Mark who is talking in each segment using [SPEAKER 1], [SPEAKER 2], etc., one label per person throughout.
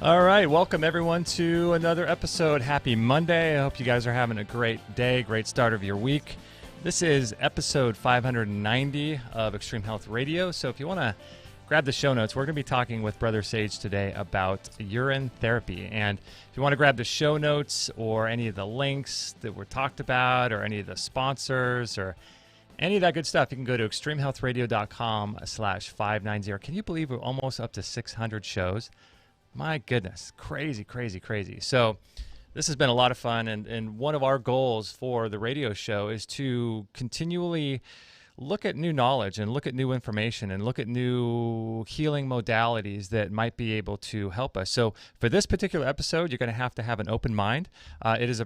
[SPEAKER 1] All right, welcome everyone to another episode. Happy Monday. I hope you guys are having a great day, great start of your week. This is episode 590 of Extreme Health Radio. So if you want to grab the show notes, we're going to be talking with Brother Sage today about urine therapy. And if you want to grab the show notes or any of the links that were talked about or any of the sponsors or any of that good stuff, you can go to extremehealthradio.com/590. Can you believe we're almost up to 600 shows? My goodness, crazy, crazy, crazy. So this has been a lot of fun, and one of our goals for the radio show is to continually look at new knowledge and look at new information and look at new healing modalities that might be able to help us. So for this particular episode, you're going to have an open mind. It is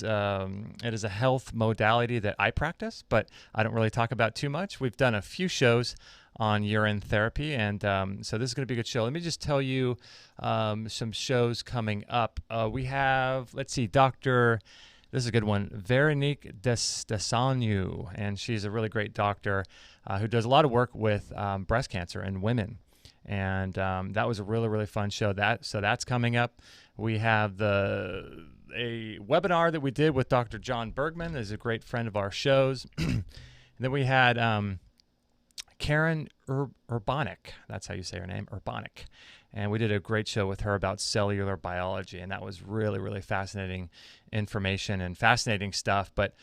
[SPEAKER 1] a health modality that I practice, but I don't really talk about too much. We've done a few shows on urine therapy, and so this is going to be a good show. Let me just tell you some shows coming up. We have, let's see, this is a good one, Veronique Desagnew, and she's a really great doctor who does a lot of work with breast cancer in women, and that was a really, really fun show. So that's coming up. We have a webinar that we did with Dr. John Bergman, is a great friend of our shows. And then we had Karen Urbanic, that's how you say her name, Urbanic. And we did a great show with her about cellular biology, and that was really, really fascinating information and fascinating stuff. But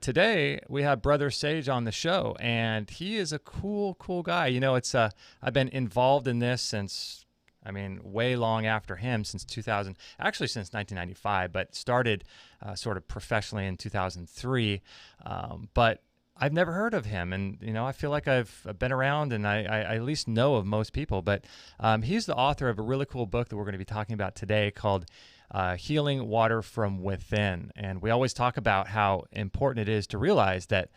[SPEAKER 1] today we have Brother Sage on the show, and he is a cool, cool guy. You know, I've been involved in this since, way long after him, since 2000, actually since 1995, but started sort of professionally in 2003. But I've never heard of him, and I feel like I've been around, and I at least know of most people. But he's the author of a really cool book that we're going to be talking about today called Healing Water from Within. And we always talk about how important it is to realize that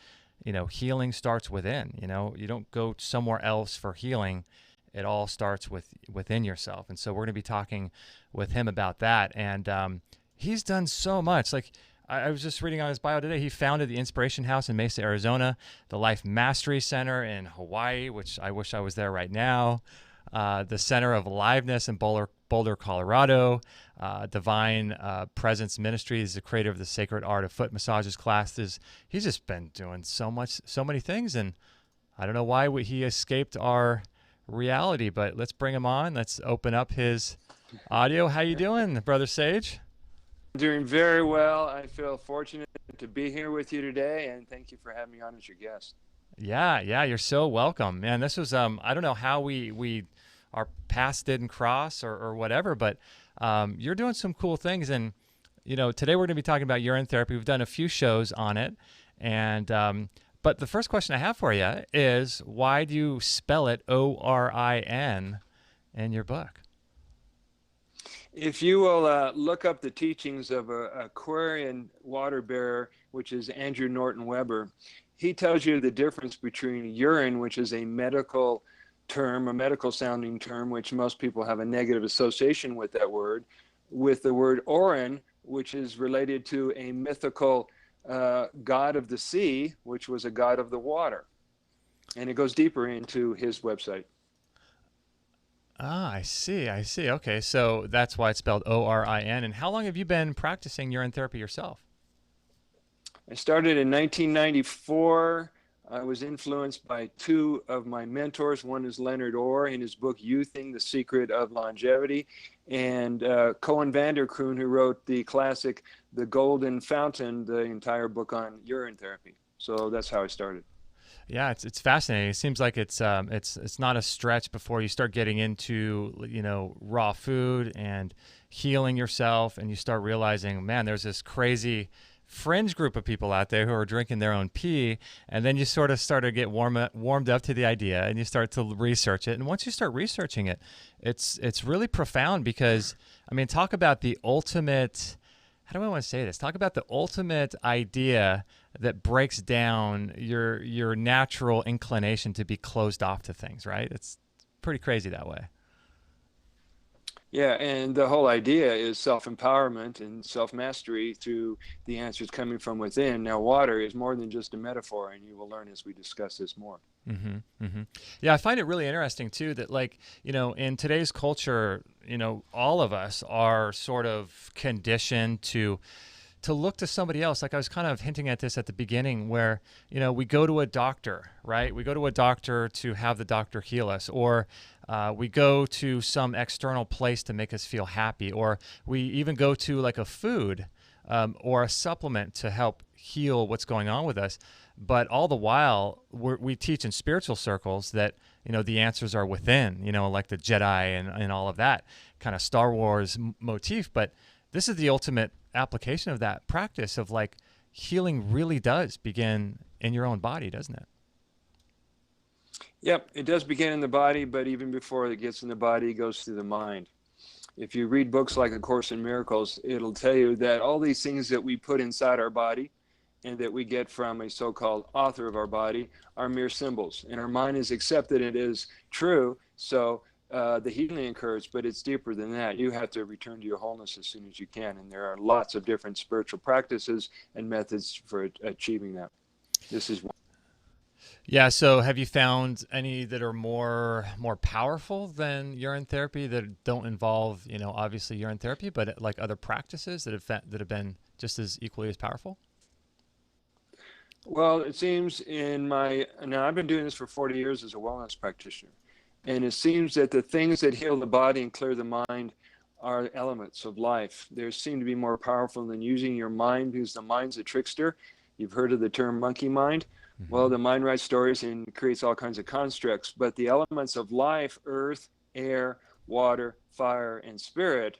[SPEAKER 1] healing starts within. You don't go somewhere else for healing. It all starts within yourself. And so we're going to be talking with him about that. And he's done so much. Like, I was just reading on his bio today. He founded the Inspiration House in Mesa, Arizona, the Life Mastery Center in Hawaii, which I wish I was there right now, the Center of Aliveness in Boulder, Colorado, Divine Presence Ministries, is the creator of the Sacred Art of Foot Massages classes. He's just been doing so many things, and I don't know why he escaped our reality, but let's bring him on. Let's open up his audio. How you doing, Brother Sage?
[SPEAKER 2] Doing very well. I feel fortunate to be here with you today, and thank you for having me on as your guest.
[SPEAKER 1] Yeah, you're so welcome, man. This was I don't know how we our paths didn't cross or whatever, but you're doing some cool things, and today we're going to be talking about urine therapy. We've done a few shows on it, and but the first question I have for you is, why do you spell it ORIN in your book?
[SPEAKER 2] If you will look up the teachings of a Aquarian water bearer, which is Andrew Norton Weber, he tells you the difference between urine, which is a medical term, a medical sounding term, which most people have a negative association with that word, with the word Orin, which is related to a mythical god of the sea, which was a god of the water. And it goes deeper into his website.
[SPEAKER 1] Ah, I see. Okay, so that's why it's spelled ORIN. And how long have you been practicing urine therapy yourself?
[SPEAKER 2] I started in 1994. I was influenced by two of my mentors. One is Leonard Orr in his book, Youthing, The Secret of Longevity, and Cohen Vanderkroon, who wrote the classic, The Golden Fountain, the entire book on urine therapy. So that's how I started.
[SPEAKER 1] Yeah, it's fascinating. It seems like it's not a stretch before you start getting into raw food and healing yourself, and you start realizing, man, there's this crazy fringe group of people out there who are drinking their own pee, and then you sort of start to get warmed up to the idea, and you start to research it. And once you start researching it, it's really profound, because talk about the ultimate. How do I want to say this? Talk about the ultimate idea that breaks down your natural inclination to be closed off to things, right? It's pretty crazy that way.
[SPEAKER 2] Yeah, and the whole idea is self-empowerment and self-mastery through the answers coming from within. Now, water is more than just a metaphor, and you will learn as we discuss this more.
[SPEAKER 1] Yeah, I find it really interesting too that, like, in today's culture, all of us are sort of conditioned to look to somebody else. Like I was kind of hinting at this at the beginning, where we go to a doctor, right? We go to a doctor to have the doctor heal us, or we go to some external place to make us feel happy, or we even go to like a food or a supplement to help heal what's going on with us. But all the while, we teach in spiritual circles that the answers are within, like the Jedi and all of that kind of Star Wars motif. But this is the ultimate application of that practice of, like, healing really does begin in your own body, doesn't it?
[SPEAKER 2] Yep, it does begin in the body, but even before it gets in the body, it goes through the mind. If you read books like A Course in Miracles, it'll tell you that all these things that we put inside our body and that we get from a so-called author of our body are mere symbols. And our mind has accepted it as true, so the healing occurs, but it's deeper than that. You have to return to your wholeness as soon as you can, and there are lots of different spiritual practices and methods for achieving that. This is one.
[SPEAKER 1] Yeah. So, have you found any that are more powerful than urine therapy, that don't involve, obviously urine therapy, but like other practices that have been just as equally as powerful?
[SPEAKER 2] Well, it seems now I've been doing this for 40 years as a wellness practitioner. And it seems that the things that heal the body and clear the mind are elements of life. They seem to be more powerful than using your mind, because the mind's a trickster. You've heard of the term monkey mind. Well, the mind writes stories and creates all kinds of constructs, but the elements of life, earth, air, water, fire, and spirit,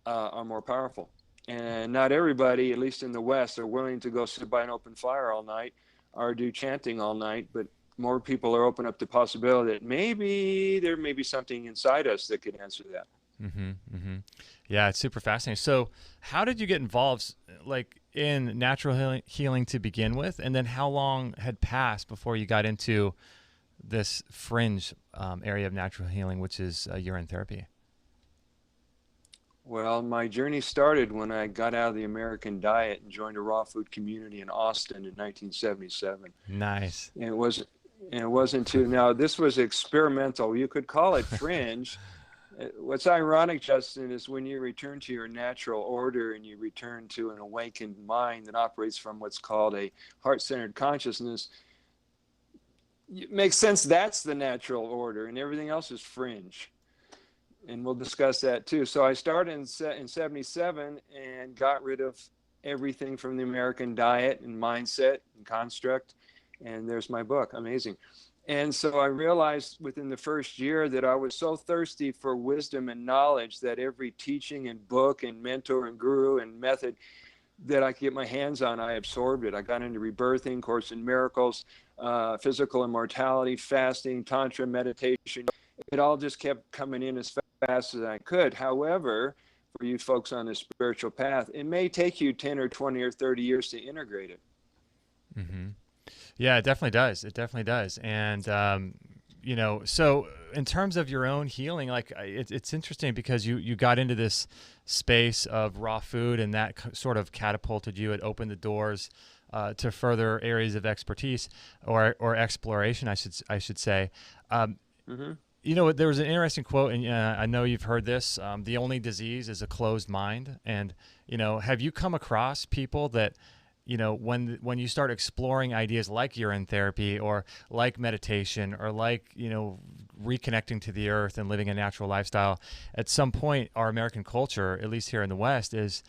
[SPEAKER 2] are more powerful. And not everybody, at least in the West, are willing to go sit by an open fire all night or do chanting all night, but more people are open up to the possibility that maybe there may be something inside us that could answer that.
[SPEAKER 1] Yeah, it's super fascinating. So, how did you get involved, like, in natural healing to begin with, and then how long had passed before you got into this fringe area of natural healing, which is urine therapy?
[SPEAKER 2] Well, my journey started when I got out of the American diet and joined a raw food community in Austin in 1977.
[SPEAKER 1] Nice.
[SPEAKER 2] And it wasn't too, now this was experimental. You could call it fringe. What's ironic, Justin, is when you return to your natural order and you return to an awakened mind that operates from what's called a heart-centered consciousness, it makes sense that's the natural order and everything else is fringe. And we'll discuss that too. So I started in 77 and got rid of everything from the American diet and mindset and construct. And there's my book, amazing. And so I realized within the first year that I was so thirsty for wisdom and knowledge that every teaching and book and mentor and guru and method that I could get my hands on, I absorbed it. I got into rebirthing, Course in Miracles, physical immortality, fasting, tantra, meditation. It all just kept coming in as fast as I could. However, for you folks on the spiritual path, it may take you 10 or 20 or 30 years to integrate it.
[SPEAKER 1] Yeah, it definitely does. It definitely does. And, so in terms of your own healing, like, it's interesting because you got into this space of raw food, and that sort of catapulted you. It opened the doors to further areas of expertise or exploration, I should say. There was an interesting quote, and I know you've heard this. The only disease is a closed mind. And, have you come across people that, when you start exploring ideas like urine therapy or like meditation or like, reconnecting to the earth and living a natural lifestyle, at some point our American culture, at least here in the West, is,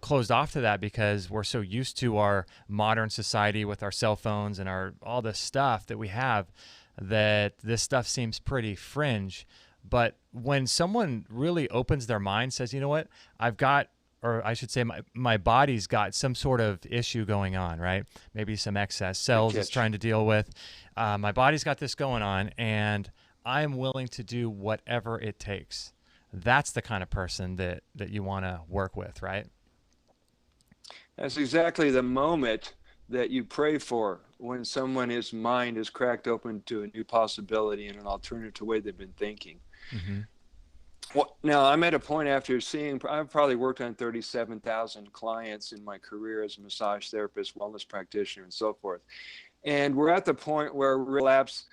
[SPEAKER 1] closed off to that because we're so used to our modern society with our cell phones and all the stuff that we have, that this stuff seems pretty fringe. But when someone really opens their mind, says, you know what, or I should say my body's got some sort of issue going on, right? Maybe some excess cells it's trying to deal with. My body's got this going on, and I'm willing to do whatever it takes. That's the kind of person that you want to work with, right?
[SPEAKER 2] That's exactly the moment that you pray for, when someone's mind is cracked open to a new possibility and an alternative to the way they've been thinking. Well, now I'm at a point after seeing, I've probably worked on 37,000 clients in my career as a massage therapist, wellness practitioner, and so forth. And we're at the point where we relapse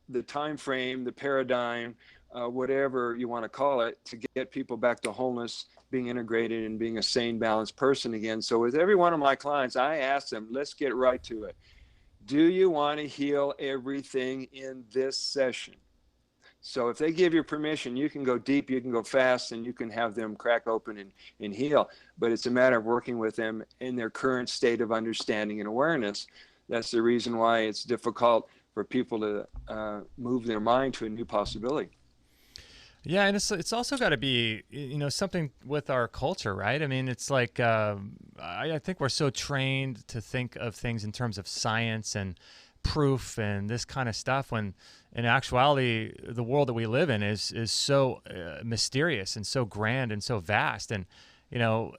[SPEAKER 2] the time frame, the paradigm, whatever you want to call it, to get people back to wholeness, being integrated, and being a sane, balanced person again. So with every one of my clients, I ask them, let's get right to it. Do you want to heal everything in this session? So if they give you permission, you can go deep, you can go fast, and you can have them crack open and heal. But it's a matter of working with them in their current state of understanding and awareness. That's the reason why it's difficult for people to move their mind to a new possibility.
[SPEAKER 1] Yeah, and it's also got to be, something with our culture, right? I mean, it's like I think we're so trained to think of things in terms of science and proof and this kind of stuff, when in actuality the world that we live in is so mysterious and so grand and so vast. And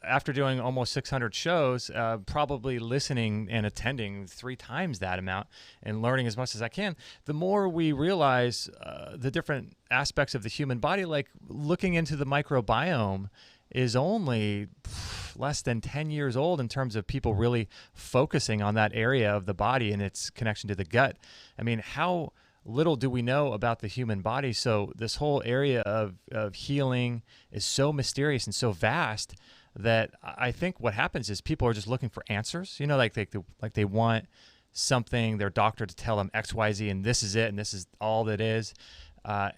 [SPEAKER 1] after doing almost 600 shows, probably listening and attending 3 times that amount and learning as much as I can, the more we realize the different aspects of the human body, like looking into the microbiome is only less than 10 years old in terms of people really focusing on that area of the body and its connection to the gut. I mean, how little do we know about the human body? So this whole area of healing is so mysterious and so vast that I think what happens is people are just looking for answers, like they want something, their doctor to tell them X, Y, Z, and this is it, and this is all that is. I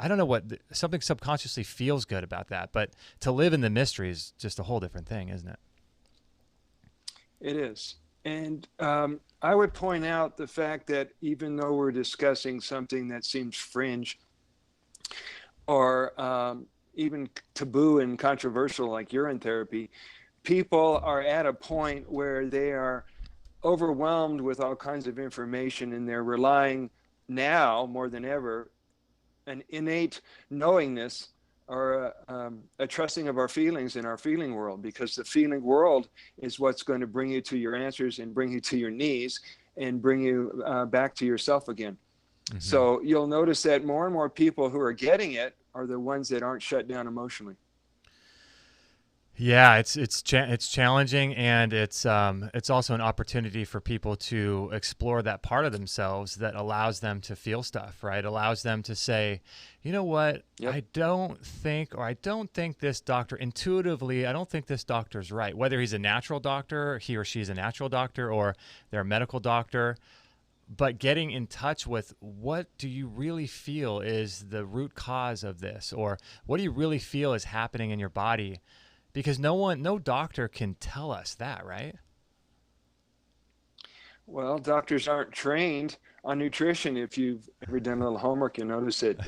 [SPEAKER 1] don't know what, something subconsciously feels good about that, but to live in the mystery is just a whole different thing, isn't it?
[SPEAKER 2] It is. And I would point out the fact that even though we're discussing something that seems fringe or even taboo and controversial like urine therapy, people are at a point where they are overwhelmed with all kinds of information, and they're relying now more than ever an innate knowingness or a trusting of our feelings in our feeling world, because the feeling world is what's going to bring you to your answers and bring you to your knees and bring you back to yourself again. Mm-hmm. So you'll notice that more and more people who are getting it are the ones that aren't shut down emotionally.
[SPEAKER 1] Yeah, it's challenging, and it's also an opportunity for people to explore that part of themselves that allows them to feel stuff, right? Allows them to say, you know what, yep. I don't think this doctor, intuitively, I don't think this doctor's right. Whether he's a natural doctor, he or she's a natural doctor, or they're a medical doctor, but getting in touch with what do you really feel is the root cause of this, or what do you really feel is happening in your body? Because no doctor can tell us that, right?
[SPEAKER 2] Well, doctors aren't trained on nutrition. If you've ever done a little homework, you'll notice that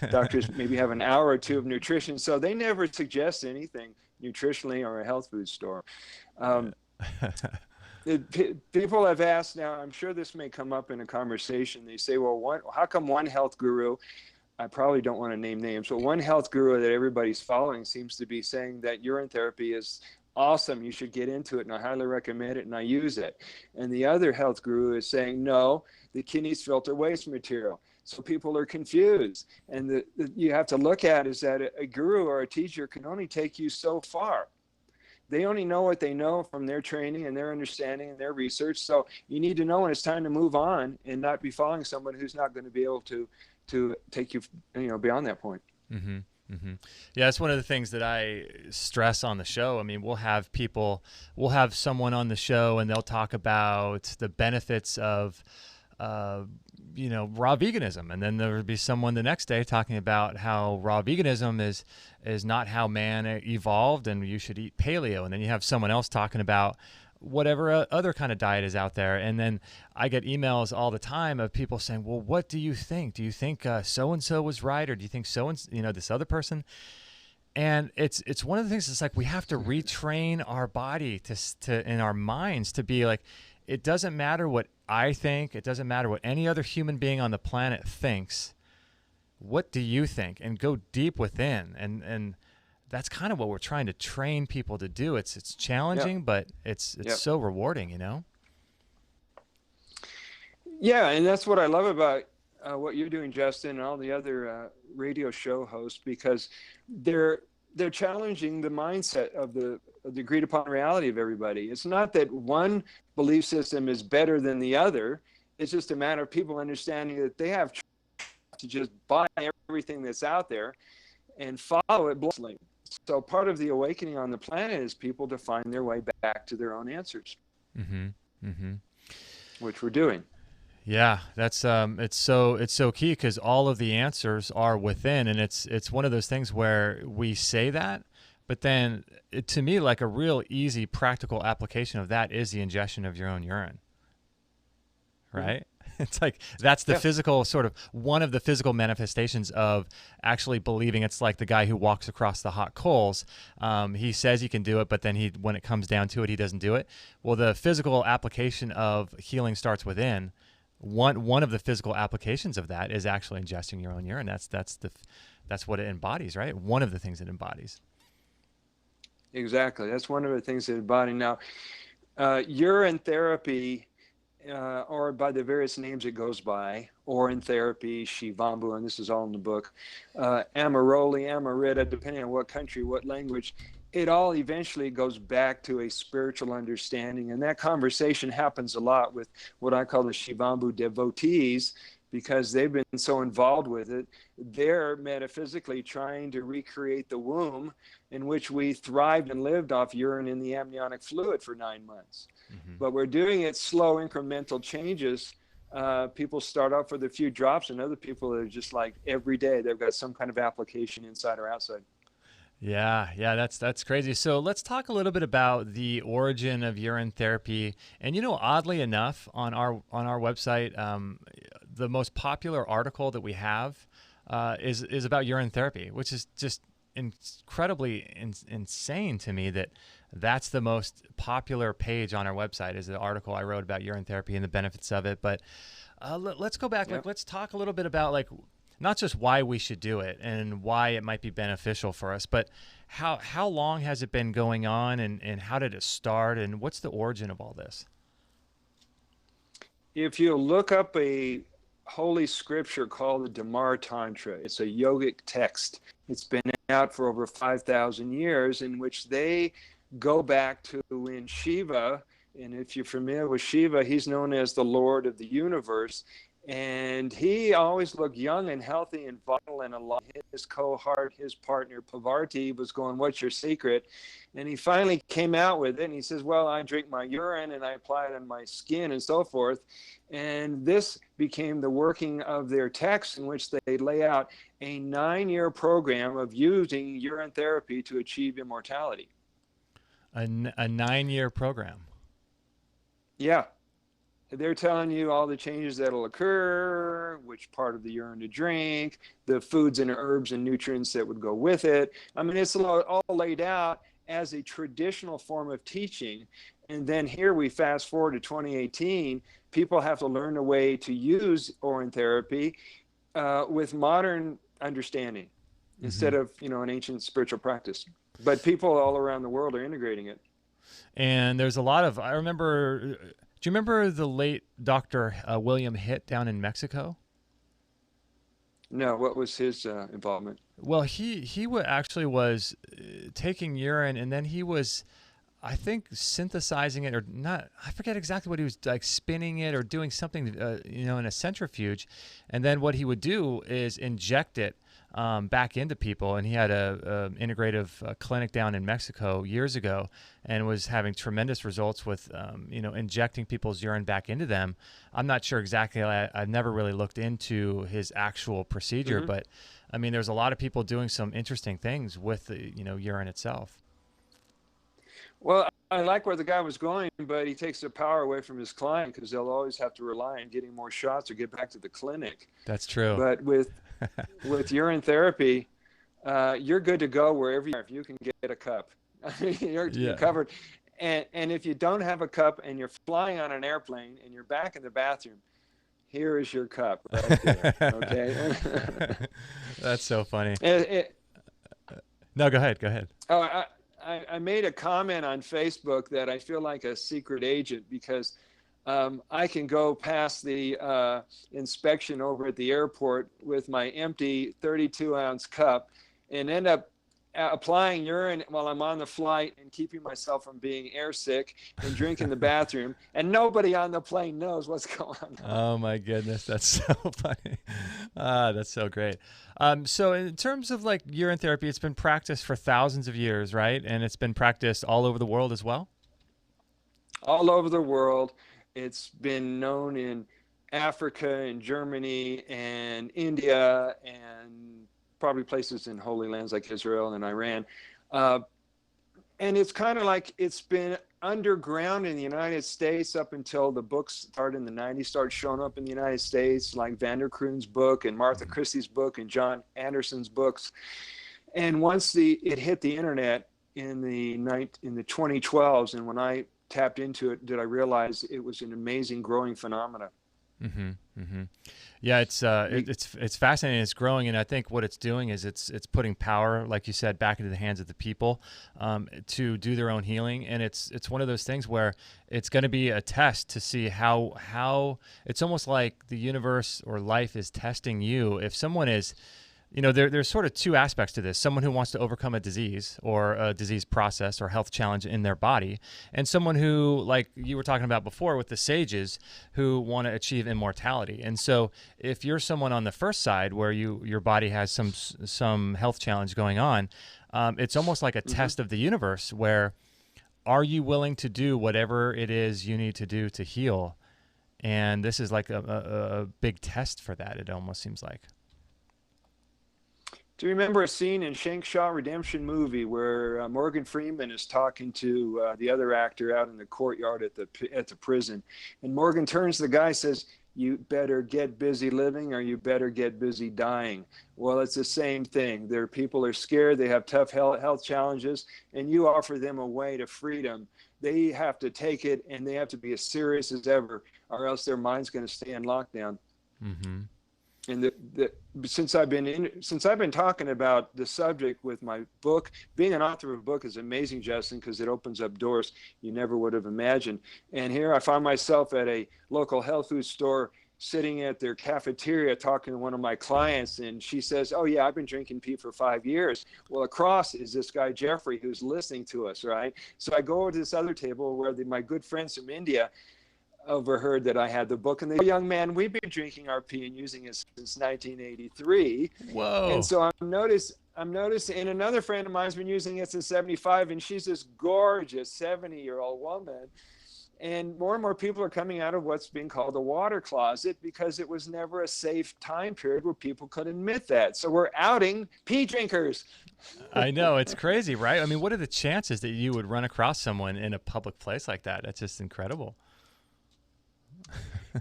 [SPEAKER 2] doctors maybe have an hour or two of nutrition, so they never suggest anything nutritionally or a health food store. People have asked, now I'm sure this may come up in a conversation, they say, well, how come one health guru, I probably don't want to name names, but one health guru that everybody's following seems to be saying that urine therapy is awesome, you should get into it, and I highly recommend it, and I use it. And the other health guru is saying, no, the kidneys filter waste material. So people are confused. And you have to look at is that a guru or a teacher can only take you so far. They only know what they know from their training and their understanding and their research. So you need to know when it's time to move on and not be following someone who's not going to be able to take you beyond that point.
[SPEAKER 1] Mm-hmm. Mm-hmm. Yeah, it's one of the things that I stress on the show. I mean, we'll have someone on the show and they'll talk about the benefits of, raw veganism. And then there would be someone the next day talking about how raw veganism is not how man evolved and you should eat paleo. And then you have someone else talking about whatever other kind of diet is out there. And then I get emails all the time of people saying, well, what do you think? Do you think so-and-so was right? Or do you think this other person? And it's one of the things that's like, we have to retrain our body to in our minds to be like, it doesn't matter what I think. It doesn't matter what any other human being on the planet thinks. What do you think? And go deep within. And that's kind of what we're trying to train people to do. It's challenging, yep. But it's yep. so rewarding,
[SPEAKER 2] Yeah, and that's what I love about what you're doing, Justin, and all the other radio show hosts, because they're challenging the mindset of the agreed upon reality of everybody. It's not that one belief system is better than the other. It's just a matter of people understanding that they have to just buy everything that's out there and follow it blindly. So part of the awakening on the planet is people to find their way back to their own answers, which we're doing.
[SPEAKER 1] Yeah, that's it's so key, because all of the answers are within, and it's one of those things where we say that, but then to me, like, a real easy practical application of that is the ingestion of your own urine, right? It's like that's the physical, sort of one of the physical manifestations of actually believing. It's like the guy who walks across the hot coals. He says he can do it, but then when it comes down to it, he doesn't do it. Well, the physical application of healing starts within. One of the physical applications of that is actually ingesting your own urine. That's what it embodies, right? One of the things it embodies.
[SPEAKER 2] Exactly. That's one of the things that embody. Now, urine therapy, or by the various names it goes by, Orin Therapy, Shivambu, and this is all in the book, amaroli, amarita, depending on what country, what language, it all eventually goes back to a spiritual understanding. And that conversation happens a lot with what I call the Shivambu devotees, because they've been so involved with it. They're metaphysically trying to recreate the womb in which we thrived and lived off urine in the amniotic fluid for 9 months. But we're doing it slow, incremental changes. People start off with a few drops, and other people are just like every day they've got some kind of application inside or outside.
[SPEAKER 1] Yeah, that's crazy. So let's talk a little bit about the origin of urine therapy. And oddly enough, on our website, the most popular article that we have is about urine therapy, which is just incredibly insane to me that that's the most popular page on our website, is the article I wrote about urine therapy and the benefits of it. But let's go back. Like, let's talk a little bit about, like, not just why we should do it and why it might be beneficial for us, but how long has it been going on, and how did it start, and what's the origin of all this?
[SPEAKER 2] If you look up a holy scripture called the Dhamma Tantra, it's a yogic text. It's been out for over 5,000 years, in which they go back to when Shiva, and if you're familiar with Shiva, he's known as the Lord of the universe. And he always looked young and healthy and vital and alive. His cohort, his partner, Pavarti, was going, "What's your secret?" And he finally came out with it. And he says, "Well, I drink my urine and I apply it on my skin and so forth." And this became the working of their text, in which they lay out a 9-year program of using urine therapy to achieve immortality.
[SPEAKER 1] A 9-year program.
[SPEAKER 2] Yeah. They're telling you all the changes that'll occur, which part of the urine to drink, the foods and herbs and nutrients that would go with it. I mean, it's all laid out as a traditional form of teaching. And then here we fast forward to 2018, people have to learn a way to use Orin therapy with modern understanding instead of, an ancient spiritual practice. But people all around the world are integrating it.
[SPEAKER 1] And there's a lot of, I remember... Do you remember the late Dr. William Hitt down in Mexico?
[SPEAKER 2] No, what was his involvement?
[SPEAKER 1] Well, he actually was taking urine, and then he was, I think, synthesizing it, or not. I forget exactly what he was, like, spinning it or doing something, in a centrifuge. And then what he would do is inject it back into people. And he had a integrative clinic down in Mexico years ago, and was having tremendous results with, injecting people's urine back into them. I'm not sure exactly. I've never really looked into his actual procedure, but I mean, there's a lot of people doing some interesting things with the, urine itself.
[SPEAKER 2] Well, I like where the guy was going, but he takes the power away from his client, because they'll always have to rely on getting more shots or get back to the clinic.
[SPEAKER 1] That's true.
[SPEAKER 2] But with urine therapy, you're good to go wherever you are. If you can get a cup, you're covered. And if you don't have a cup and you're flying on an airplane and you're back in the bathroom, here is your cup right there. Okay.
[SPEAKER 1] That's so funny. No, go ahead.
[SPEAKER 2] Oh, I made a comment on Facebook that I feel like a secret agent, because I can go past the inspection over at the airport with my empty 32-ounce cup and end up applying urine while I'm on the flight and keeping myself from being airsick and drinking the bathroom. And nobody on the plane knows what's going on.
[SPEAKER 1] Oh my goodness, that's so funny. That's so great. So in terms of like urine therapy, it's been practiced for thousands of years, right? And it's been practiced all over the world as well?
[SPEAKER 2] All over the world. It's been known in Africa and Germany and India and probably places in Holy Lands like Israel and Iran. Uh, and it's kind of like it's been underground in the United States up until the books started in the 90s, started showing up in the United States, like Vander Kroon's book and Martha Christie's book and John Anderson's books. And once it hit the internet in the 2012s, and when I tapped into it, did I realize it was an amazing growing phenomena.
[SPEAKER 1] Mm-hmm, mm-hmm. Yeah, it's fascinating. It's growing, and I think what it's doing is it's putting power, like you said, back into the hands of the people to do their own healing. And it's one of those things where it's going to be a test to see how it's almost like the universe or life is testing you. If someone is, there's sort of two aspects to this. Someone who wants to overcome a disease or a disease process or health challenge in their body, and someone who, like you were talking about before with the sages, who want to achieve immortality. And so if you're someone on the first side where your body has some health challenge going on, it's almost like a test of the universe where are you willing to do whatever it is you need to do to heal? And this is like a big test for that, it almost seems like.
[SPEAKER 2] Do you remember a scene in Shank Shaw Redemption movie where Morgan Freeman is talking to the other actor out in the courtyard at the prison, and Morgan turns to the guy and says, "You better get busy living, or you better get busy dying." Well, it's the same thing. There, people are scared. They have tough health challenges, and you offer them a way to freedom. They have to take it, and they have to be as serious as ever, or else their mind's going to stay in lockdown.
[SPEAKER 1] Mm-hmm.
[SPEAKER 2] And since I've been talking about the subject with my book, being an author of a book is amazing, Justin, because it opens up doors you never would have imagined. And here I find myself at a local health food store, sitting at their cafeteria talking to one of my clients, and she says, "Oh yeah, I've been drinking pee for 5 years." Well, across is this guy Jeffrey who's listening to us, right? So I go over to this other table where my good friends from India overheard that I had the book, and they, "Young man, we've been drinking our pee and using it since 1983.
[SPEAKER 1] Whoa.
[SPEAKER 2] And so I'm noticing, and another friend of mine's been using it since 75, and she's this gorgeous 70-year-old woman. And more people are coming out of what's being called the water closet because it was never a safe time period where people could admit that. So we're outing pee drinkers.
[SPEAKER 1] I know, it's crazy, right? I mean, what are the chances that you would run across someone in a public place like that? That's just incredible.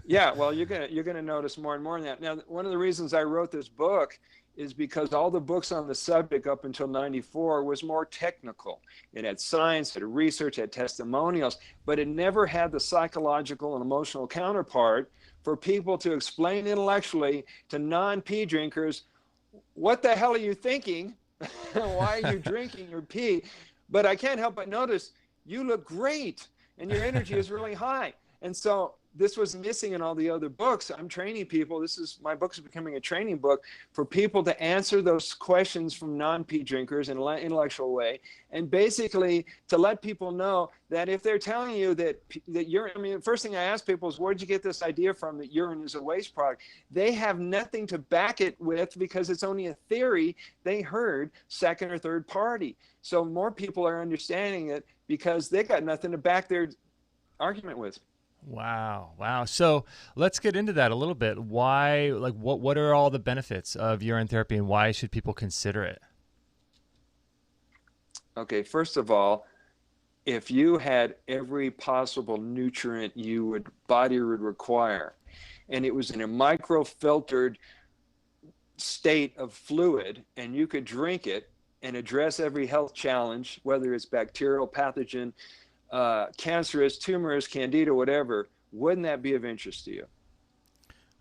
[SPEAKER 2] Yeah, well, you're gonna notice more and more of that. Now, one of the reasons I wrote this book is because all the books on the subject up until 94 was more technical. It had science, it had research, it had testimonials, but it never had the psychological and emotional counterpart for people to explain intellectually to non-pee drinkers, what the hell are you thinking? Why are you drinking your pee? But I can't help but notice you look great and your energy is really high. And so this was missing in all the other books. I'm training people. My book is becoming a training book for people to answer those questions from non-pee drinkers in an intellectual way, and basically to let people know that if they're telling you that urine, I mean, the first thing I ask people is, where'd you get this idea from that urine is a waste product? They have nothing to back it with because it's only a theory they heard second or third party. So more people are understanding it because they got nothing to back their argument with.
[SPEAKER 1] Wow. So let's get into that a little bit. Why, like, what are all the benefits of urine therapy, and why should people consider it?
[SPEAKER 2] Okay, first of all, if you had every possible nutrient your body would require, and it was in a microfiltered state of fluid, and you could drink it and address every health challenge, whether it's bacterial, pathogen, cancerous, tumorous, candida, whatever, wouldn't that be of interest to you?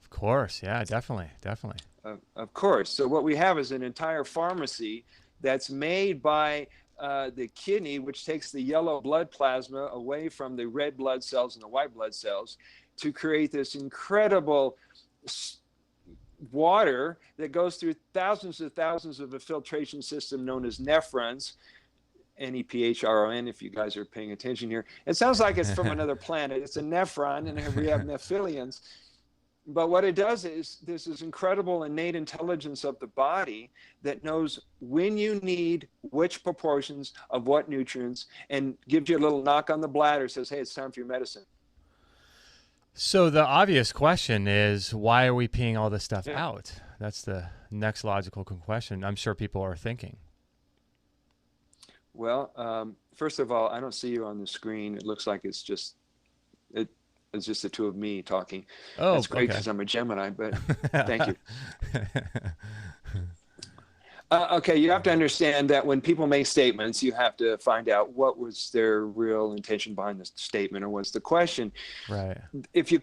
[SPEAKER 1] Of course. Yeah, definitely.
[SPEAKER 2] Of course. So what we have is an entire pharmacy that's made by the kidney, which takes the yellow blood plasma away from the red blood cells and the white blood cells to create this incredible water that goes through thousands of a filtration system known as nephrons, Nephron, if you guys are paying attention here. It sounds like it's from another planet. It's a nephron, and we have nephilians. But what it does is this is incredible innate intelligence of the body that knows when you need which proportions of what nutrients, and gives you a little knock on the bladder, says, hey, it's time for your medicine.
[SPEAKER 1] So the obvious question is, why are we peeing all this stuff out? That's the next logical question I'm sure people are thinking.
[SPEAKER 2] Well, first of all, I don't see you on the screen. It looks like it's just the two of me talking.
[SPEAKER 1] Oh,
[SPEAKER 2] that's great,
[SPEAKER 1] okay.
[SPEAKER 2] because I'm a Gemini, but thank you. Okay, you have to understand that when people make statements, you have to find out what was their real intention behind the statement, or what's the question.
[SPEAKER 1] Right.
[SPEAKER 2] If you're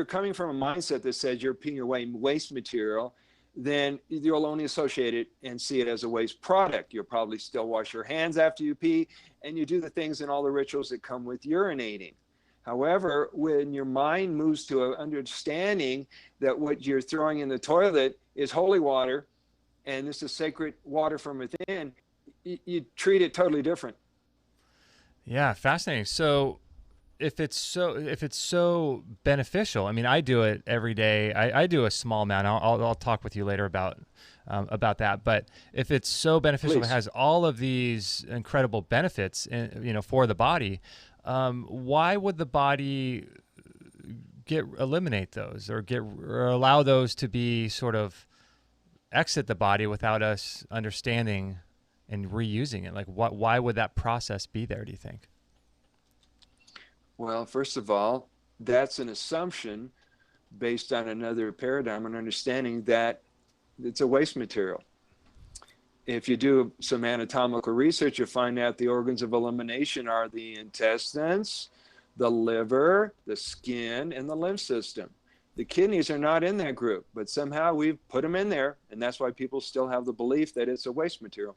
[SPEAKER 2] coming from a mindset that says you're peeing away waste material, then you'll only associate it and see it as a waste product. You'll probably still wash your hands after you pee, and you do the things and all the rituals that come with urinating. However, when your mind moves to an understanding that what you're throwing in the toilet is holy water, and this is sacred water from within, you treat it totally different.
[SPEAKER 1] Yeah, fascinating. So if it's so beneficial, I mean, I do it every day. I do a small amount. I'll talk with you later about that. But if it's so beneficial,
[SPEAKER 2] Please.
[SPEAKER 1] it has all of these incredible benefits, for the body. Why would the body eliminate those, or allow those to be sort of exit the body without us understanding and reusing it? Like, why would that process be there, do you think?
[SPEAKER 2] Well, first of all, that's an assumption based on another paradigm and understanding that it's a waste material. If you do some anatomical research, you'll find out the organs of elimination are the intestines, the liver, the skin, and the lymph system. The kidneys are not in that group, but somehow we've put them in there, and that's why people still have the belief that it's a waste material.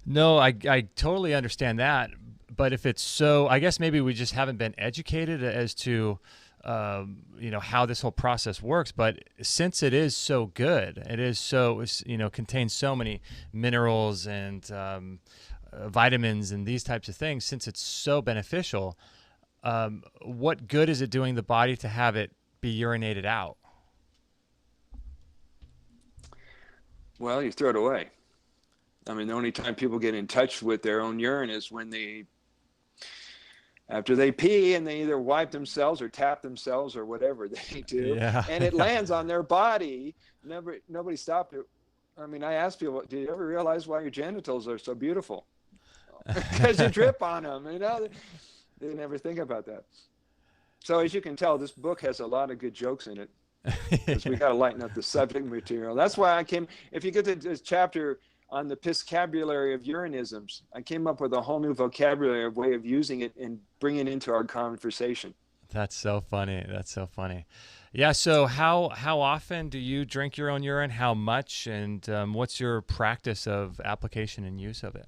[SPEAKER 1] No, I totally understand that. But if it's so, I guess maybe we just haven't been educated as to, how this whole process works. But since it is so good, it is so, contains so many minerals and vitamins and these types of things, since it's so beneficial, what good is it doing the body to have it be urinated out?
[SPEAKER 2] Well, you throw it away. I mean, the only time people get in touch with their own urine is when after they pee, and they either wipe themselves or tap themselves or whatever they do, and it lands on their body. Nobody stopped it. I mean, I ask people, do you ever realize why your genitals are so beautiful? Because you drip on them. They never think about that. So as you can tell, this book has a lot of good jokes in it, because we got to lighten up the subject material. That's why if you get to this chapter on the piscabulary of urinisms, I came up with a whole new vocabulary way of using it and bringing it into our conversation.
[SPEAKER 1] That's so funny. Yeah. So how often do you drink your own urine? How much? And what's your practice of application and use of it?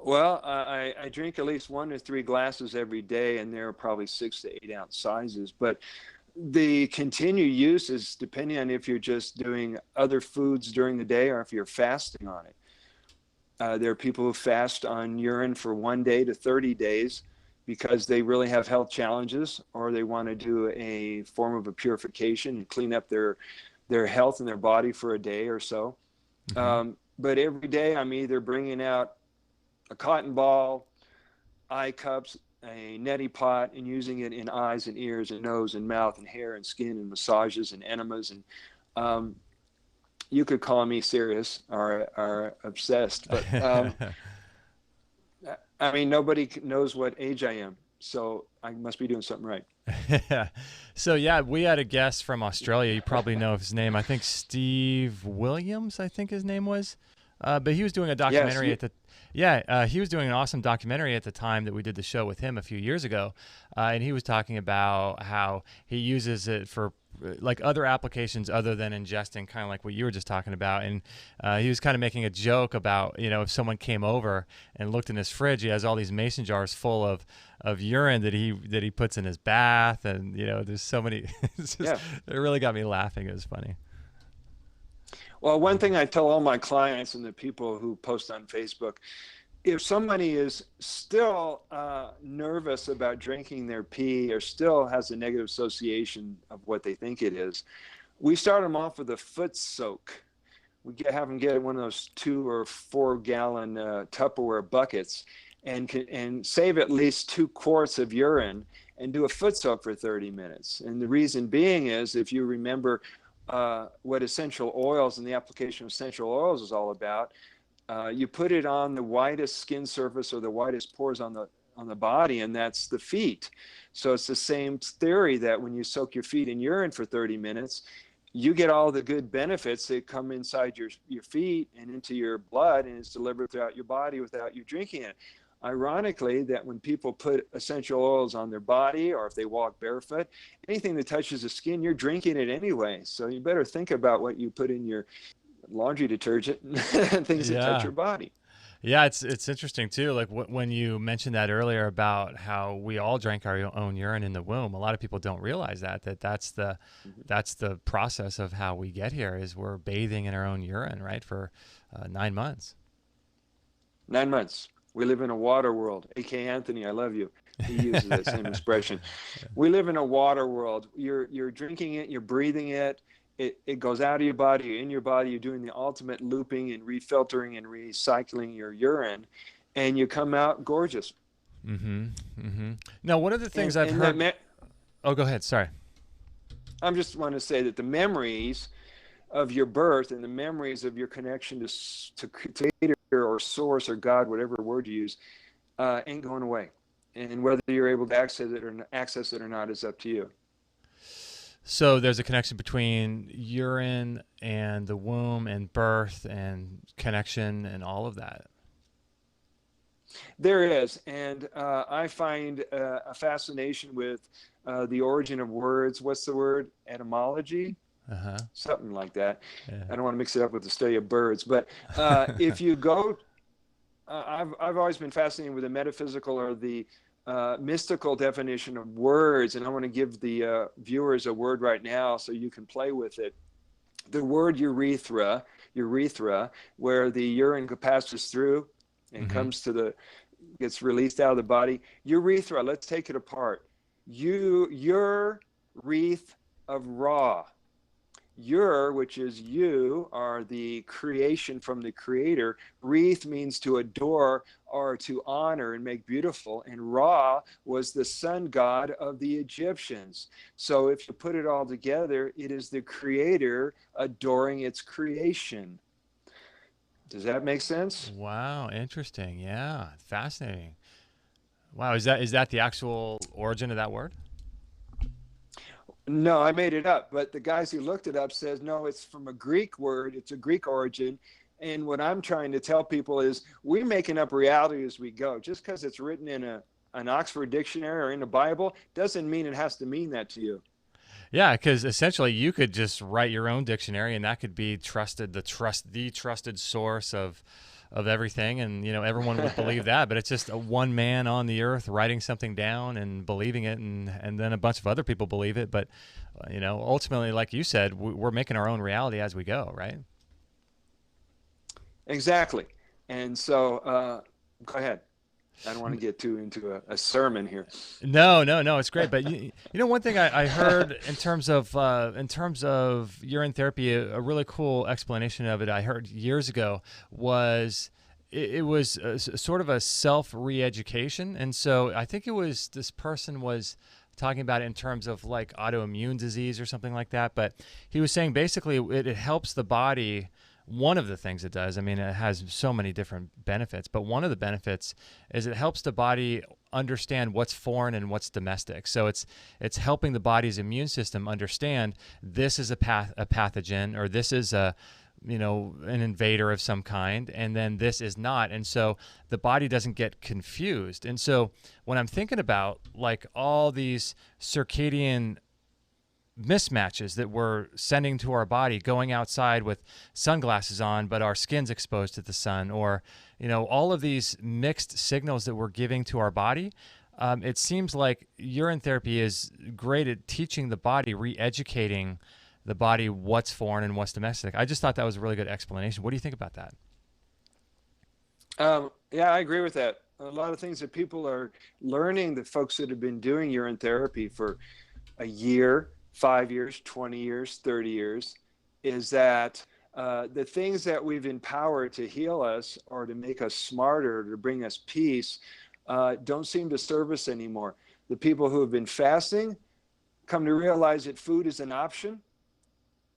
[SPEAKER 2] Well, I drink at least 1 to 3 glasses every day, and there are probably 6 to 8 ounce sizes. But the continued use is depending on if you're just doing other foods during the day or if you're fasting on it. There are people who fast on urine for 1 day to 30 days because they really have health challenges, or they want to do a form of a purification and clean up their health and their body for a day or so. Mm-hmm. But every day I'm either bringing out a cotton ball, eye cups, a neti pot, and using it in eyes and ears and nose and mouth and hair and skin and massages and enemas. And you could call me serious or obsessed, but I mean, nobody knows what age I am, so I must be doing something right.
[SPEAKER 1] So yeah, we had a guest from Australia. You probably know his name. I think Steve Williams, I think his name was. But he was doing a
[SPEAKER 2] Yes.
[SPEAKER 1] documentary at the he was doing an awesome documentary at the time that we did the show with him a few years ago, and he was talking about how he uses it for like other applications other than ingesting, kind of like what you were just talking about. And he was kind of making a joke about, if someone came over and looked in his fridge, he has all these mason jars full of urine that he puts in his bath, and there's so many. It really got me laughing. It was funny.
[SPEAKER 2] Well, one thing I tell all my clients and the people who post on Facebook, if somebody is still nervous about drinking their pee or still has a negative association of what they think it is, we start them off with a foot soak. We have them get one of those 2 or 4 gallon Tupperware buckets and save at least 2 quarts of urine and do a foot soak for 30 minutes. And the reason being is, if you remember what essential oils and the application of essential oils is all about, you put it on the widest skin surface or the widest pores on the body, and that's the feet. So it's the same theory that when you soak your feet in urine for 30 minutes, you get all the good benefits that come inside your feet and into your blood, and it's delivered throughout your body without you drinking it. Ironically, that when people put essential oils on their body, or if they walk barefoot, anything that touches the skin, you're drinking it anyway. So you better think about what you put in your laundry detergent and things that touch your body.
[SPEAKER 1] Yeah, it's interesting too. Like when you mentioned that earlier about how we all drank our own urine in the womb, a lot of people don't realize that's the process of how we get here, is we're bathing in our own urine, right, for 9 months.
[SPEAKER 2] 9 months. We live in a water world. A.K. Anthony, I love you. He uses that same expression. We live in a water world. You're drinking it, you're breathing it. It goes out of your body, you're in your body, you're doing the ultimate looping and refiltering and recycling your urine, and you come out gorgeous.
[SPEAKER 1] Mm-hmm. Mm-hmm. Now, one of the things I've heard... Oh, go ahead. Sorry.
[SPEAKER 2] I just want to say that the memories of your birth and the memories of your connection to Creator or Source or God, whatever word you use, ain't going away. And whether you're able to access it or not is up to you.
[SPEAKER 1] So there's a connection between urine and the womb and birth and connection and all of that.
[SPEAKER 2] There is, and I find a fascination with the origin of words. What's the word? Etymology? Something like that. Yeah. I don't want to mix it up with the study of birds, but if you go, I've always been fascinated with the metaphysical or the mystical definition of words, and I want to give the viewers a word right now so you can play with it. The word urethra, where the urine passes through and gets released out of the body. Urethra, let's take it apart. Your wreath of raw. Ur, which is you, are the creation from the Creator. Wreath means to adore or to honor and make beautiful. And Ra was the sun god of the Egyptians. So if you put it all together, it is the Creator adoring its creation. Does that make sense?
[SPEAKER 1] Wow, interesting. Yeah, fascinating. Wow, is that the actual origin of that word?
[SPEAKER 2] No, I made it up, but the guys who looked it up says, no, it's from a Greek word. It's a Greek origin. And what I'm trying to tell people is we're making up reality as we go. Just because it's written in an Oxford dictionary or in the Bible doesn't mean it has to mean that to you.
[SPEAKER 1] Yeah, because essentially you could just write your own dictionary, and that could be the trusted source of everything, and everyone would believe that. But it's just a one man on the earth writing something down and believing it, and then a bunch of other people believe it. But ultimately, like you said, we're making our own reality as we go, right?
[SPEAKER 2] Exactly. And so go ahead. I don't want to get too into a sermon here.
[SPEAKER 1] No, it's great. But one thing I heard in terms of urine therapy, a really cool explanation of it I heard years ago was it was sort of a self re-education, and so I think it was this person was talking about it in terms of like autoimmune disease or something like that. But he was saying basically it helps the body. One of the things it does, I mean, it has so many different benefits, but one of the benefits is it helps the body understand what's foreign and what's domestic. So it's helping the body's immune system understand this is a pathogen, or this is an invader of some kind, and then this is not. And so the body doesn't get confused. And so when I'm thinking about like all these circadian mismatches that we're sending to our body, going outside with sunglasses on, but our skin's exposed to the sun, or, all of these mixed signals that we're giving to our body, it seems like urine therapy is great at teaching the body, re-educating the body what's foreign and what's domestic. I just thought that was a really good explanation. What do you think about that?
[SPEAKER 2] Yeah, I agree with that. A lot of things that people are learning, the folks that have been doing urine therapy for a year, 5 years, 20 years, 30 years, is that the things that we've empowered to heal us or to make us smarter, to bring us peace, don't seem to serve us anymore. The people who have been fasting come to realize that food is an option,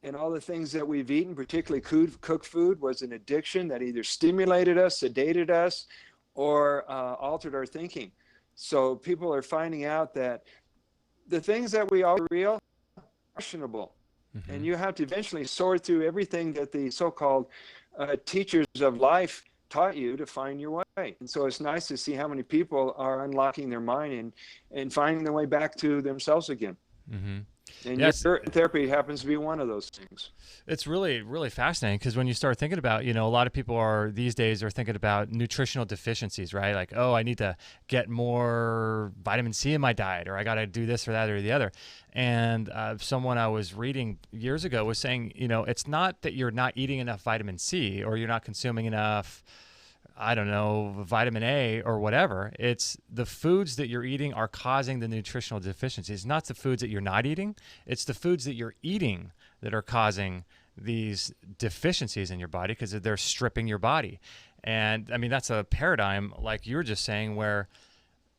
[SPEAKER 2] and all the things that we've eaten, particularly cooked food, was an addiction that either stimulated us, sedated us, or altered our thinking. So people are finding out that the things that we all real are questionable.
[SPEAKER 1] Mm-hmm.
[SPEAKER 2] And you have to eventually sort through everything that the so-called teachers of life taught you to find your way. And so it's nice to see how many people are unlocking their mind and finding their way back to themselves again.
[SPEAKER 1] Mm-hmm.
[SPEAKER 2] And
[SPEAKER 1] yes.
[SPEAKER 2] your therapy happens to be one of those things.
[SPEAKER 1] It's really, really fascinating, because when you start thinking about, a lot of people these days are thinking about nutritional deficiencies, right? Like, oh, I need to get more vitamin C in my diet, or I got to do this or that or the other. And someone I was reading years ago was saying, it's not that you're not eating enough vitamin C or you're not consuming enough, I don't know, vitamin A or whatever. It's the foods that you're eating are causing the nutritional deficiencies. It's not the foods that you're not eating. It's the foods that you're eating that are causing these deficiencies in your body, because they're stripping your body. And I mean, that's a paradigm, like you were just saying, where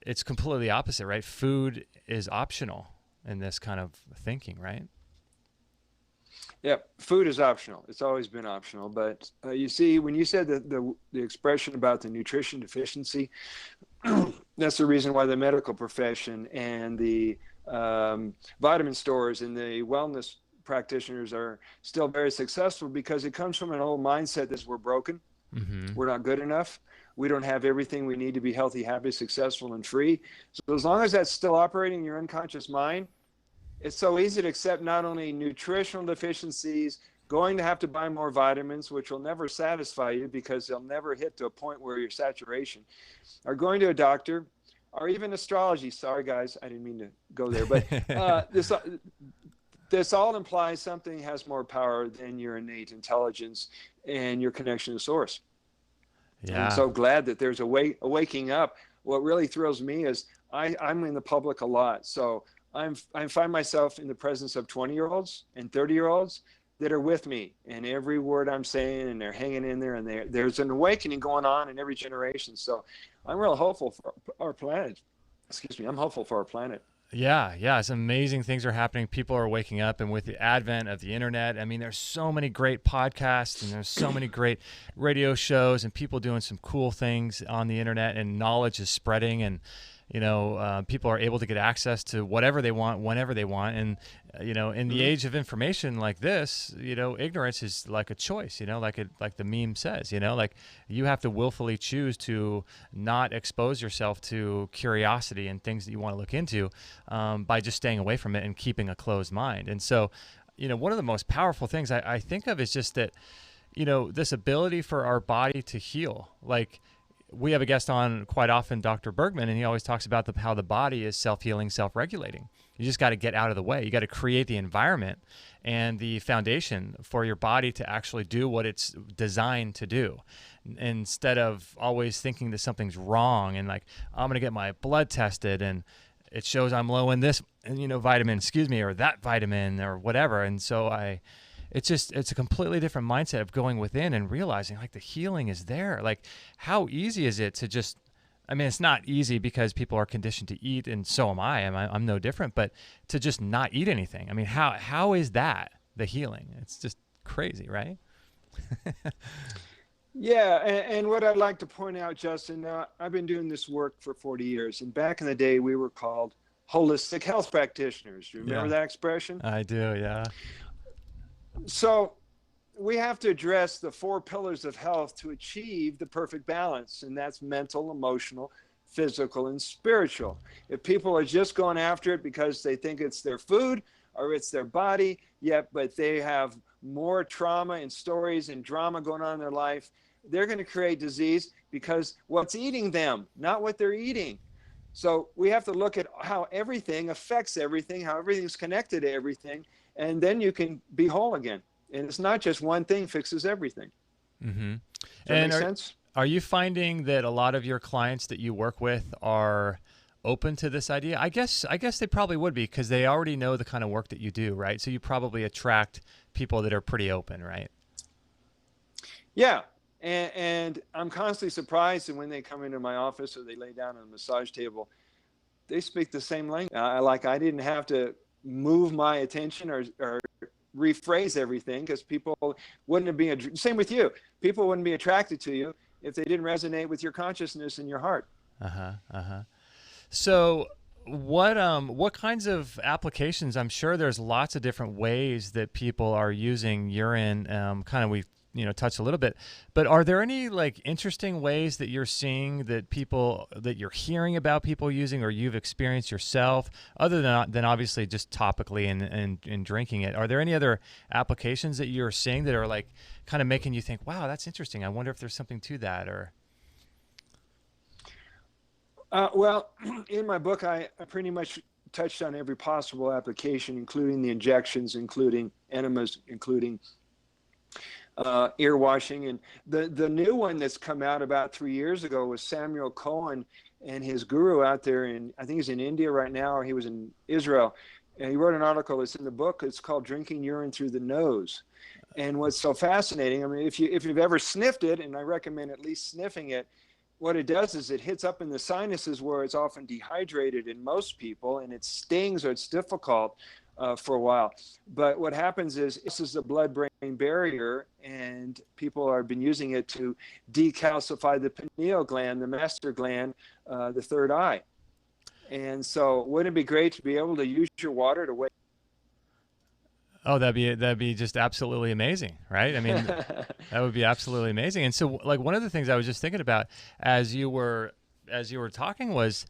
[SPEAKER 1] it's completely opposite, right? Food is optional in this kind of thinking, right?
[SPEAKER 2] Yeah, food is optional. It's always been optional. But you see, when you said the expression about the nutrition deficiency, that's the reason why the medical profession and the vitamin stores and the wellness practitioners are still very successful, because it comes from an old mindset that we're broken. Mm-hmm. We're not good enough. We don't have everything we need to be healthy, happy, successful, and free. So as long as that's still operating in your unconscious mind, it's so easy to accept not only nutritional deficiencies, going to have to buy more vitamins, which will never satisfy you because they'll never hit to a point where you're saturation, or going to a doctor, or even astrology. Sorry, guys, I didn't mean to go there. But this all implies something has more power than your innate intelligence and your connection to source. Yeah. I'm so glad that there's a waking up. What really thrills me is I'm in the public a lot. So I find myself in the presence of 20-year-olds and 30-year-olds that are with me in every word I'm saying, and they're hanging in there, and there's an awakening going on in every generation. So I'm real hopeful for our planet. Excuse me. I'm hopeful for our planet.
[SPEAKER 1] Yeah, it's amazing things are happening. People are waking up, and with the advent of the internet, I mean, there's so many great podcasts, and there's so many great radio shows, and people doing some cool things on the internet, and knowledge is spreading, and people are able to get access to whatever they want, whenever they want. And, in the age of information like this, ignorance is like a choice, like the meme says, like you have to willfully choose to not expose yourself to curiosity and things that you want to look into by just staying away from it and keeping a closed mind. And so, one of the most powerful things I think of is just that, this ability for our body to heal. Like, we have a guest on quite often, Dr. Bergman, and he always talks about how the body is self-healing, self-regulating. You just got to get out of the way. You got to create the environment and the foundation for your body to actually do what it's designed to do, instead of always thinking that something's wrong and like, I'm going to get my blood tested and it shows I'm low in this, vitamin, or that vitamin or whatever. And so it's a completely different mindset of going within and realizing like the healing is there. Like, how easy is it to just, I mean, it's not easy because people are conditioned to eat, and so am I. I'm no different, but to just not eat anything. I mean, how is that the healing? It's just crazy, right?
[SPEAKER 2] Yeah, and what I'd like to point out, Justin, I've been doing this work for 40 years, and back in the day, we were called holistic health practitioners. Do you remember that expression?
[SPEAKER 1] I do, yeah.
[SPEAKER 2] So we have to address the 4 pillars of health to achieve the perfect balance, and that's mental, emotional, physical, and spiritual. If people are just going after it because they think it's their food or it's their body, yet, but they have more trauma and stories and drama going on in their life, they're going to create disease because what's eating them, not what they're eating. So we have to look at how everything affects everything, how everything's connected to everything, and then you can be whole again. And it's not just one thing fixes everything.
[SPEAKER 1] Mm-hmm.
[SPEAKER 2] Does that make sense?
[SPEAKER 1] Are you finding that a lot of your clients that you work with are open to this idea? I guess they probably would be, because they already know the kind of work that you do, right? So you probably attract people that are pretty open, right?
[SPEAKER 2] Yeah. And I'm constantly surprised that when they come into my office or they lay down on a massage table, they speak the same language. I didn't have to move my attention or rephrase everything, because people wouldn't be, same with you. People wouldn't be attracted to you if they didn't resonate with your consciousness and your heart.
[SPEAKER 1] So what kinds of applications? I'm sure there's lots of different ways that people are using urine. Kind of, we touched a little bit, but are there any like interesting ways that you're seeing that you're hearing about people using, or you've experienced yourself, other than obviously just topically and drinking it? Are there any other applications that you're seeing that are like kind of making you think, wow, that's interesting, I wonder if there's something to that? Or
[SPEAKER 2] well, in my book, I pretty much touched on every possible application, including the injections, including enemas, including ear washing. And the new one that's come out about 3 years ago was Samuel Cohen and his guru out there I think he's in India right now, or he was in Israel. And he wrote an article that's in the book. It's called Drinking Urine Through the Nose. And what's so fascinating, I mean, if you've ever sniffed it, and I recommend at least sniffing it, what it does is it hits up in the sinuses where it's often dehydrated in most people, and it stings or it's difficult for a while. But what happens is this is the blood-brain barrier, and people have been using it to decalcify the pineal gland, the master gland, the third eye. And so wouldn't it be great to be able to use your water to wake?
[SPEAKER 1] Oh, that'd be just absolutely amazing, right? I mean, that would be absolutely amazing. And so, like, one of the things I was just thinking about as you were talking was,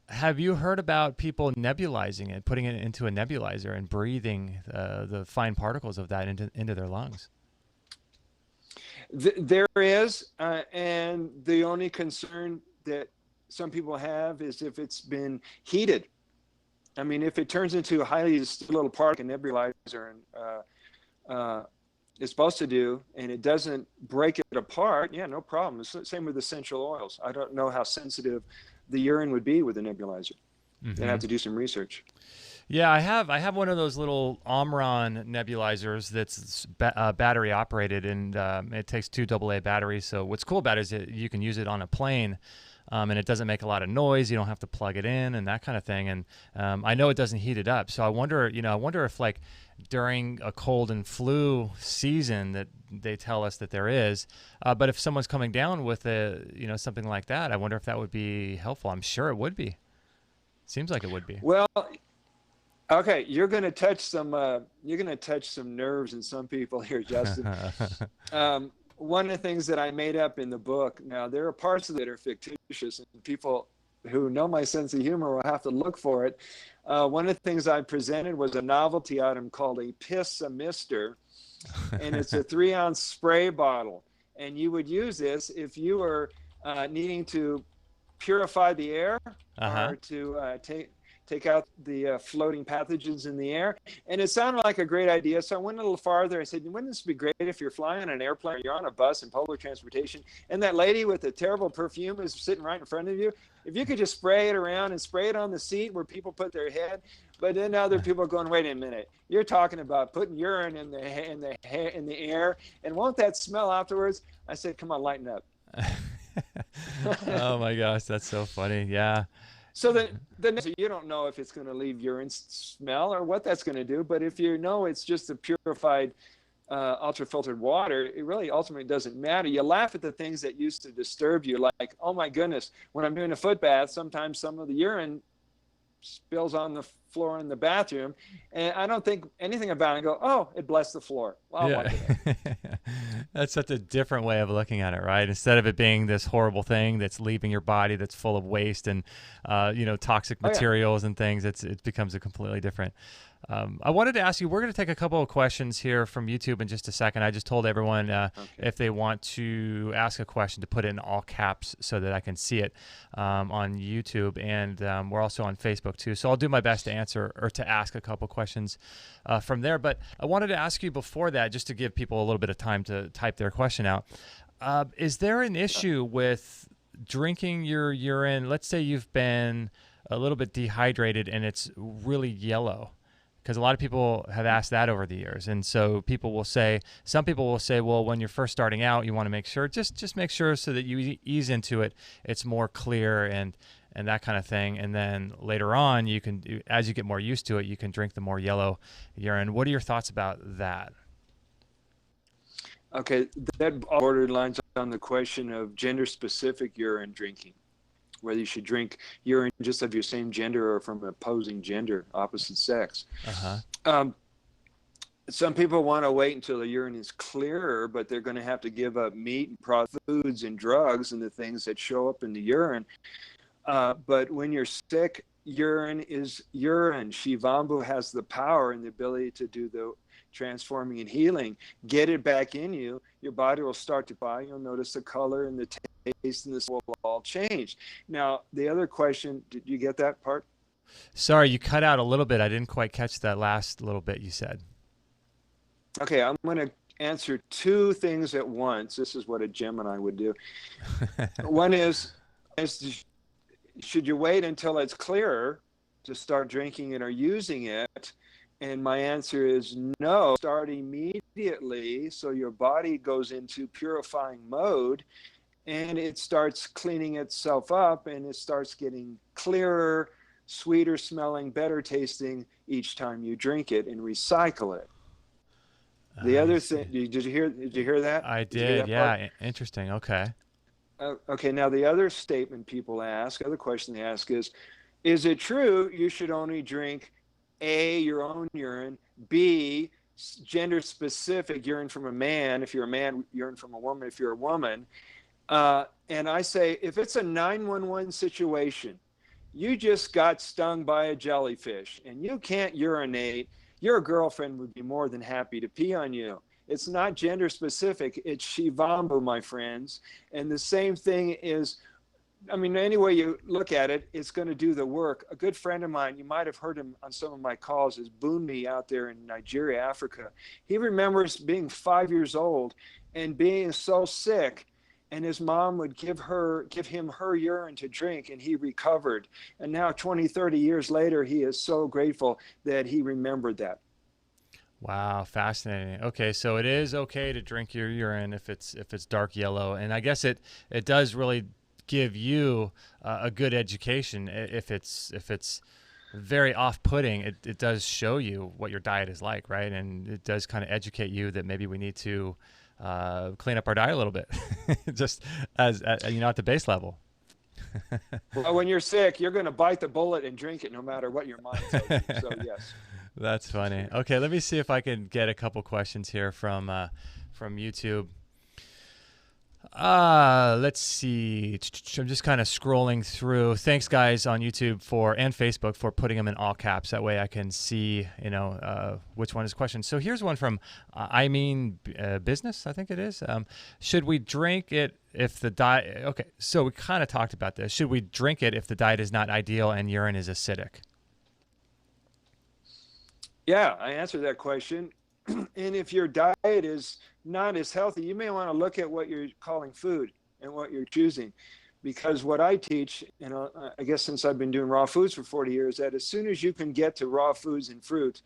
[SPEAKER 1] have you heard about people nebulizing it, putting it into a nebulizer and breathing the fine particles of that into their lungs?
[SPEAKER 2] There is, and the only concern that some people have is if it's been heated. I mean, if it turns into a highly distilled little particle, a nebulizer is supposed to do, and it doesn't break it apart, yeah, no problem. It's the same with essential oils. I don't know how sensitive the urine would be with a nebulizer. Mm-hmm. I'd have to do some research.
[SPEAKER 1] Yeah, I have one of those little Omron nebulizers that's battery operated, and it takes 2 AA batteries. So what's cool about it is that you can use it on a plane. And it doesn't make a lot of noise. You don't have to plug it in and that kind of thing. And I know it doesn't heat it up. So I wonder if like during a cold and flu season that they tell us that there is, but if someone's coming down with something like that, I wonder if that would be helpful. I'm sure it would be. Seems like it would be.
[SPEAKER 2] Well, okay, you're going to touch some nerves in some people here, Justin. One of the things that I made up in the book, now there are parts of it that are fictitious, and people who know my sense of humor will have to look for it. One of the things I presented was a novelty item called a Piss-a-Mister, and it's a 3-ounce spray bottle. And you would use this if you were needing to purify the air or to take out the floating pathogens in the air. And it sounded like a great idea. So I went a little farther. I said, wouldn't this be great if you're flying on an airplane, or you're on a bus in public transportation, and that lady with the terrible perfume is sitting right in front of you? If you could just spray it around and spray it on the seat where people put their head. But then other people are going, wait a minute, you're talking about putting urine in the air, and won't that smell afterwards? I said, come on, lighten up.
[SPEAKER 1] Oh my gosh, that's so funny. Yeah.
[SPEAKER 2] So you don't know if it's going to leave urine smell or what that's going to do, but if you know it's just a purified, ultra-filtered water, it really ultimately doesn't matter. You laugh at the things that used to disturb you, like, oh my goodness, when I'm doing a foot bath, sometimes some of the urine spills on the floor in the bathroom, and I don't think anything about it. And go, oh, it blessed the floor. Well, I'll
[SPEAKER 1] Yeah.
[SPEAKER 2] wipe it up.
[SPEAKER 1] That's such a different way of looking at it, right? Instead of it being this horrible thing that's leaving your body that's full of waste and toxic
[SPEAKER 2] Oh yeah.
[SPEAKER 1] materials and things, it becomes a completely different. I wanted to ask you, we're going to take a couple of questions here from YouTube in just a second. I just told everyone
[SPEAKER 2] Okay.
[SPEAKER 1] if they want to ask a question to put it in all caps so that I can see it on YouTube. And we're also on Facebook too. So I'll do my best to answer or to ask a couple questions from there. But I wanted to ask you before that, just to give people a little bit of time to type their question out. Is there an issue with drinking your urine? Let's say you've been a little bit dehydrated and it's really yellow, because a lot of people have asked that over the years. And so some people will say, well, when you're first starting out, you want to make sure, just make sure so that you ease into it, it's more clear and that kind of thing. And then later on, as you get more used to it, you can drink the more yellow urine. What are your thoughts about that?
[SPEAKER 2] Okay, that borderlines on the question of gender-specific urine drinking, whether you should drink urine just of your same gender or from opposing gender, opposite sex.
[SPEAKER 1] Uh-huh.
[SPEAKER 2] Some people want to wait until the urine is clearer, but they're going to have to give up meat and processed foods and drugs and the things that show up in the urine. But when you're sick, urine is urine. Shivambu has the power and the ability to do the transforming and healing. Get it back in you, your body will start to buy. You'll notice the color and the taste and this will all change. Now, the other question, did you get that part?
[SPEAKER 1] Sorry, you cut out a little bit. I didn't quite catch that last little bit you said.
[SPEAKER 2] Okay, I'm going to answer two things at once. This is what a Gemini would do. One is should you wait until it's clearer to start drinking it or using it? And my answer is no. Start immediately so your body goes into purifying mode and it starts cleaning itself up and it starts getting clearer, sweeter smelling, better tasting each time you drink it and recycle it. The other thing, did you hear that?
[SPEAKER 1] I
[SPEAKER 2] Did you hear
[SPEAKER 1] did.
[SPEAKER 2] that
[SPEAKER 1] Yeah.
[SPEAKER 2] part?
[SPEAKER 1] Interesting. Okay.
[SPEAKER 2] Okay, now the other statement people ask, other question they ask is it true you should only drink A, your own urine, B, gender specific urine from a man, if you're a man, urine from a woman, if you're a woman? And I say, if it's a 911 situation, you just got stung by a jellyfish and you can't urinate, your girlfriend would be more than happy to pee on you. It's not gender specific, it's Shivambu, my friends. And the same thing is, I mean, any way you look at it, it's going to do the work. A good friend of mine, you might have heard him on some of my calls, is Bunmi out there in Nigeria, Africa. He remembers being 5 years old and being so sick, and his mom would give him her urine to drink, and he recovered. And now 20, 30 years later, he is so grateful that he remembered that.
[SPEAKER 1] Wow, fascinating. Okay, so it is okay to drink your urine if it's dark yellow, and I guess it does really give you a good education. If it's very off-putting, it does show you what your diet is like, right? And it does kind of educate you that maybe we need to clean up our diet a little bit, just as at the base level.
[SPEAKER 2] Well, when you're sick, you're going to bite the bullet and drink it no matter what your mind tells you. So yes.
[SPEAKER 1] That's funny. Okay, let me see if I can get a couple questions here from YouTube. Let's see. I'm just kind of scrolling through. Thanks, guys, on YouTube and Facebook for putting them in all caps. That way I can see, which one is questioned. So here's one from Business, I think it is. Should we drink it if the diet... Okay, so we kind of talked about this. Should we drink it if the diet is not ideal and urine is acidic?
[SPEAKER 2] Yeah, I answered that question. And if your diet is not as healthy, you may want to look at what you're calling food and what you're choosing. Because what I teach, I guess since I've been doing raw foods for 40 years, that as soon as you can get to raw foods and fruit,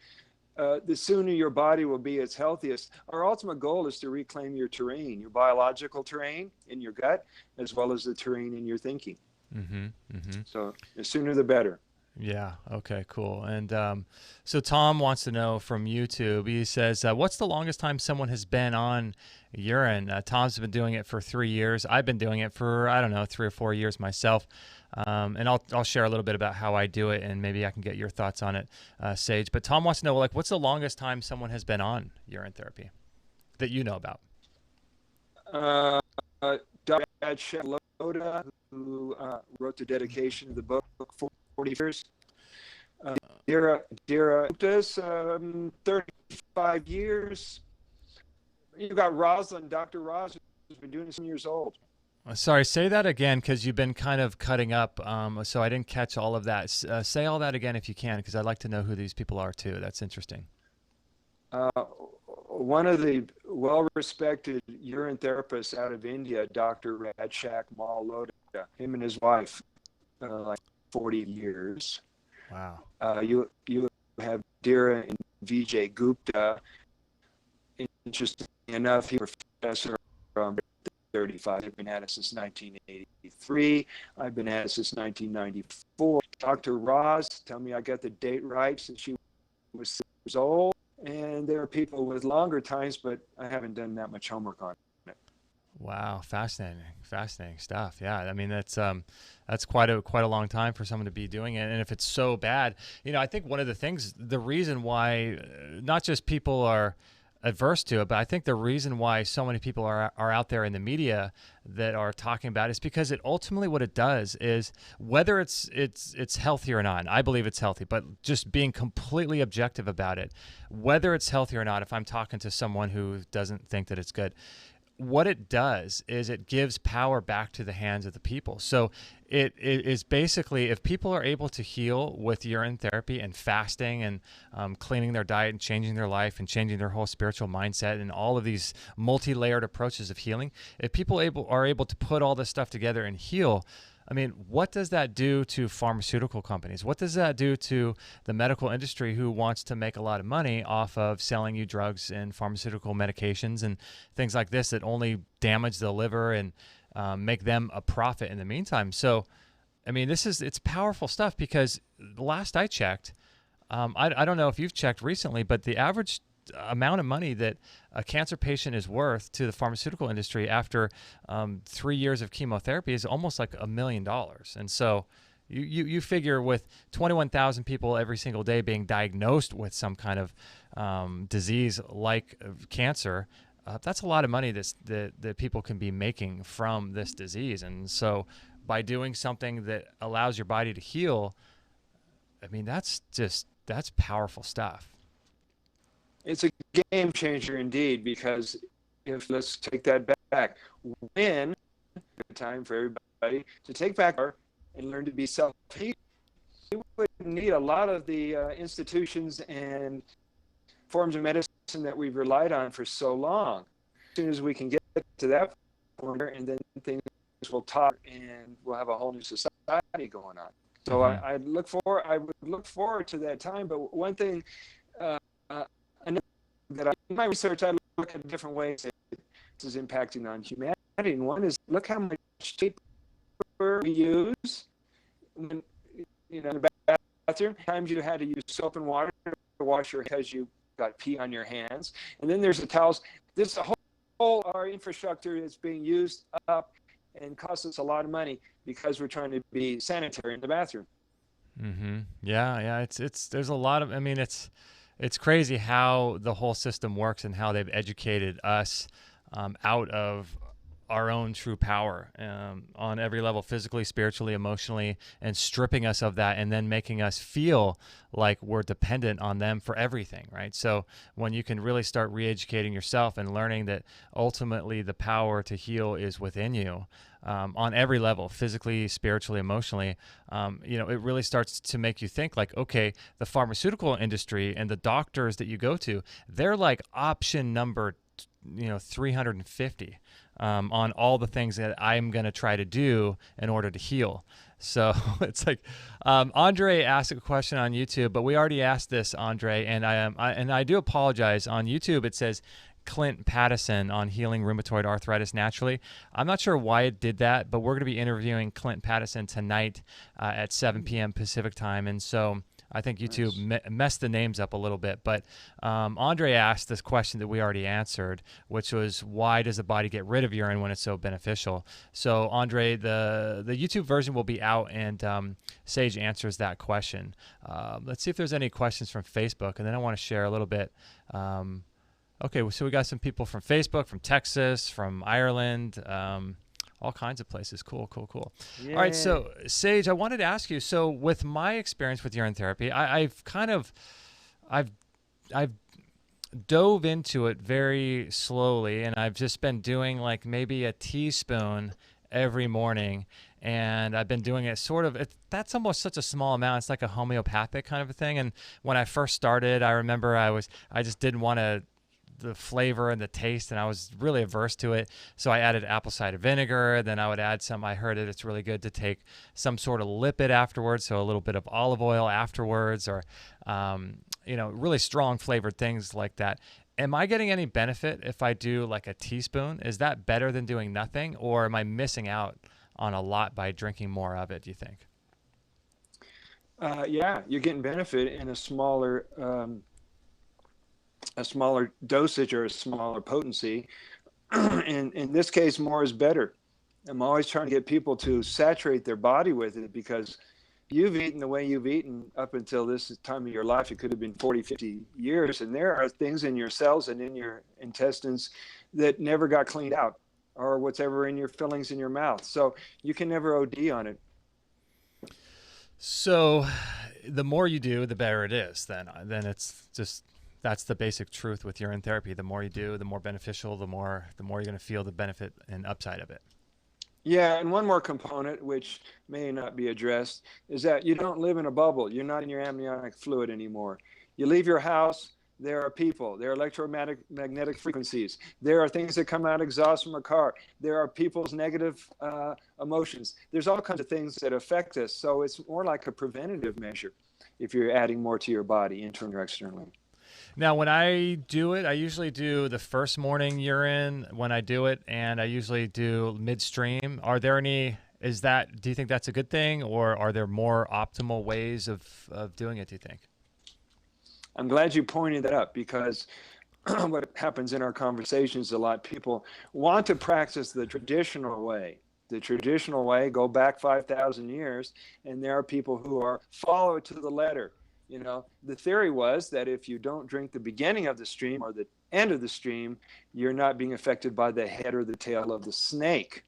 [SPEAKER 2] the sooner your body will be its healthiest. Our ultimate goal is to reclaim your terrain, your biological terrain in your gut, as well as the terrain in your thinking.
[SPEAKER 1] Mm-hmm, mm-hmm.
[SPEAKER 2] So the sooner the better.
[SPEAKER 1] Yeah. Okay. Cool. And so Tom wants to know from YouTube. He says, "What's the longest time someone has been on urine?" Tom's been doing it for 3 years. I've been doing it for I don't know 3 or 4 years myself. And I'll share a little bit about how I do it, and maybe I can get your thoughts on it, Sage. But Tom wants to know, like, what's the longest time someone has been on urine therapy that you know about?
[SPEAKER 2] Uh, Dr. Shivambu, who wrote the dedication of the book, 40 years. Dira does 35 years. You've got Rosalind, Dr. Rosalind, who's been doing this years old.
[SPEAKER 1] Sorry, say that again because you've been kind of cutting up. So I didn't catch all of that. Say all that again if you can, because I'd like to know who these people are too. That's interesting.
[SPEAKER 2] One of the well-respected urine therapists out of India, Dr. Rajshak Malhotra, him and his wife, like 40 years.
[SPEAKER 1] Wow.
[SPEAKER 2] You have Dira and Vijay Gupta. Interesting enough, he was a professor from 35. I've been at it since 1983. I've been at it since 1994. Dr. Ross, tell me I got the date right, since she was 6 years old. And there are people with longer times, but I haven't done that much homework on it.
[SPEAKER 1] Wow, fascinating stuff. Yeah, I mean that's quite a long time for someone to be doing it. And if it's so bad, I think one of the things, the reason why not just people are adverse to it, but I think the reason why so many people are out there in the media that are talking about it is because it ultimately, what it does is, whether it's healthy or not, and I believe it's healthy, but just being completely objective about it, whether it's healthy or not, if I'm talking to someone who doesn't think that it's good, what it does is it gives power back to the hands of the people. So it is basically, if people are able to heal with urine therapy and fasting and cleaning their diet and changing their life and changing their whole spiritual mindset and all of these multi-layered approaches of healing, if people are able to put all this stuff together and heal, I mean, what does that do to pharmaceutical companies? What does that do to the medical industry, who wants to make a lot of money off of selling you drugs and pharmaceutical medications and things like this that only damage the liver and make them a profit in the meantime? So, I mean, it's powerful stuff, because last I checked, I don't know if you've checked recently, but the average amount of money that a cancer patient is worth to the pharmaceutical industry after 3 years of chemotherapy is almost like $1 million. And so you figure, with 21,000 people every single day being diagnosed with some kind of disease like cancer, that's a lot of money that people can be making from this disease. And so by doing something that allows your body to heal, I mean, that's powerful stuff.
[SPEAKER 2] It's a game changer indeed, because let's take that back. When time for everybody to take back power and learn to be self-healing, we wouldn't need a lot of the institutions and forms of medicine that we've relied on for so long. As soon as we can get to that point, and then things will talk, and we'll have a whole new society going on. So I would look forward to that time. But one thing, that in my research, I look at different ways that this is impacting on humanity. And one is, look how much paper we use when, in the bathroom. Times you had to use soap and water to wash your hands because you got pee on your hands. And then there's the towels. This whole our infrastructure is being used up and costs us a lot of money because we're trying to be sanitary in the bathroom.
[SPEAKER 1] Mm-hmm. Yeah. There's a lot of, I mean, it's crazy how the whole system works and how they've educated us out of our own true power on every level, physically, spiritually, emotionally, and stripping us of that, and then making us feel like we're dependent on them for everything, right? So when you can really start re-educating yourself and learning that ultimately the power to heal is within you, on every level, physically, spiritually, emotionally, it really starts to make you think like, okay, the pharmaceutical industry and the doctors that you go to, they're like option number 350 on all the things that I'm going to try to do in order to heal. So it's like, Andre asked a question on YouTube, but we already asked this, Andre, and I do apologize. On YouTube, it says, Clint Pattison on healing rheumatoid arthritis naturally. I'm not sure why it did that, but we're going to be interviewing Clint Pattison tonight at 7 p.m. Pacific time. And so I think YouTube messed the names up a little bit. But Andre asked this question that we already answered, which was, why does the body get rid of urine when it's so beneficial? So Andre, the YouTube version will be out, and Sage answers that question. Let's see if there's any questions from Facebook, and then I want to share a little bit. Okay, so we got some people from Facebook, from Texas, from Ireland, all kinds of places. Cool. All right, so Sage, I wanted to ask you, so with my experience with urine therapy, I've dove into it very slowly, and I've just been doing like maybe a teaspoon every morning, and I've been doing it that's almost such a small amount. It's like a homeopathic kind of a thing. And when I first started, I remember I just didn't want the flavor and the taste, and I was really averse to it. So I added apple cider vinegar. Then I would add I heard it's really good to take some sort of lipid afterwards, so a little bit of olive oil afterwards, or really strong flavored things like that. Am I getting any benefit if I do like a teaspoon? Is that better than doing nothing, or am I missing out on a lot by drinking more of it, do you think?
[SPEAKER 2] Yeah, you're getting benefit in a smaller dosage or a smaller potency. In this case, more is better. I'm always trying to get people to saturate their body with it, because you've eaten the way you've eaten up until this time of your life. It could have been 40, 50 years. And there are things in your cells and in your intestines that never got cleaned out, or whatever in your fillings in your mouth. So you can never OD on it.
[SPEAKER 1] So the more you do, the better it is. Then it's just, that's the basic truth with urine therapy. The more you do, the more beneficial, the more you're going to feel the benefit and upside of it.
[SPEAKER 2] Yeah, and one more component, which may not be addressed, is that you don't live in a bubble. You're not in your amniotic fluid anymore. You leave your house, there are people, there are electromagnetic frequencies, there are things that come out exhaust from a car, there are people's negative emotions. There's all kinds of things that affect us. So it's more like a preventative measure if you're adding more to your body, internally or externally.
[SPEAKER 1] Now, when I do it, I usually do the first morning urine when I do it, and I usually do midstream. Do you think that's a good thing, or are there more optimal ways of doing it, do you think?
[SPEAKER 2] I'm glad you pointed that up, because what happens in our conversations a lot, people want to practice the traditional way. The traditional way, go back 5,000 years, and there are people who follow it to the letter. The theory was that if you don't drink the beginning of the stream or the end of the stream, you're not being affected by the head or the tail of the snake.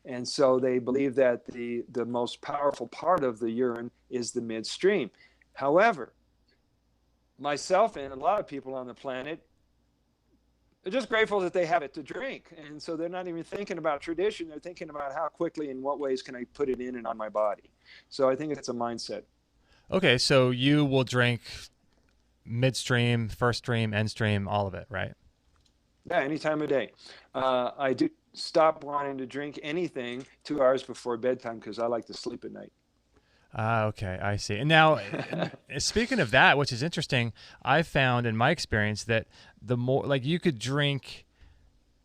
[SPEAKER 2] And so they believe that the most powerful part of the urine is the midstream. However, myself and a lot of people on the planet are just grateful that they have it to drink. And so they're not even thinking about tradition. They're thinking about how quickly, in what ways can I put it in and on my body. So I think it's a mindset.
[SPEAKER 1] Okay, so you will drink midstream, first stream, end stream, all of it, right?
[SPEAKER 2] Yeah, any time of day. I do stop wanting to drink anything 2 hours before bedtime, because I like to sleep at night.
[SPEAKER 1] Okay, I see. And now, speaking of that, which is interesting, I found in my experience that the more, like, you could drink,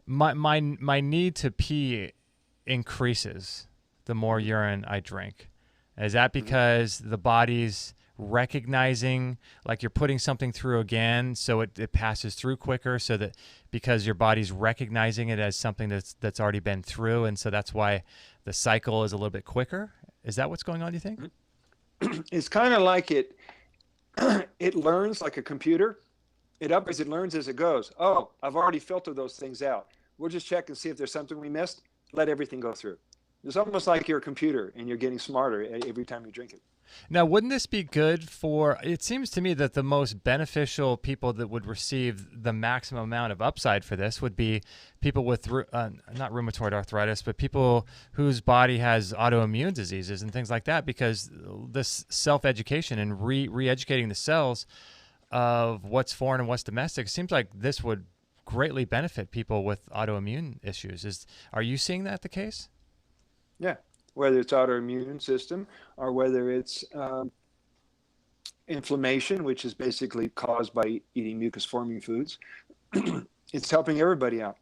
[SPEAKER 1] my need to pee increases the more urine I drink. Is that because the body's recognizing, like, you're putting something through again, so it passes through quicker, so that because your body's recognizing it as something that's already been through, and so that's why the cycle is a little bit quicker? Is that what's going on, do you think?
[SPEAKER 2] It's kind of like it learns like a computer. It learns as it goes. Oh, I've already filtered those things out. We'll just check and see if there's something we missed. Let everything go through. It's almost like you're a computer, and you're getting smarter every time you drink it.
[SPEAKER 1] Now, wouldn't this be good for, it seems to me that the most beneficial people that would receive the maximum amount of upside for this would be people with, not rheumatoid arthritis, but people whose body has autoimmune diseases and things like that, because this self-education and re-educating the cells of what's foreign and what's domestic, seems like this would greatly benefit people with autoimmune issues. Are you seeing that the case?
[SPEAKER 2] Yeah, whether it's autoimmune system or whether it's inflammation, which is basically caused by eating mucus-forming foods, it's helping everybody out.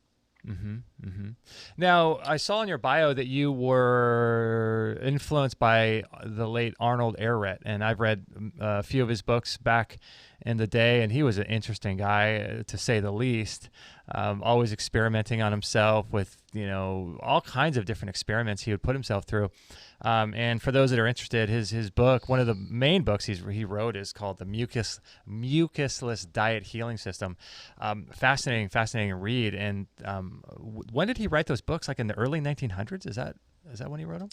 [SPEAKER 1] Mm-hmm, mm-hmm. Now, I saw in your bio that you were influenced by the late Arnold Ehret, and I've read a few of his books back in the day, and he was an interesting guy, to say the least. Always experimenting on himself with, all kinds of different experiments he would put himself through. And for those that are interested, his book, one of the main books he wrote, is called The Mucusless Diet Healing System. Fascinating read. And when did he write those books? Like in the early 1900s? Is that when he wrote them?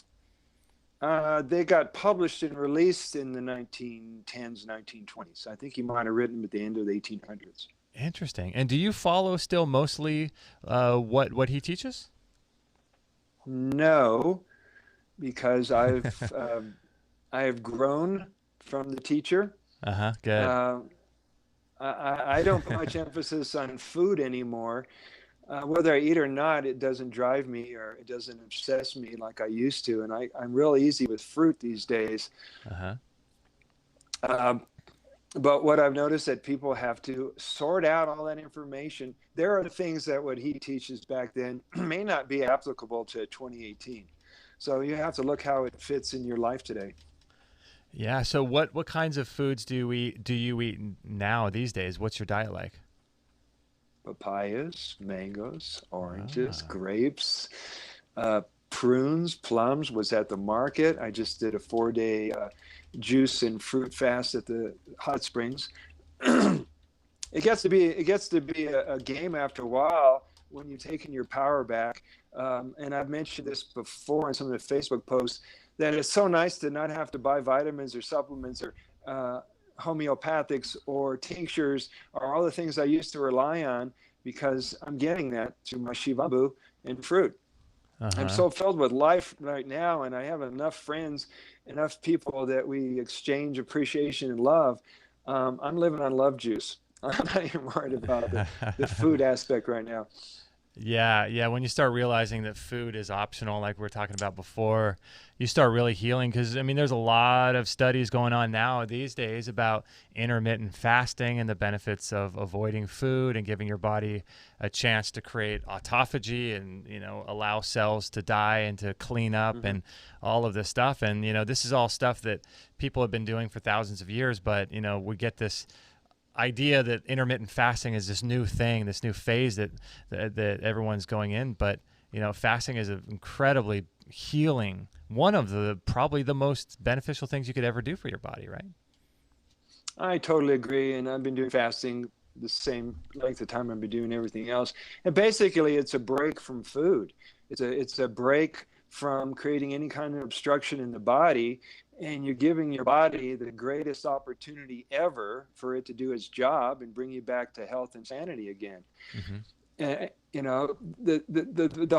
[SPEAKER 2] They got published and released in the 1910s, 1920s. I think he might have written them at the end of the 1800s.
[SPEAKER 1] Interesting. And do you follow still mostly what he teaches?
[SPEAKER 2] No, because I have grown from the teacher.
[SPEAKER 1] Good.
[SPEAKER 2] Uh, I don't put much emphasis on food anymore. Whether I eat or not, it doesn't drive me or it doesn't obsess me like I used to. And I'm real easy with fruit these days. But what I've noticed that people have to sort out all that information. There are things that what he teaches back then may not be applicable to 2018. So you have to look how it fits in your life today.
[SPEAKER 1] Yeah. So what kinds of foods do you eat now these days? What's your diet like?
[SPEAKER 2] Papayas, mangoes, oranges, grapes, prunes, plums was at the market. I just did a 4-day juice and fruit fast at the hot springs. It gets to be a game after a while when you've taken your power back. And I've mentioned this before in some of the Facebook posts, that it's so nice to not have to buy vitamins or supplements or homeopathics or tinctures or all the things I used to rely on, because I'm getting that through my Shivambu and fruit. I'm so filled with life right now, and I have enough friends, enough people that we exchange appreciation and love. I'm living on love juice. I'm not even worried about the food aspect right now.
[SPEAKER 1] Yeah. When you start realizing that food is optional, like we were talking about before, you start really healing. Because, I mean, there's a lot of studies going on now these days about intermittent fasting and the benefits of avoiding food and giving your body a chance to create autophagy and, allow cells to die and to clean up and all of this stuff. And, this is all stuff that people have been doing for thousands of years. But, we get this idea that intermittent fasting is this new thing, this new phase that everyone's going in. But, fasting is an incredibly healing, one of the probably the most beneficial things you could ever do for your body, right?
[SPEAKER 2] I totally agree. And I've been doing fasting the same length of time I've been doing everything else. And basically, it's a break from food. It's a break from creating any kind of obstruction in the body, and you're giving your body the greatest opportunity ever for it to do its job and bring you back to health and sanity again. The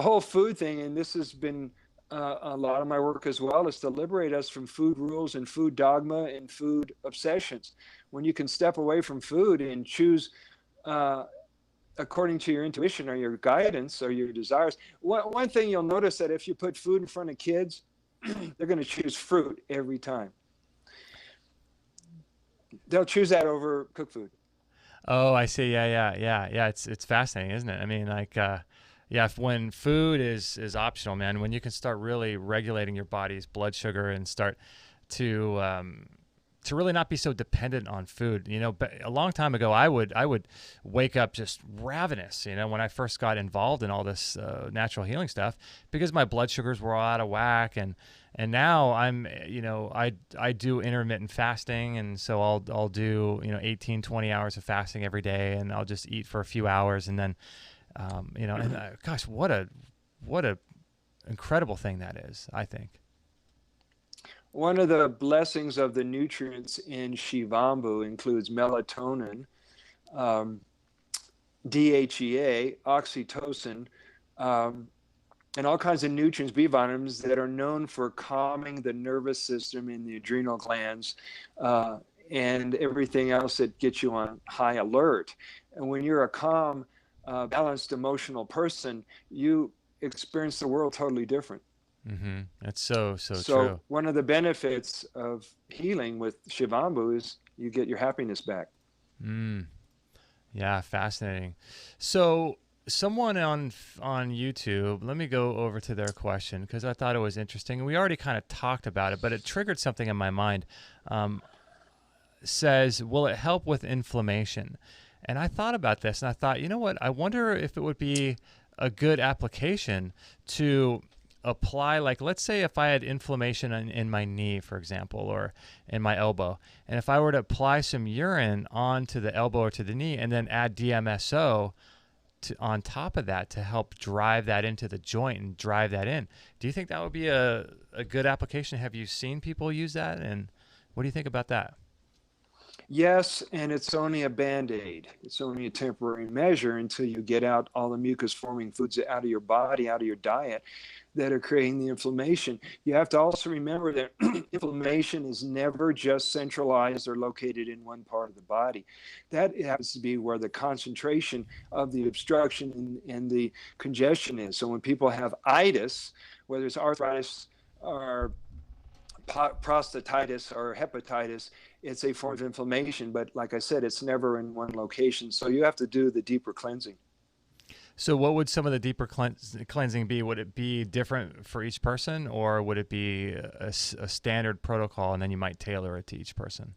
[SPEAKER 2] whole food thing, and this has been a lot of my work as well, is to liberate us from food rules and food dogma and food obsessions. When you can step away from food and choose according to your intuition or your guidance or your desires. One thing you'll notice, that if you put food in front of kids, they're going to choose fruit every time. They'll choose that over cooked food.
[SPEAKER 1] Oh, I see. Yeah. It's fascinating, isn't it? I mean, like, when food is optional, man, when you can start really regulating your body's blood sugar and start to really not be so dependent on food. But a long time ago, I would wake up just ravenous, when I first got involved in all this natural healing stuff, because my blood sugars were all out of whack. And now I'm, I do intermittent fasting. And so I'll do, 18, 20 hours of fasting every day, and I'll just eat for a few hours. And then, gosh, what a incredible thing that is, I think.
[SPEAKER 2] One of the blessings of the nutrients in Shivambu includes melatonin, DHEA, oxytocin, and all kinds of nutrients, B vitamins, that are known for calming the nervous system and the adrenal glands, and everything else that gets you on high alert. And when you're a calm, balanced, emotional person, you experience the world totally different.
[SPEAKER 1] That's so true.
[SPEAKER 2] So one of the benefits of healing with Shivambu is you get your happiness back.
[SPEAKER 1] Yeah, fascinating. So someone on YouTube, let me go over to their question because I thought it was interesting. We already kind of talked about it, but it triggered something in my mind. Um, Says, will it help with inflammation? And I thought about this and I thought, you know what? I wonder if it would be a good application to apply, like, let's say if I had inflammation in my knee, for example, or in my elbow, and if I were to apply some urine onto the elbow or to the knee and then add DMSO on top of that to help drive that into the joint and drive that in. Do you think that would be a good application? Have you seen people use that? And what do you think about that?
[SPEAKER 2] Yes, and it's only a band-aid. It's only a temporary measure until you get out all the mucus-forming foods out of your body, out of your diet, that are creating the inflammation. You have to also remember that inflammation is never just centralized or located in one part of the body. That happens to be where the concentration of the obstruction and the congestion is. So when people have itis, whether it's arthritis or prostatitis or hepatitis, it's a form of inflammation. But like I said, it's never in one location. So you have to do the deeper cleansing.
[SPEAKER 1] So what would some of the deeper cleansing be? Would it be different for each person, or would it be a standard protocol and then you might tailor it to each person?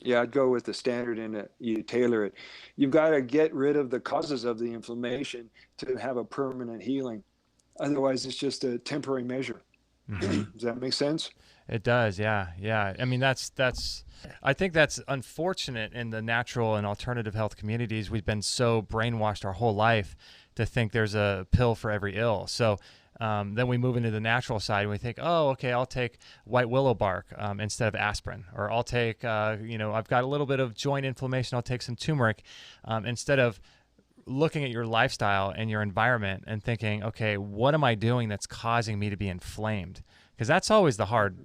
[SPEAKER 2] Yeah, I'd go with the standard and you tailor it. You've got to get rid of the causes of the inflammation to have a permanent healing. Otherwise, it's just a temporary measure.
[SPEAKER 1] Mm-hmm.
[SPEAKER 2] Does that make sense?
[SPEAKER 1] It does, yeah, yeah. I mean, that's. I think that's unfortunate in the natural and alternative health communities. We've been so brainwashed our whole life to think there's a pill for every ill. So then we move into the natural side and we think, oh, okay, I'll take white willow bark instead of aspirin, or I'll take, I've got a little bit of joint inflammation, I'll take some turmeric instead of looking at your lifestyle and your environment and thinking, okay, what am I doing that's causing me to be inflamed? Because that's always the hard,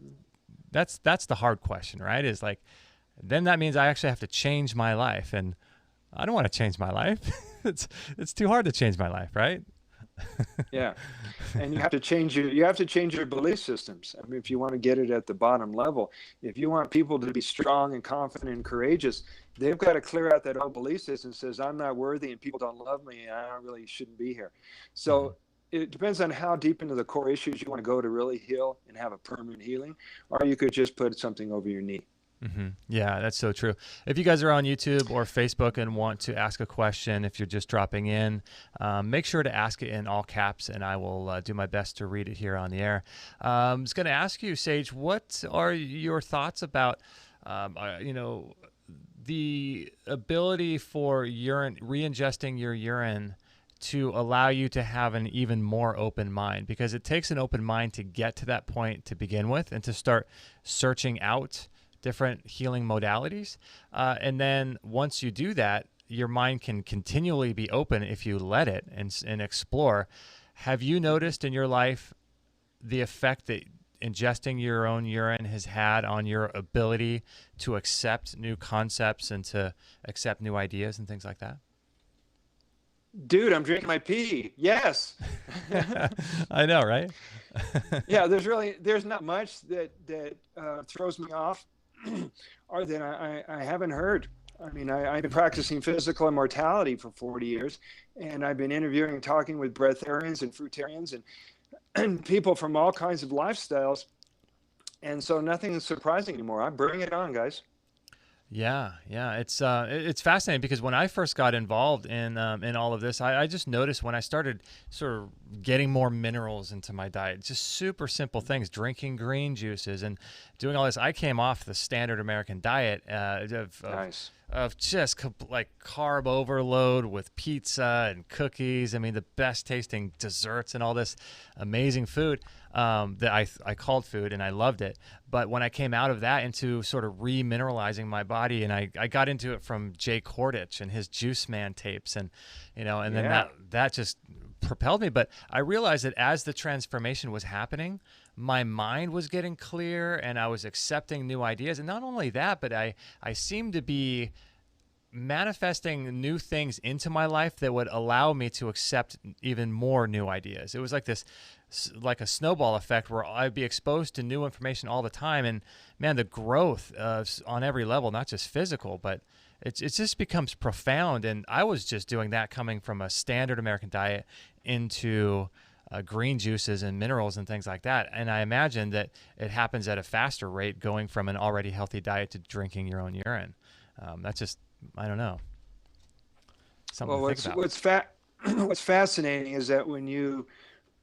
[SPEAKER 1] that's the hard question, right? Is like, then that means I actually have to change my life, and I don't want to change my life. it's too hard to change my life, right?
[SPEAKER 2] Yeah, and you have to change your belief systems. I mean, if you want to get it at the bottom level, if you want people to be strong and confident and courageous, they've got to clear out that old belief system that says I'm not worthy and people don't love me and I really shouldn't be here. So it depends on how deep into the core issues you want to go to really heal and have a permanent healing, or you could just put something over your knee.
[SPEAKER 1] Mm-hmm. Yeah, that's so true. If you guys are on YouTube or Facebook and want to ask a question, if you're just dropping in, make sure to ask it in all caps, and I will do my best to read it here on the air. I was going to ask you, Sage, what are your thoughts about, the ability for re-ingesting your urine to allow you to have an even more open mind? Because it takes an open mind to get to that point to begin with and to start searching out different healing modalities. And then once you do that, your mind can continually be open if you let it and explore. Have you noticed in your life the effect that ingesting your own urine has had on your ability to accept new concepts and to accept new ideas and things like that?
[SPEAKER 2] Dude, I'm drinking my pee. Yes.
[SPEAKER 1] I know, right?
[SPEAKER 2] Yeah, there's not much that throws me off or that I haven't heard. I mean, I've been practicing physical immortality for 40 years, and I've been interviewing and talking with breatharians and fruitarians and people from all kinds of lifestyles. And so nothing is surprising anymore. I bring it on, guys.
[SPEAKER 1] Yeah, it's fascinating because when I first got involved in all of this, I just noticed when I started sort of getting more minerals into my diet, just super simple things, drinking green juices and doing all this. I came off the standard American diet
[SPEAKER 2] Nice.
[SPEAKER 1] of just like carb overload with pizza and cookies. I mean, the best tasting desserts and all this amazing food that I called food, and I loved it. But when I came out of that into sort of remineralizing my body, and I got into it from Jay Kordich and his Juice Man tapes, and then that just propelled me. But I realized that as the transformation was happening, my mind was getting clear and I was accepting new ideas. And not only that, but I seemed to be manifesting new things into my life that would allow me to accept even more new ideas. It was like this, like a snowball effect where I'd be exposed to new information all the time. And man, the growth on every level, not just physical, but it just becomes profound. And I was just doing that coming from a standard American diet into green juices and minerals and things like that. And I imagine that it happens at a faster rate going from an already healthy diet to drinking your own urine. That's just, I don't know, something
[SPEAKER 2] Well,
[SPEAKER 1] to think about.
[SPEAKER 2] what's fascinating is that when you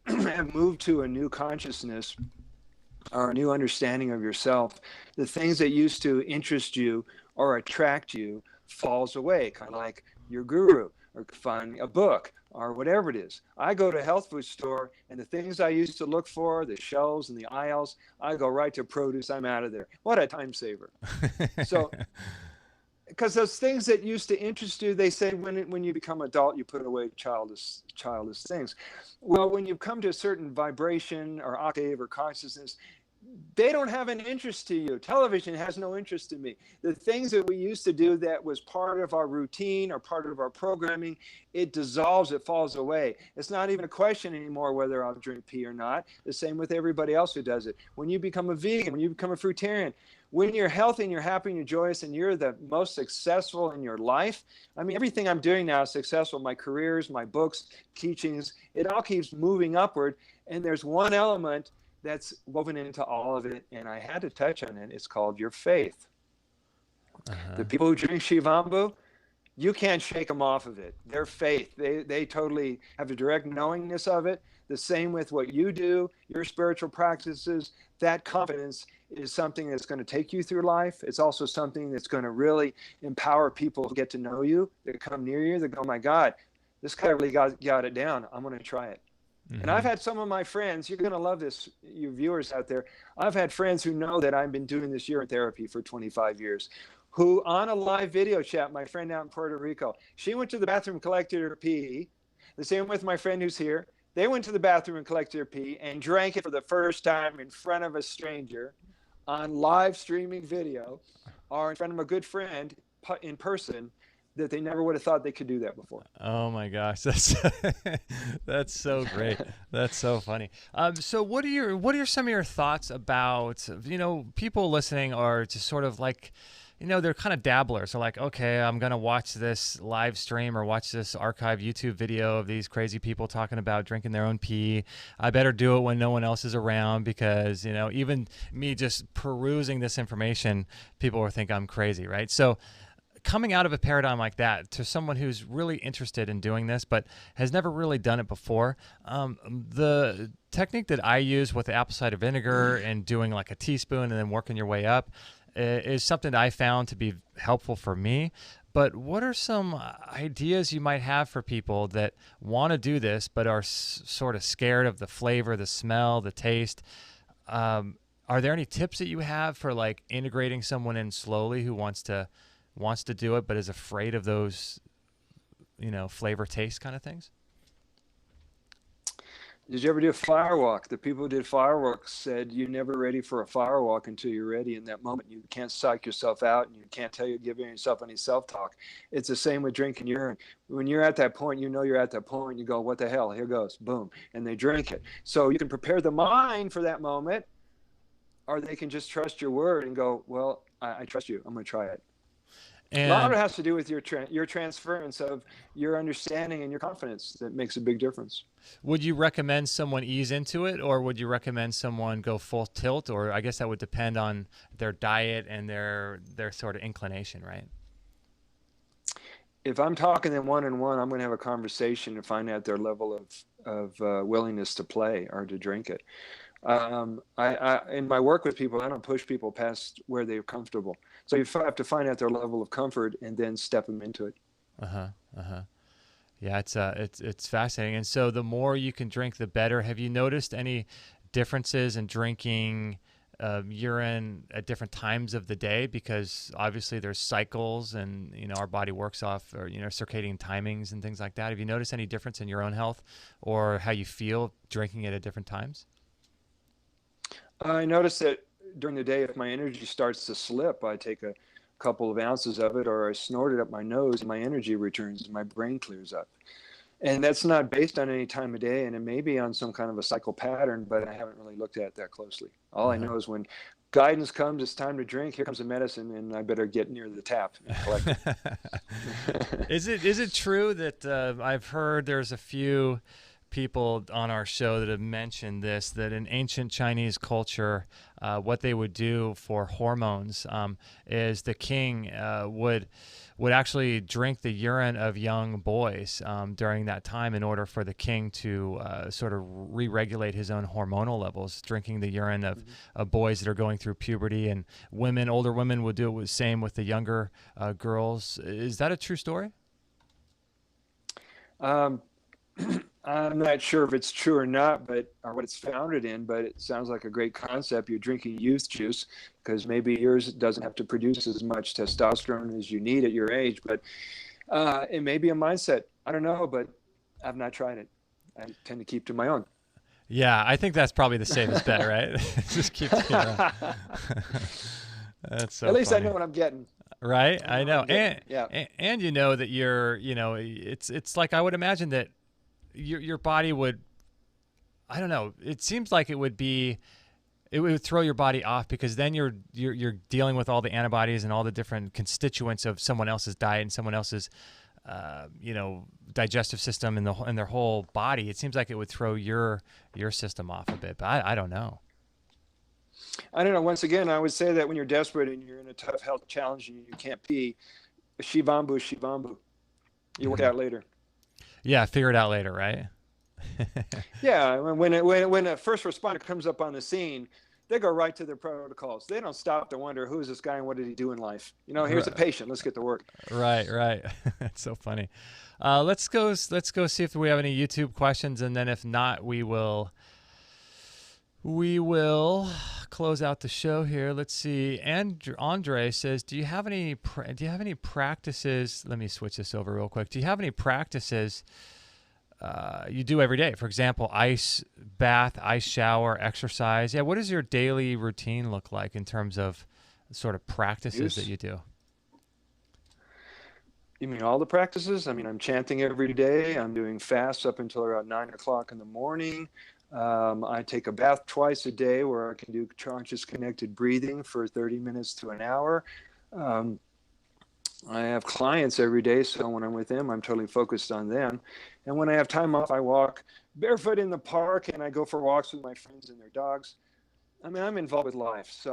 [SPEAKER 2] have moved to a new consciousness or a new understanding of yourself, the things that used to interest you or attract you falls away, kind of like your guru or finding a book or whatever it is. I go to a health food store and the things I used to look for, the shelves and the aisles, I go right to produce. I'm out of there. What a time saver. So, because those things that used to interest you, they say when you become adult, you put away childish things. Well, when you come to a certain vibration or octave or consciousness, they don't have an interest to you. Television has no interest in me. The things that we used to do that was part of our routine or part of our programming, it dissolves, it falls away. It's not even a question anymore whether I'll drink pee or not. The same with everybody else who does it. When you become a vegan, when you become a fruitarian, when you're healthy and you're happy and you're joyous and you're the most successful in your life, I mean, everything I'm doing now is successful. My careers, my books, teachings, it all keeps moving upward. And there's one element that's woven into all of it, and I had to touch on it. It's called your faith. The people who drink Shivambu, you can't shake them off of it. Their faith, they totally have a direct knowingness of it. The same with what you do, your spiritual practices. That confidence is something that's going to take you through life. It's also something that's going to really empower people to get to know you, that come near you, that go, oh my God, this guy really got it down. I'm going to try it. And I've had some of my friends, you're going to love this, you viewers out there. I've had friends who know that I've been doing this urine therapy for 25 years, who on a live video chat, my friend out in Puerto Rico, she went to the bathroom and collected her pee. The same with my friend who's here. They went to the bathroom and collected their pee and drank it for the first time in front of a stranger on live streaming video or in front of a good friend in person, that they never would have thought they could do that before.
[SPEAKER 1] Oh my gosh, that's that's so great. That's so funny. So what are some of your thoughts about, people listening are just sort of like, they're kind of dabblers. They're like, okay, I'm going to watch this live stream or watch this archive YouTube video of these crazy people talking about drinking their own pee. I better do it when no one else is around because, even me just perusing this information, people will think I'm crazy, right? So coming out of a paradigm like that to someone who's really interested in doing this but has never really done it before, the technique that I use with the apple cider vinegar and doing like a teaspoon and then working your way up is something that I found to be helpful for me. But what are some ideas you might have for people that want to do this but are sort of scared of the flavor, the smell, the taste? Are there any tips that you have for like integrating someone in slowly who wants to do it but is afraid of those, flavor, taste kind of things?
[SPEAKER 2] Did you ever do a firewalk? The people who did fireworks said you're never ready for a firewalk until you're ready in that moment. You can't psych yourself out and you can't give yourself any self-talk. It's the same with drinking urine. When you're at that point, you're at that point, you go, what the hell, here goes, boom, and they drink it. So you can prepare the mind for that moment, or they can just trust your word and go, well, I trust you, I'm going to try it. And a lot of it has to do with your transference of your understanding and your confidence that makes a big difference.
[SPEAKER 1] Would you recommend someone ease into it, or would you recommend someone go full tilt? Or I guess that would depend on their diet and their sort of inclination, right?
[SPEAKER 2] If I'm talking to them one-on-one, I'm going to have a conversation to find out their level of willingness to play or to drink it. In my work with people, I don't push people past where they're comfortable. So you have to find out their level of comfort and then step them into it.
[SPEAKER 1] Yeah, it's fascinating. And so the more you can drink, the better. Have you noticed any differences in drinking urine at different times of the day? Because obviously there's cycles, and our body works off circadian timings and things like that. Have you noticed any difference in your own health or how you feel drinking it at different times?
[SPEAKER 2] I noticed that during the day, if my energy starts to slip, I take a couple of ounces of it, or I snort it up my nose, and my energy returns and my brain clears up. And that's not based on any time of day, and it may be on some kind of a cycle pattern, but I haven't really looked at it that closely. All I know is when guidance comes, it's time to drink, here comes the medicine, and I better get near the tap and collect it.
[SPEAKER 1] Is it true that I've heard there's a few people on our show that have mentioned this, that in ancient Chinese culture, what they would do for hormones is the king would actually drink the urine of young boys during that time in order for the king to sort of re-regulate his own hormonal levels, drinking the urine of boys that are going through puberty, and older women would do the same with the younger girls. Is that a true story?
[SPEAKER 2] I'm not sure if it's true or not, or what it's founded in, but it sounds like a great concept. You're drinking youth juice because maybe yours doesn't have to produce as much testosterone as you need at your age, but it may be a mindset. I don't know, but I've not tried it. I tend to keep to my own.
[SPEAKER 1] Yeah, I think that's probably the safest bet, right? Just keep to your own. That's so
[SPEAKER 2] At least
[SPEAKER 1] funny.
[SPEAKER 2] I know what I'm getting.
[SPEAKER 1] Right? I know.
[SPEAKER 2] Yeah.
[SPEAKER 1] And you know that it's like I would imagine that your body would, I don't know, it seems like it would throw your body off, because then you're dealing with all the antibodies and all the different constituents of someone else's diet and someone else's digestive system in their whole body. It seems like it would throw your system off a bit, but I don't know.
[SPEAKER 2] I don't know. Once again, I would say that when you're desperate and you're in a tough health challenge and you can't pee, Shivambu. You work out later.
[SPEAKER 1] Yeah, figure it out later, right?
[SPEAKER 2] Yeah, when a first responder comes up on the scene, they go right to their protocols. They don't stop to wonder, who is this guy and what did he do in life? Here's a patient. Let's get to work.
[SPEAKER 1] Right. It's so funny. Let's go see if we have any YouTube questions, and then if not, we will close out the show here. Let's see. Andre says, "Do you have any practices?" Let me switch this over real quick. Do you have any practices you do every day? For example, ice bath, ice shower, exercise. Yeah. What does your daily routine look like in terms of sort of practices that you do?
[SPEAKER 2] You mean all the practices? I mean, I'm chanting every day. I'm doing fasts up until around 9 o'clock in the morning. I take a bath twice a day where I can do conscious connected breathing for 30 minutes to an hour. I have clients every day, so when I'm with them, I'm totally focused on them. And when I have time off, I walk barefoot in the park, and I go for walks with my friends and their dogs. I mean, I'm involved with life.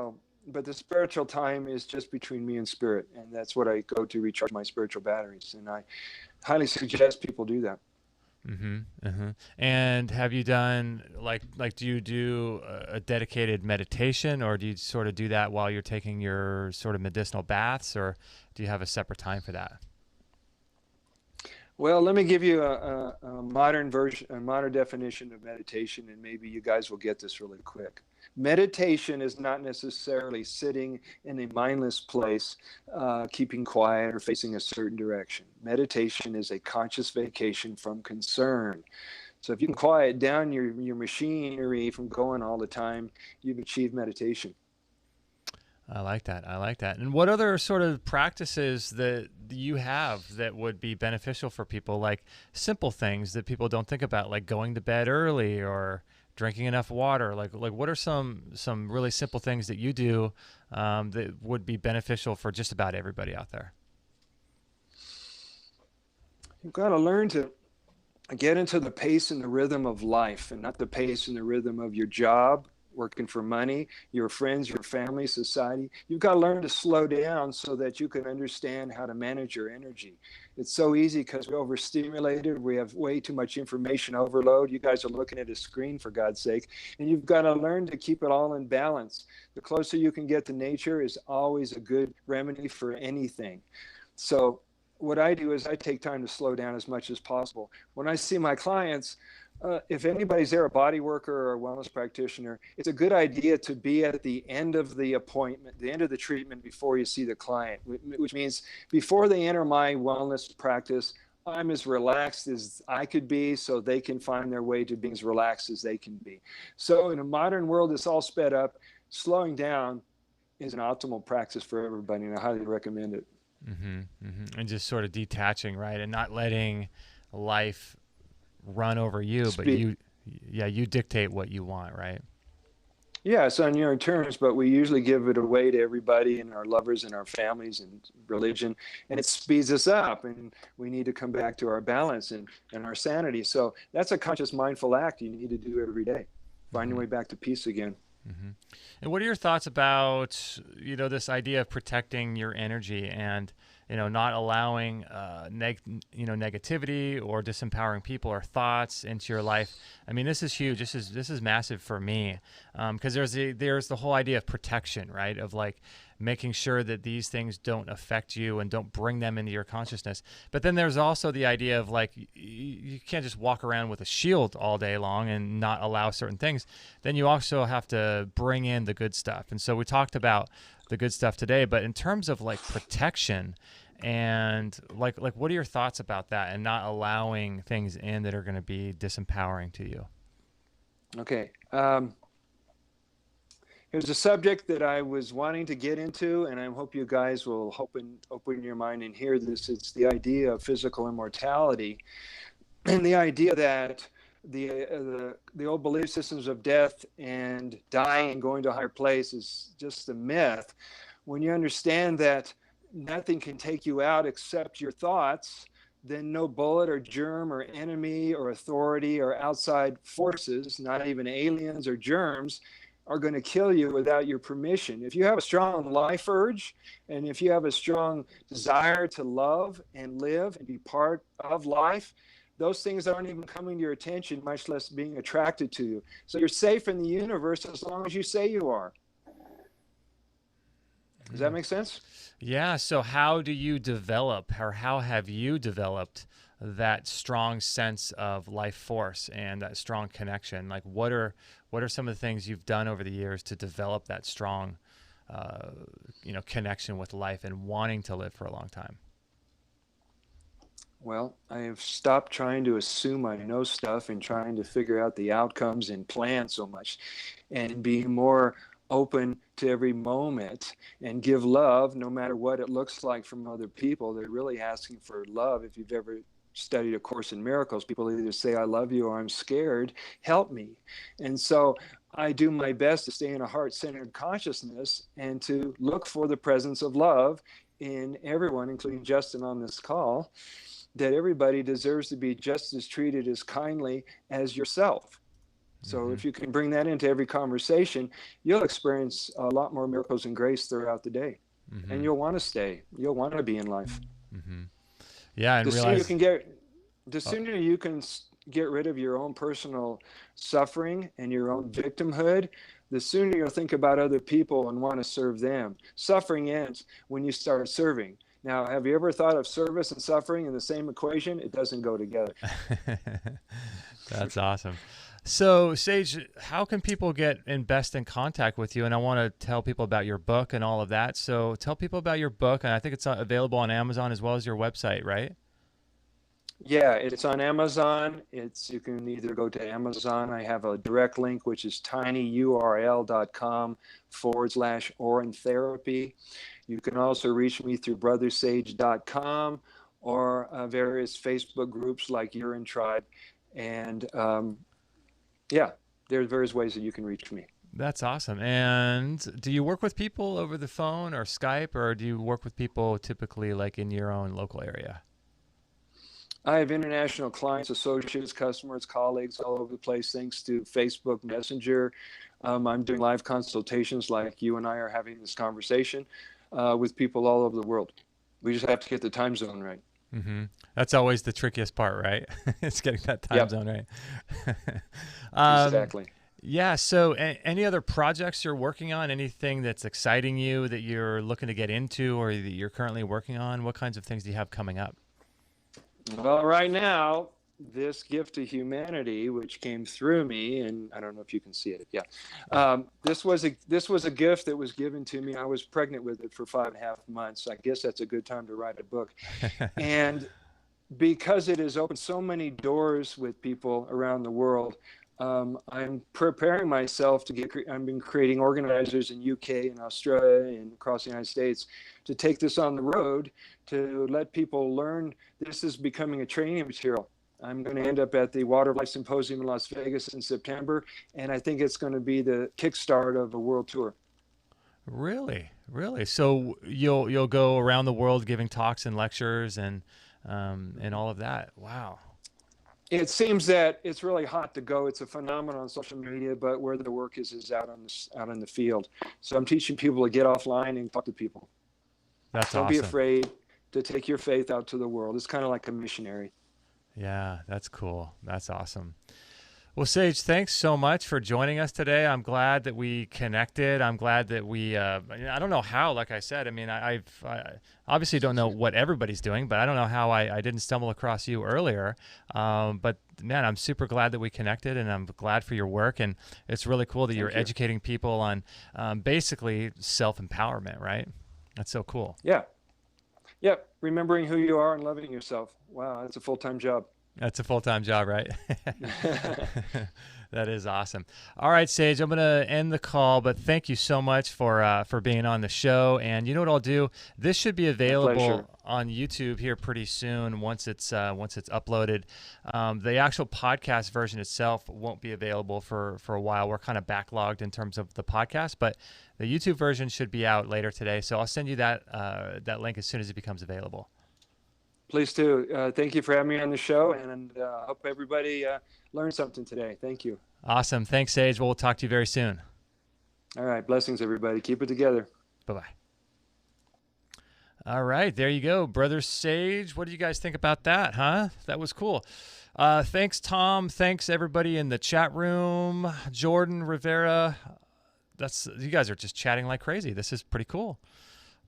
[SPEAKER 2] But the spiritual time is just between me and spirit, and that's what I go to recharge my spiritual batteries. And I highly suggest people do that.
[SPEAKER 1] And have you done do you do a dedicated meditation, or do you sort of do that while you're taking your sort of medicinal baths, or do you have a separate time for that?
[SPEAKER 2] Well, let me give you a modern version, a modern definition of meditation, and maybe you guys will get this really quick. Meditation is not necessarily sitting in a mindless place, keeping quiet or facing a certain direction. Meditation is a conscious vacation from concern. So if you can quiet down your machinery from going all the time, you've achieved meditation.
[SPEAKER 1] I like that. And what other sort of practices that you have that would be beneficial for people, like simple things that people don't think about, like going to bed early or drinking enough water? Like what are some really simple things that you do that would be beneficial for just about everybody out there?
[SPEAKER 2] You've got to learn to get into the pace and the rhythm of life, and not the pace and the rhythm of your job, working for money, your friends, your family, society. You've got to learn to slow down so that you can understand how to manage your energy. It's so easy because we're overstimulated. We have way too much information overload. You guys are looking at a screen, for God's sake, and you've got to learn to keep it all in balance. The closer you can get to nature is always a good remedy for anything. So what I do is I take time to slow down as much as possible. When I see my clients, if anybody's there, a body worker or a wellness practitioner, it's a good idea to be at the end of the appointment, the end of the treatment before you see the client, which means before they enter my wellness practice, I'm as relaxed as I could be so they can find their way to being as relaxed as they can be. So in a modern world that's all sped up, slowing down is an optimal practice for everybody, and I highly recommend it.
[SPEAKER 1] And just sort of detaching, right? And not letting life run over you, but you dictate what you want, right?
[SPEAKER 2] Yeah, it's on your terms, but we usually give it away to everybody and our lovers and our families and religion, and it speeds us up, and we need to come back to our balance and our sanity. So that's a conscious, mindful act you need to do every day. Find your
[SPEAKER 1] Hmm.
[SPEAKER 2] way back to peace again.
[SPEAKER 1] Hmm. And what are your thoughts about, this idea of protecting your energy and, not allowing, negativity or disempowering people or thoughts into your life? I mean, this is huge. This is massive for me, because there's the whole idea of protection, right? Of like making sure that these things don't affect you and don't bring them into your consciousness. But then there's also the idea of like you can't just walk around with a shield all day long and not allow certain things. Then you also have to bring in the good stuff. And so we talked about the good stuff today, but in terms of like protection and like what are your thoughts about that and not allowing things in that are going to be disempowering to you?
[SPEAKER 2] Okay. Here's a subject that I was wanting to get into, and I hope you guys will open your mind and hear this. It's the idea of physical immortality, and the idea that the old belief systems of death and dying and going to a higher place is just a myth. When you understand that nothing can take you out except your thoughts, then no bullet or germ or enemy or authority or outside forces, not even aliens or germs, are going to kill you without your permission. If you have a strong life urge, and if you have a strong desire to love and live and be part of life, those things aren't even coming to your attention, much less being attracted to you. So you're safe in the universe as long as you say you are. Does that
[SPEAKER 1] Mm.
[SPEAKER 2] make sense?
[SPEAKER 1] Yeah. So how do you develop, or how have you developed that strong sense of life force and that strong connection? Like, what are some of the things you've done over the years to develop that strong, connection with life and wanting to live for a long time?
[SPEAKER 2] Well, I have stopped trying to assume I know stuff and trying to figure out the outcomes and plan so much, and being more open to every moment and give love no matter what it looks like from other people. They're really asking for love. If you've ever studied A Course in Miracles, people either say, I love you or I'm scared, help me. And so I do my best to stay in a heart-centered consciousness and to look for the presence of love in everyone, including Justin on this call, that everybody deserves to be just as treated as kindly as yourself. So
[SPEAKER 1] Mm-hmm.
[SPEAKER 2] if you can bring that into every conversation, you'll experience a lot more miracles and grace throughout the day. And
[SPEAKER 1] Mm-hmm.
[SPEAKER 2] you'll want to stay. You'll want to be in life.
[SPEAKER 1] Mm-hmm. Yeah, and
[SPEAKER 2] The sooner you
[SPEAKER 1] realize.
[SPEAKER 2] can get the
[SPEAKER 1] Oh,
[SPEAKER 2] sooner you can get rid of your own personal suffering and your own victimhood, the sooner you'll think about other people and want to serve them. Suffering ends when you start serving. Now, have you ever thought of service and suffering in the same equation? It doesn't go together.
[SPEAKER 1] that's awesome. So, Sage, how can people get in best in contact with you? And I want to tell people about your book and all of that. So, tell people about your book, and I think it's available on Amazon as well as your website, right?
[SPEAKER 2] Yeah, it's on Amazon. You can either go to Amazon. I have a direct link, which is tinyurl.com/Orin Therapy. You can also reach me through brothersage.com or various Facebook groups like Urine Tribe. And yeah, there's various ways that you can reach me.
[SPEAKER 1] That's awesome. And do you work with people over the phone or Skype, or do you work with people typically like in your own local area?
[SPEAKER 2] I have international clients, associates, customers, colleagues all over the place thanks to Facebook Messenger. I'm doing live consultations like you and I are having this conversation with people all over the world. We just have to get the time zone right.
[SPEAKER 1] Mm-hmm. That's always the trickiest part, right? It's getting that time
[SPEAKER 2] Yep,
[SPEAKER 1] zone right. um,
[SPEAKER 2] exactly.
[SPEAKER 1] yeah. So, any other projects you're working on? Anything that's exciting you that you're looking to get into, or that you're currently working on? What kinds of things do you have coming up?
[SPEAKER 2] Well, right now, this gift to humanity, which came through me, and I don't know if you can see it. Yeah, this was a gift that was given to me. I was pregnant with it for 5.5 months. I guess that's a good time to write a book. And because it has opened so many doors with people around the world, I'm preparing myself to get. I've been creating organizers in UK and Australia and across the United States to take this on the road to let people learn. This is becoming a training material. I'm going to end up at the Water of Life Symposium in Las Vegas in September, and I think it's going to be the kickstart of a world tour.
[SPEAKER 1] Really, really. So you'll go around the world giving talks and lectures and all of that. Wow.
[SPEAKER 2] It seems that it's really hot to go. It's a phenomenon on social media, but where the work is out in the field. So I'm teaching people to get offline and talk to people.
[SPEAKER 1] That's
[SPEAKER 2] Don't
[SPEAKER 1] awesome.
[SPEAKER 2] be afraid to take your faith out to the world. It's kind of like a missionary.
[SPEAKER 1] Yeah, that's cool. That's awesome. Well, Sage, thanks so much for joining us today. I'm glad that we connected. I'm glad that I don't know how, like I said, I mean, I obviously don't know what everybody's doing, but I don't know how I didn't stumble across you earlier. But man, I'm super glad that we connected, and I'm glad for your work. And it's really cool that you're educating people on basically self-empowerment, right? That's so cool.
[SPEAKER 2] Yeah. Yep. Remembering who you are and loving yourself. Wow, that's a full-time job.
[SPEAKER 1] That's a full-time job, right? That is awesome. All right, Sage, I'm going to end the call, but thank you so much for being on the show. And you know what I'll do? This should be available on YouTube here pretty soon once it's uploaded. The actual podcast version itself won't be available for a while. We're kind of backlogged in terms of the podcast, but the YouTube version should be out later today. So I'll send you that link as soon as it becomes available.
[SPEAKER 2] Please do. Thank you for having me on the show, and hope everybody learned something today. Thank you.
[SPEAKER 1] Awesome. Thanks, Sage. Well, we'll talk to you very soon.
[SPEAKER 2] All right. Blessings, everybody. Keep it together.
[SPEAKER 1] Bye-bye. All right. There you go. Brother Sage. What do you guys think about that, huh? That was cool. Thanks, Tom. Thanks, everybody in the chat room. Jordan Rivera. You guys are just chatting like crazy. This is pretty cool.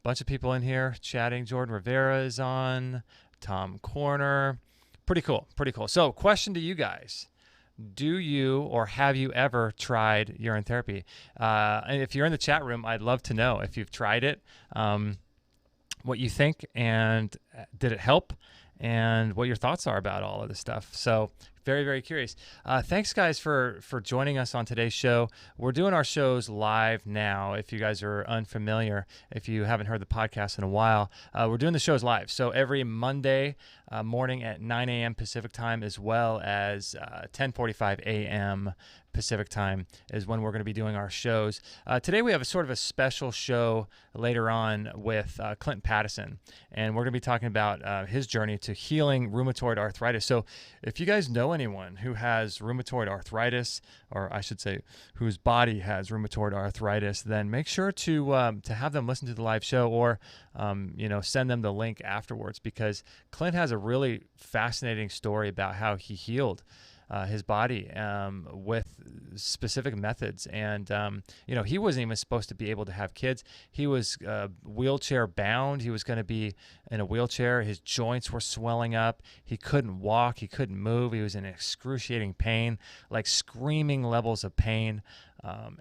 [SPEAKER 1] Bunch of people in here chatting. Jordan Rivera is on. Tom Corner. Pretty cool. Pretty cool. So, question to you guys. Do you or have you ever tried urine therapy? And if you're in the chat room, I'd love to know if you've tried it, what you think, and did it help, and what your thoughts are about all of this stuff. So very, very curious. Thanks, guys, for joining us on today's show. We're doing our shows live now. If you guys are unfamiliar, if you haven't heard the podcast in a while, we're doing the shows live. So every Monday morning at 9 a.m. Pacific time, as well as 10:45 a.m. Pacific time is when we're going to be doing our shows. Today we have a sort of a special show later on with Clint Pattison, and we're going to be talking about his journey to healing rheumatoid arthritis. So if you guys know anyone who has rheumatoid arthritis, or I should say whose body has rheumatoid arthritis, then make sure to have them listen to the live show, or send them the link afterwards, because Clint has a really fascinating story about how he healed his body with specific methods. And, he wasn't even supposed to be able to have kids. He was wheelchair bound. He was going to be in a wheelchair. His joints were swelling up. He couldn't walk. He couldn't move. He was in excruciating pain, like screaming levels of pain.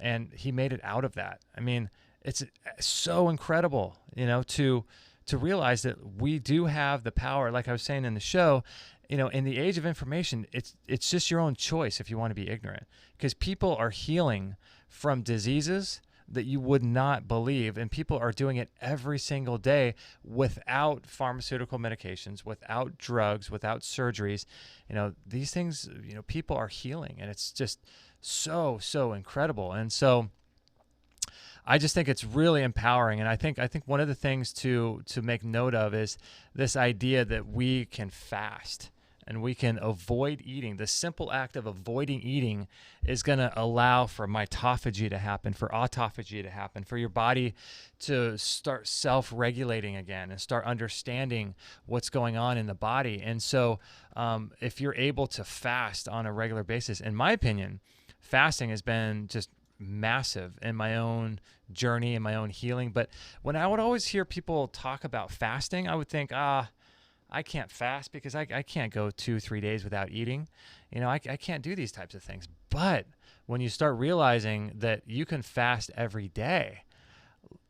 [SPEAKER 1] And he made it out of that. I mean, it's so incredible, to realize that we do have the power, like I was saying in the show. In the age of information, it's just your own choice if you want to be ignorant, because people are healing from diseases that you would not believe, and people are doing it every single day without pharmaceutical medications, without drugs, without surgeries. These things, people are healing, and it's just so, so incredible. And so I just think it's really empowering. And I think one of the things to make note of is this idea that we can fast and we can avoid eating. The simple act of avoiding eating is going to allow for mitophagy to happen, for autophagy to happen, for your body to start self-regulating again and start understanding what's going on in the body. And so if you're able to fast on a regular basis, in my opinion, fasting has been just massive in my own journey and my own healing. But when I would always hear people talk about fasting, I would think, I can't fast because I can't go 2-3 days without eating. I can't do these types of things. But when you start realizing that you can fast every day,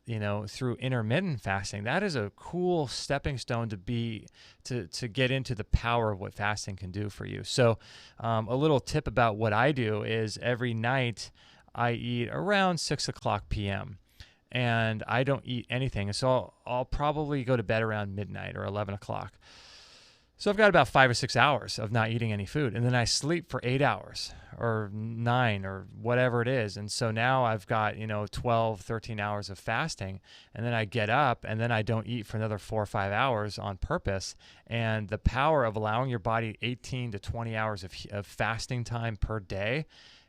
[SPEAKER 1] through intermittent fasting, that is a cool stepping stone to get into the power of what fasting can do for you. So a little tip about what I do is every night I eat around 6:00 p.m. and I don't eat anything. So I'll probably go to bed around midnight or 11 o'clock. So I've got about 5 or 6 hours of not eating any food, and then I sleep for 8 hours or 9 or whatever it is. And so now I've got, 12, 13 hours of fasting, and then I get up and then I don't eat for another 4 or 5 hours on purpose. And the power of allowing your body 18 to 20 hours of fasting time per day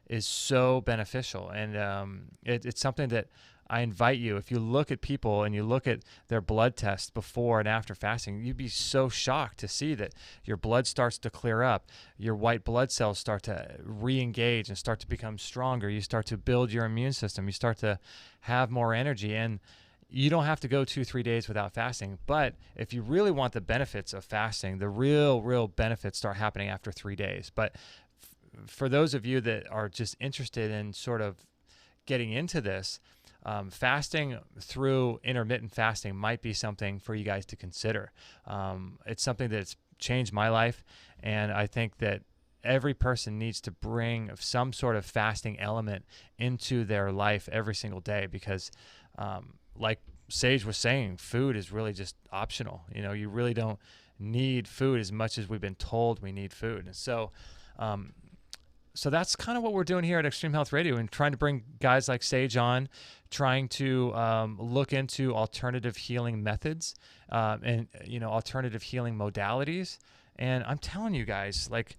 [SPEAKER 1] is so beneficial. And it's something that I invite you, if you look at people and you look at their blood tests before and after fasting, you'd be so shocked to see that your blood starts to clear up, your white blood cells start to re-engage and start to become stronger, you start to build your immune system, you start to have more energy, and you don't have to go 2-3 days without fasting. But if you really want the benefits of fasting, the real benefits start happening after 3 days. But for those of you that are just interested in sort of getting into this, fasting through intermittent fasting might be something for you guys to consider. It's something that's changed my life, and I think that every person needs to bring some sort of fasting element into their life every single day, because like Sage was saying, food is really just optional. You really don't need food as much as we've been told we need food. And so that's kind of what we're doing here at Extreme Health Radio, and trying to bring guys like Sage on, trying to look into alternative healing methods and alternative healing modalities. And I'm telling you guys, like,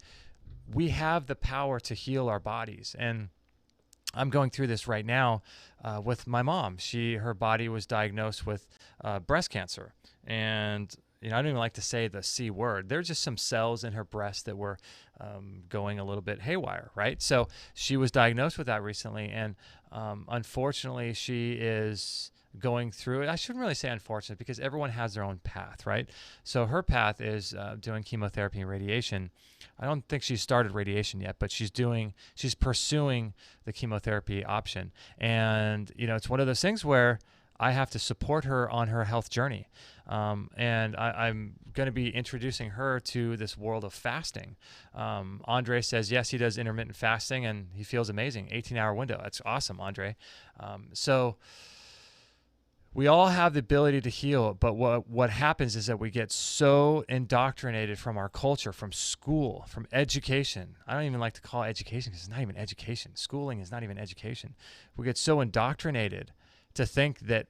[SPEAKER 1] we have the power to heal our bodies. And I'm going through this right now with my mom. Her body was diagnosed with breast cancer, and I don't even like to say the C word. There's just some cells in her breast that were going a little bit haywire, right? So she was diagnosed with that recently, and unfortunately, she is going through it. I shouldn't really say unfortunate, because everyone has their own path, right? So her path is doing chemotherapy and radiation. I don't think she's started radiation yet, but she's pursuing the chemotherapy option. And, it's one of those things where I have to support her on her health journey. And I'm going to be introducing her to this world of fasting. Andre says, yes, he does intermittent fasting and he feels amazing. 18-hour window. That's awesome, Andre. So we all have the ability to heal, but what happens is that we get so indoctrinated from our culture, from school, from education. I don't even like to call it education, because it's not even education. Schooling is not even education. We get so indoctrinated to think that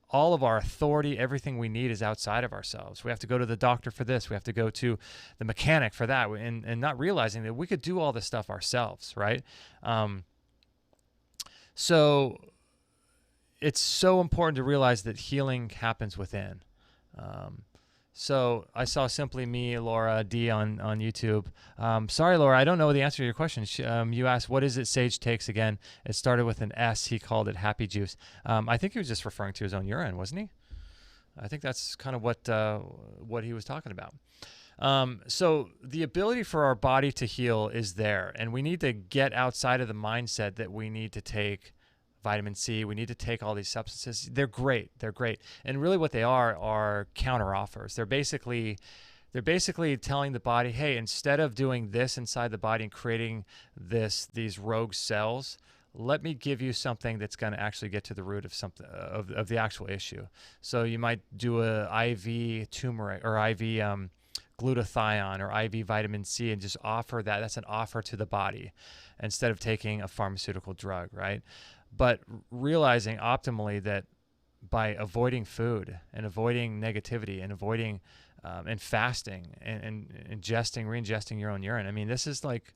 [SPEAKER 1] all of our authority, everything we need, is outside of ourselves. We have to go to the doctor for this. We have to go to the mechanic for that, and not realizing that we could do all this stuff ourselves, right? So it's so important to realize that healing happens within. So I saw Simply Me, Laura D on YouTube. Sorry, Laura, I don't know the answer to your question. You asked, what is it Sage takes again? It started with an S. He called it Happy Juice. I think he was just referring to his own urine, wasn't he? I think that's kind of what he was talking about. So the ability for our body to heal is there, and we need to get outside of the mindset that we need to take vitamin C, we need to take all these substances. They're great. And really what they are counter offers. They're basically telling the body, hey, instead of doing this inside the body and creating these rogue cells, let me give you something that's going to actually get to the root of something of the actual issue. So you might do a IV turmeric or IV glutathione or IV vitamin C and just offer that. That's an offer to the body instead of taking a pharmaceutical drug, right? But realizing optimally that by avoiding food and avoiding negativity and avoiding and fasting and re-ingesting your own urine. I mean, this is like,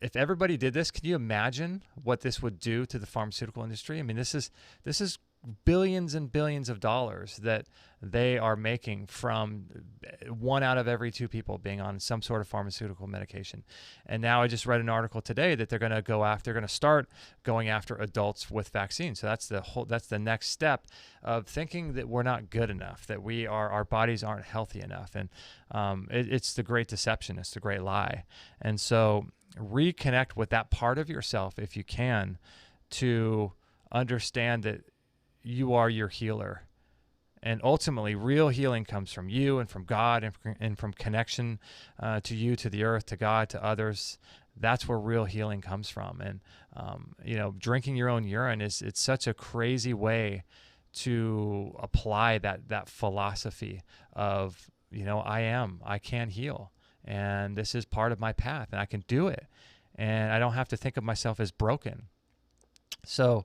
[SPEAKER 1] if everybody did this, can you imagine what this would do to the pharmaceutical industry? I mean, this is billions and billions of dollars that they are making from 1 out of every 2 people being on some sort of pharmaceutical medication. And now I just read an article today that they're going to start going after adults with vaccines. So that's the next step of thinking that we're not good enough, that our bodies aren't healthy enough. And it's the great deception. It's the great lie. And so reconnect with that part of yourself if you can, to understand that you are your healer. And ultimately, real healing comes from you and from God and from connection to you, to the earth, to God, to others. That's where real healing comes from. And, drinking your own urine it's such a crazy way to apply that philosophy of I can heal, and this is part of my path, and I can do it, and I don't have to think of myself as broken. So,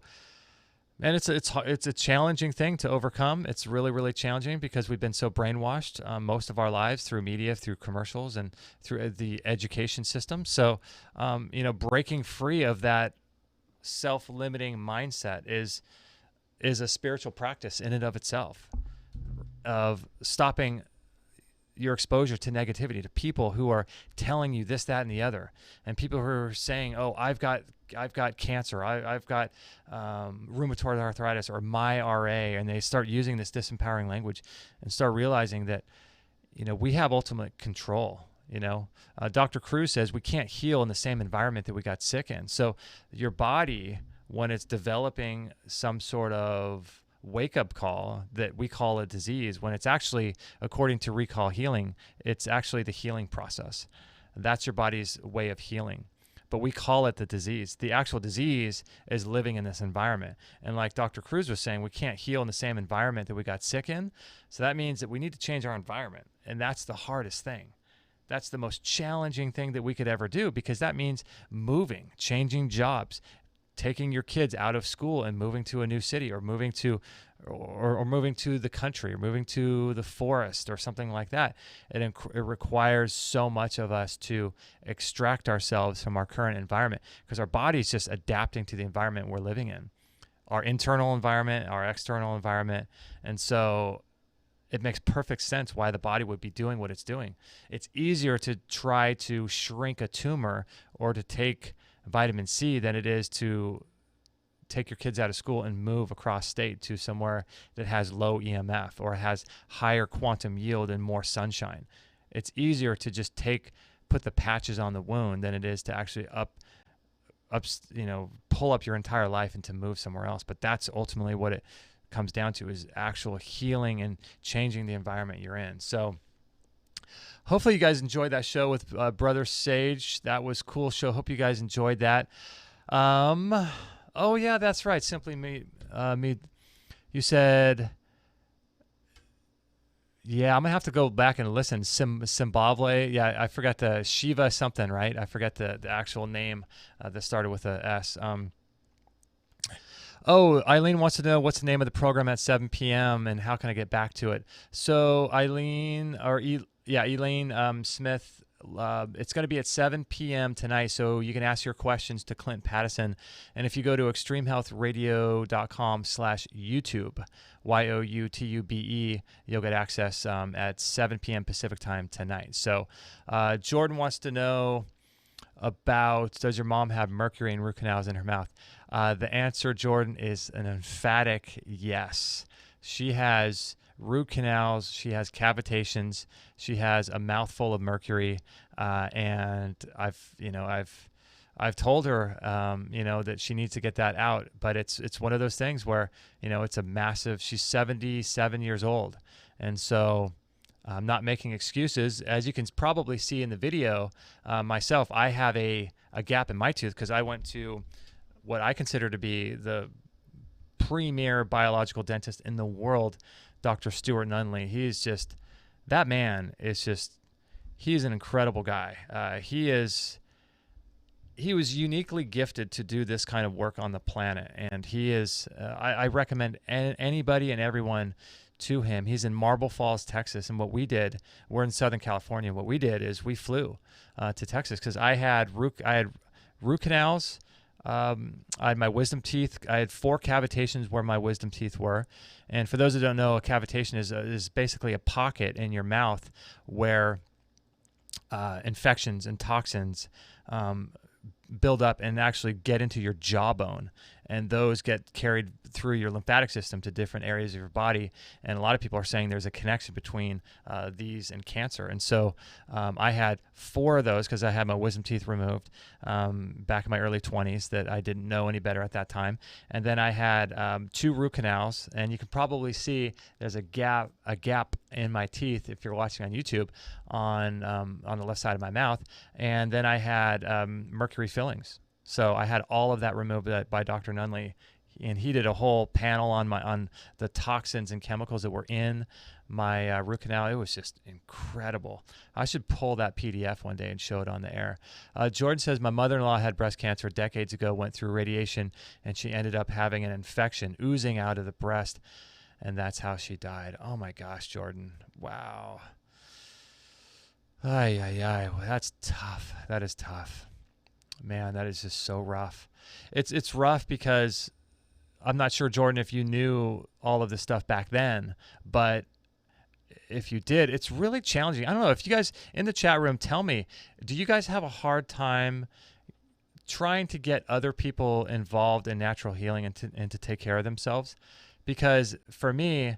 [SPEAKER 1] and it's a challenging thing to overcome. It's really, really challenging because we've been so brainwashed most of our lives through media, through commercials, and through the education system. So, breaking free of that self-limiting mindset is a spiritual practice in and of itself, of stopping your exposure to negativity, to people who are telling you this, that, and the other, and people who are saying, "Oh, I've got cancer, I've got rheumatoid arthritis, or my RA," and they start using this disempowering language, and start realizing that we have ultimate control. Dr. Cruz says we can't heal in the same environment that we got sick in. So your body, when it's developing some sort of wake-up call that we call a disease, when it's actually, according to Recall Healing, it's actually the healing process. That's your body's way of healing. But we call it the disease. The actual disease is living in this environment. And like Dr. Cruz was saying, we can't heal in the same environment that we got sick in. So that means that we need to change our environment. And that's the hardest thing. That's the most challenging thing that we could ever do, because that means moving, changing jobs, taking your kids out of school and moving to a new city, or moving to the country, or moving to the forest, or something like that. It requires so much of us to extract ourselves from our current environment, because our body's just adapting to the environment we're living in, our internal environment, our external environment. And so it makes perfect sense why the body would be doing what it's doing. It's easier to try to shrink a tumor or to take vitamin C than it is to take your kids out of school and move across state to somewhere that has low EMF or has higher quantum yield and more sunshine. It's easier to just put the patches on the wound than it is to actually pull up your entire life and to move somewhere else. But that's ultimately what it comes down to, is actual healing and changing the environment you're in. So hopefully you guys enjoyed that show with Brother Sage. That was a cool show. Hope you guys enjoyed that. Oh yeah, that's right. Simply me. You said, yeah, I'm gonna have to go back and listen. Zimbabwe. Yeah, I forgot the Shiva something, right? I forgot the actual name that started with a S. Oh, Eileen wants to know what's the name of the program at 7 p.m. and how can I get back to it. So Eileen, Elaine Smith, it's going to be at 7 p.m. tonight, so you can ask your questions to Clint Pattison. And if you go to extremehealthradio.com/YouTube, YOUTUBE, you'll get access at 7 p.m. Pacific time tonight. So Jordan wants to know about, does your mom have mercury and root canals in her mouth? The answer, Jordan, is an emphatic yes. She has root canals, she has cavitations, she has a mouthful of mercury, and I've told her that she needs to get that out, but it's one of those things where it's a massive. She's 77 years old, and so I'm not making excuses. As you can probably see in the video, myself, I have a gap in my tooth because I went to what I consider to be the premier biological dentist in the world, Dr. Stuart Nunley. He's an incredible guy. He was uniquely gifted to do this kind of work on the planet, and I recommend anybody and everyone to him. He's in Marble Falls, Texas, and we're in Southern California. What we did is we flew to Texas because I had root canals. I had my wisdom teeth. I had 4 cavitations where my wisdom teeth were. And for those who don't know, a cavitation is basically a pocket in your mouth where infections and toxins build up and actually get into your jawbone. And those get carried through your lymphatic system to different areas of your body. And a lot of people are saying there's a connection between these and cancer. And so I had 4 of those because I had my wisdom teeth removed back in my early 20s that I didn't know any better at that time. And then I had 2 root canals, and you can probably see there's a gap in my teeth if you're watching on YouTube on the left side of my mouth. And then I had mercury fillings. So I had all of that removed by Dr. Nunley. and he did a whole panel on the toxins and chemicals that were in my root canal. It was just incredible. I should pull that PDF one day and show it on the air. Jordan says, my mother-in-law had breast cancer decades ago, went through radiation, and she ended up having an infection oozing out of the breast, and that's how she died. Oh my gosh, Jordan. Wow. Ay, ay, ay. Well, that's tough. That is tough. Man, that is just so rough. It's rough because I'm not sure, Jordan, if you knew all of this stuff back then, but if you did, it's really challenging. I don't know if you guys in the chat room, tell me, do you guys have a hard time trying to get other people involved in natural healing and to take care of themselves? Because for me,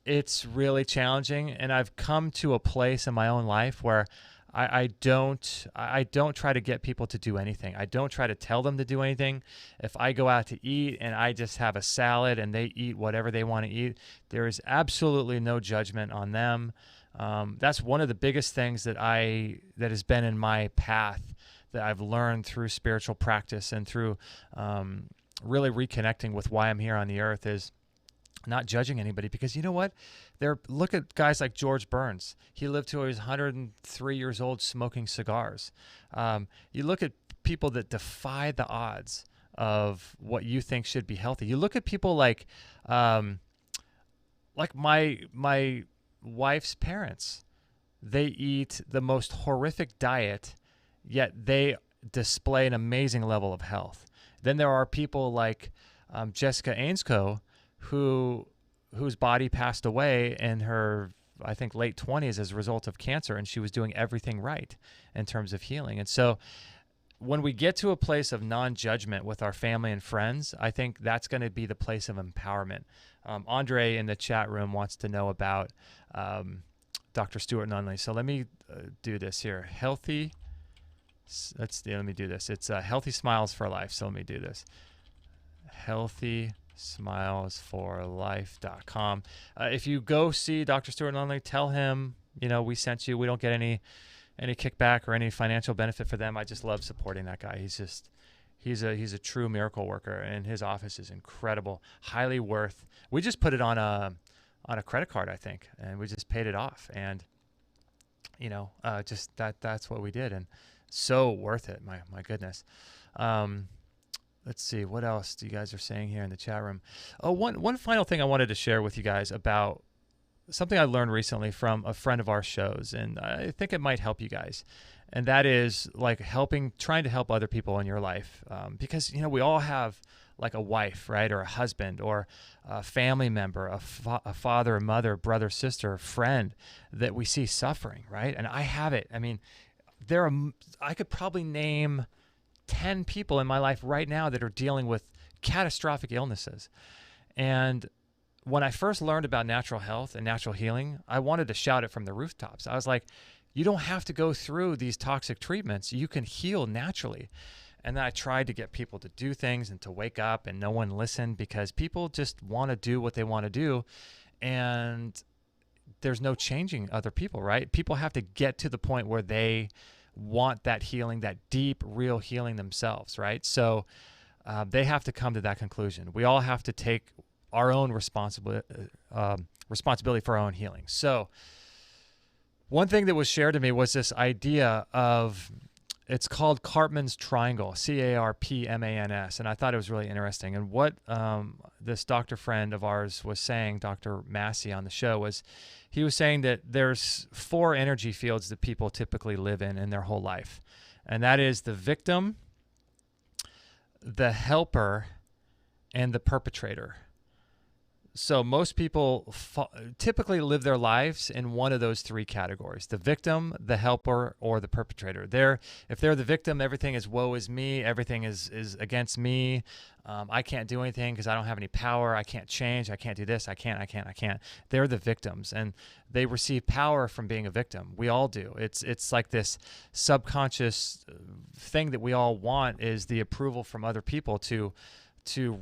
[SPEAKER 1] it's really challenging, and I've come to a place in my own life where I don't try to get people to do anything. I don't try to tell them to do anything. If I go out to eat and I just have a salad and they eat whatever they want to eat, there is absolutely no judgment on them. That's one of the biggest things that has been in my path that I've learned through spiritual practice and through really reconnecting with why I'm here on the earth is not judging anybody, because you know what? Look at guys like George Burns. He lived till he was 103 years old smoking cigars. You look at people that defy the odds of what you think should be healthy. You look at people like my wife's parents. They eat the most horrific diet, yet they display an amazing level of health. Then there are people like Jessica Ainscough, whose body passed away in her, I think, late 20s as a result of cancer, and she was doing everything right in terms of healing. And so when we get to a place of non-judgment with our family and friends, I think that's going to be the place of empowerment. Andre in the chat room wants to know about Dr. Stuart Nunley. So let me do this here. Let me do this. It's Healthy Smiles for Life. So let me do this. HealthySmilesForLife.com. If you go see Dr. Stuart Nunley, tell him, we sent you. We don't get any kickback or any financial benefit for them. I just love supporting that guy. He's a true miracle worker, and his office is incredible. Highly worth. We just put it on a credit card, I think, and we just paid it off. And just that's what we did, and so worth it. My goodness. Let's see, what else you guys are saying here in the chat room. Oh, one final thing I wanted to share with you guys about something I learned recently from a friend of our shows, and I think it might help you guys. And that is like trying to help other people in your life. Because, we all have like a wife, right? Or a husband, or a family member, a father, a mother, brother, sister, friend that we see suffering, right? And I have it. I mean, I could probably name 10 people in my life right now that are dealing with catastrophic illnesses. And when I first learned about natural health and natural healing, I wanted to shout it from the rooftops. I was like, you don't have to go through these toxic treatments. You can heal naturally. And then I tried to get people to do things and to wake up, and no one listened because people just want to do what they want to do. And there's no changing other people, right? People have to get to the point where they want that healing, that deep, real healing themselves, right? So they have to come to that conclusion. We all have to take our own responsibility for our own healing. So one thing that was shared to me was this idea of, it's called Cartman's Triangle, Carpmans, and I thought it was really interesting. And what this doctor friend of ours was saying, Dr. Massey on the show, was he was saying that there's 4 energy fields that people typically live in their whole life. And that is the victim, the helper, and the perpetrator. So most people typically live their lives in one of those 3 categories: the victim, the helper, or the perpetrator. If they're the victim, everything is woe is me, everything is against me. I can't do anything because I don't have any power. I can't change. I can't do this. I can't. They're the victims, and they receive power from being a victim. We all do. It's like this subconscious thing that we all want, is the approval from other people to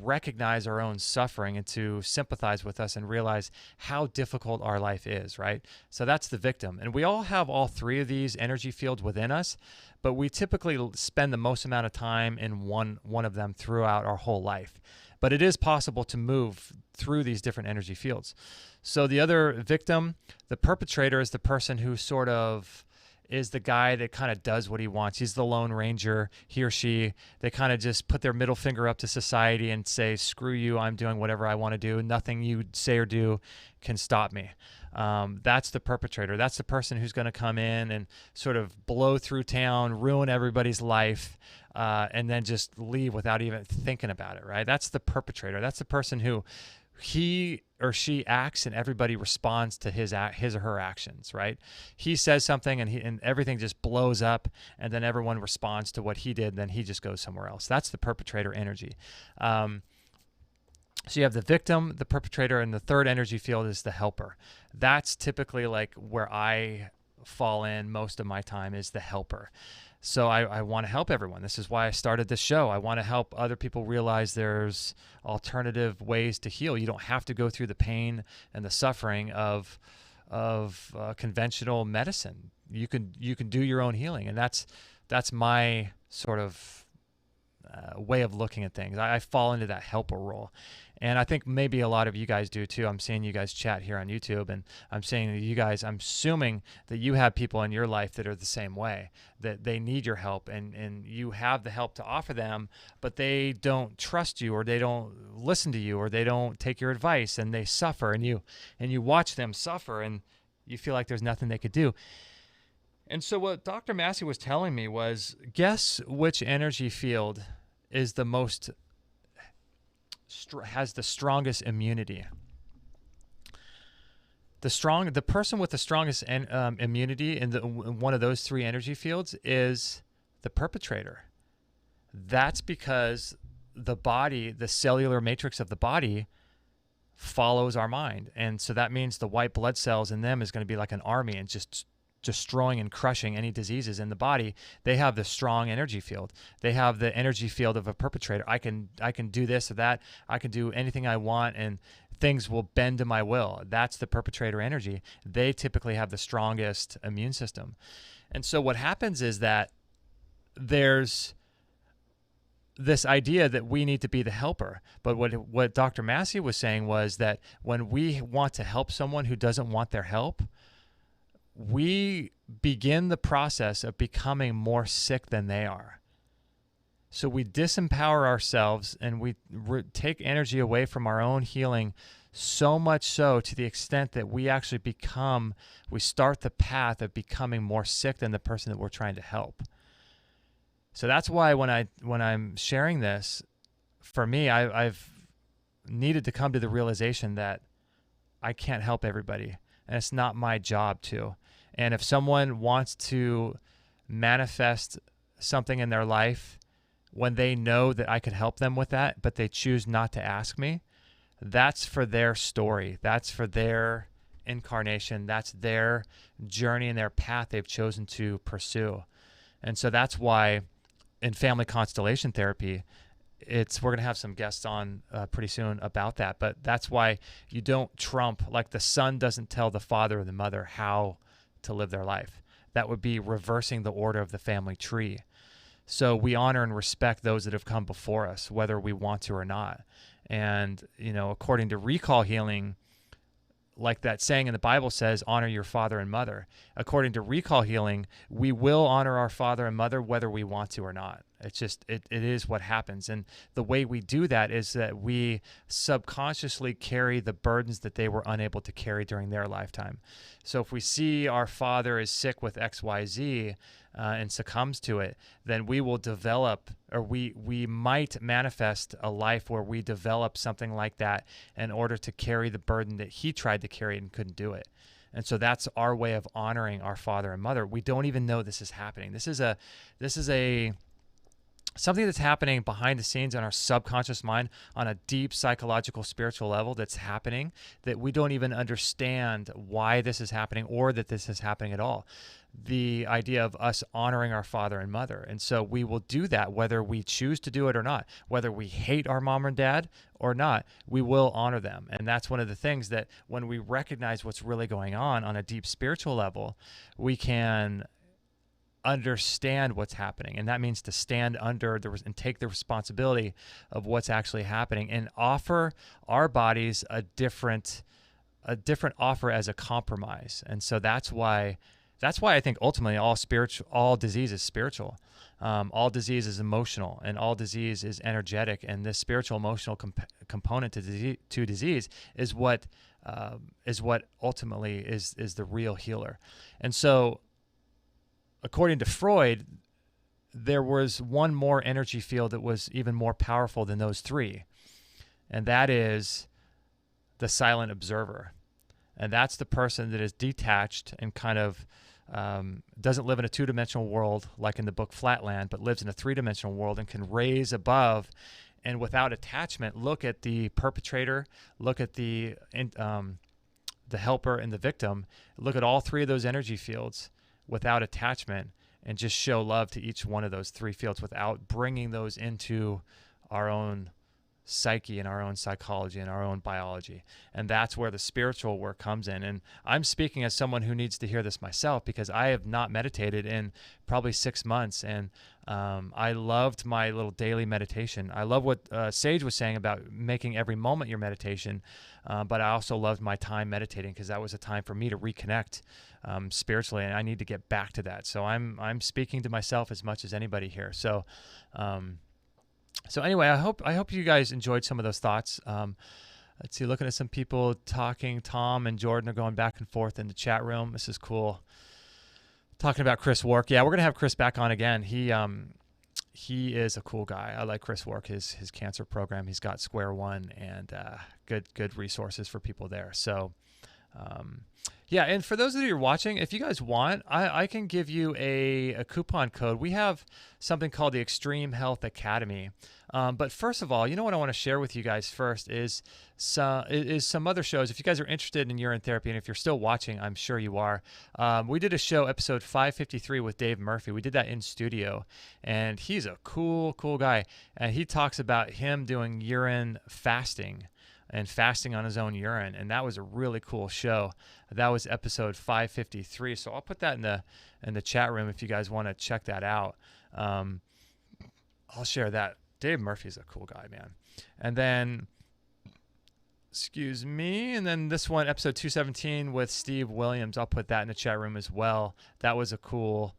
[SPEAKER 1] recognize our own suffering and to sympathize with us and realize how difficult our life is, right? So that's the victim. And we all have all 3 of these energy fields within us, but we typically spend the most amount of time in one of them throughout our whole life. but it is possible to move through these different energy fields. So the other victim, the perpetrator, is the person who sort of is the guy that kind of does what he wants. He's the Lone Ranger, he or she. They kind of just put their middle finger up to society and say, screw you, I'm doing whatever I want to do. Nothing you say or do can stop me. That's the perpetrator. That's the person who's going to come in and sort of blow through town, ruin everybody's life, and then just leave without even thinking about it, right? That's the perpetrator. That's the person who he or she acts and everybody responds to his or her actions, right? He says something and everything just blows up, and then everyone responds to what he did, and then he just goes somewhere else. That's the perpetrator energy. So you have the victim, the perpetrator, and the third energy field is the helper. That's typically like where I fall in most of my time, is the helper. So I want to help everyone. This is why I started this show. I want to help other people realize there's alternative ways to heal. You don't have to go through the pain and the suffering of conventional medicine. You can do your own healing, and that's my sort of way of looking at things. I fall into that helper role. And I think maybe a lot of you guys do too. I'm seeing you guys chat here on YouTube, and I'm saying to you guys, I'm assuming that you have people in your life that are the same way, that they need your help, and you have the help to offer them, but they don't trust you, or they don't listen to you, or they don't take your advice, and they suffer, and you watch them suffer, and you feel like there's nothing they could do. And so what Dr. Massey was telling me was, guess which energy field is the most has the strongest immunity. The person with the strongest immunity in one of those three energy fields is the perpetrator. That's because the body, the cellular matrix of the body, follows our mind, and so that means the white blood cells in them is going to be like an army and just destroying and crushing any diseases in the body. They have the strong energy field. They have the energy field of a perpetrator. I can do this or that. I can do anything I want, and things will bend to my will. That's the perpetrator energy. They typically have the strongest immune system. And so what happens is that there's this idea that we need to be the helper. But what Dr. Massey was saying was that when we want to help someone who doesn't want their help, we begin the process of becoming more sick than they are. So we disempower ourselves, and we take energy away from our own healing, so much so to the extent that we actually we start the path of becoming more sick than the person that we're trying to help. So that's why when I'm sharing this, for me, I've needed to come to the realization that I can't help everybody, and it's not my job to. And if someone wants to manifest something in their life when they know that I could help them with that, but they choose not to ask me, that's for their story. That's for their incarnation. That's their journey and their path they've chosen to pursue. And so that's why in family constellation therapy, we're going to have some guests on pretty soon about that. But that's why you don't trump, like the son doesn't tell the father or the mother how to live their life. That would be reversing the order of the family tree. So we honor and respect those that have come before us, whether we want to or not. And, according to recall healing, like that saying in the Bible says, honor your father and mother. According to recall healing, we will honor our father and mother whether we want to or not. It's just, it is what happens. And the way we do that is that we subconsciously carry the burdens that they were unable to carry during their lifetime. So if we see our father is sick with XYZ and succumbs to it, then we will develop, or we might manifest a life where we develop something like that in order to carry the burden that he tried to carry and couldn't do it. And so that's our way of honoring our father and mother. We don't even know this is happening. This is something that's happening behind the scenes in our subconscious mind on a deep psychological, spiritual level that's happening, that we don't even understand why this is happening or that this is happening at all. The idea of us honoring our father and mother. And so we will do that whether we choose to do it or not, whether we hate our mom and dad or not, we will honor them. And that's one of the things that when we recognize what's really going on a deep spiritual level, we can understand what's happening. And that means to stand under and take the responsibility of what's actually happening and offer our bodies a different offer as a compromise. And so that's why I think ultimately all disease is spiritual. All disease is emotional, and all disease is energetic. And this spiritual emotional component to disease is what ultimately is the real healer. And so, according to Freud, there was one more energy field that was even more powerful than those three, and that is the silent observer. And that's the person that is detached and kind of doesn't live in a two-dimensional world like in the book Flatland, but lives in a three-dimensional world and can raise above and without attachment look at the perpetrator, look at the helper and the victim, look at all three of those energy fields without attachment and just show love to each one of those three fields without bringing those into our own psyche and our own psychology and our own biology. And that's where the spiritual work comes in. And I'm speaking as someone who needs to hear this myself, because I have not meditated in probably 6 months. And I loved my little daily meditation. I love what Sage was saying about making every moment your meditation. But I also loved my time meditating, because that was a time for me to reconnect spiritually. And I need to get back to that. So I'm speaking to myself as much as anybody here. So anyway, I hope you guys enjoyed some of those thoughts. Let's see, looking at some people talking. Tom and Jordan are going back and forth in the chat room. This is cool. Talking about Chris Wark. Yeah, we're gonna have Chris back on again. He is a cool guy. I like Chris Wark, his cancer program. He's got Square One and good resources for people there. So yeah, and for those of you who are watching, if you guys want, I can give you a coupon code. We have something called the Extreme Health Academy. But first of all, you know what I want to share with you guys first is some other shows. If you guys are interested in urine therapy, and if you're still watching, I'm sure you are. We did a show, episode 553 with Dave Murphy. We did that in studio, and he's a cool guy. And he talks about him doing urine fasting and fasting on his own urine. And that was a really cool show. That was episode 553. So I'll put that in the chat room if you guys want to check that out. I'll share that. Dave Murphy's a cool guy, man. And then, excuse me, and then this one, episode 217 with Steve Williams, I'll put that in the chat room as well. That was a cool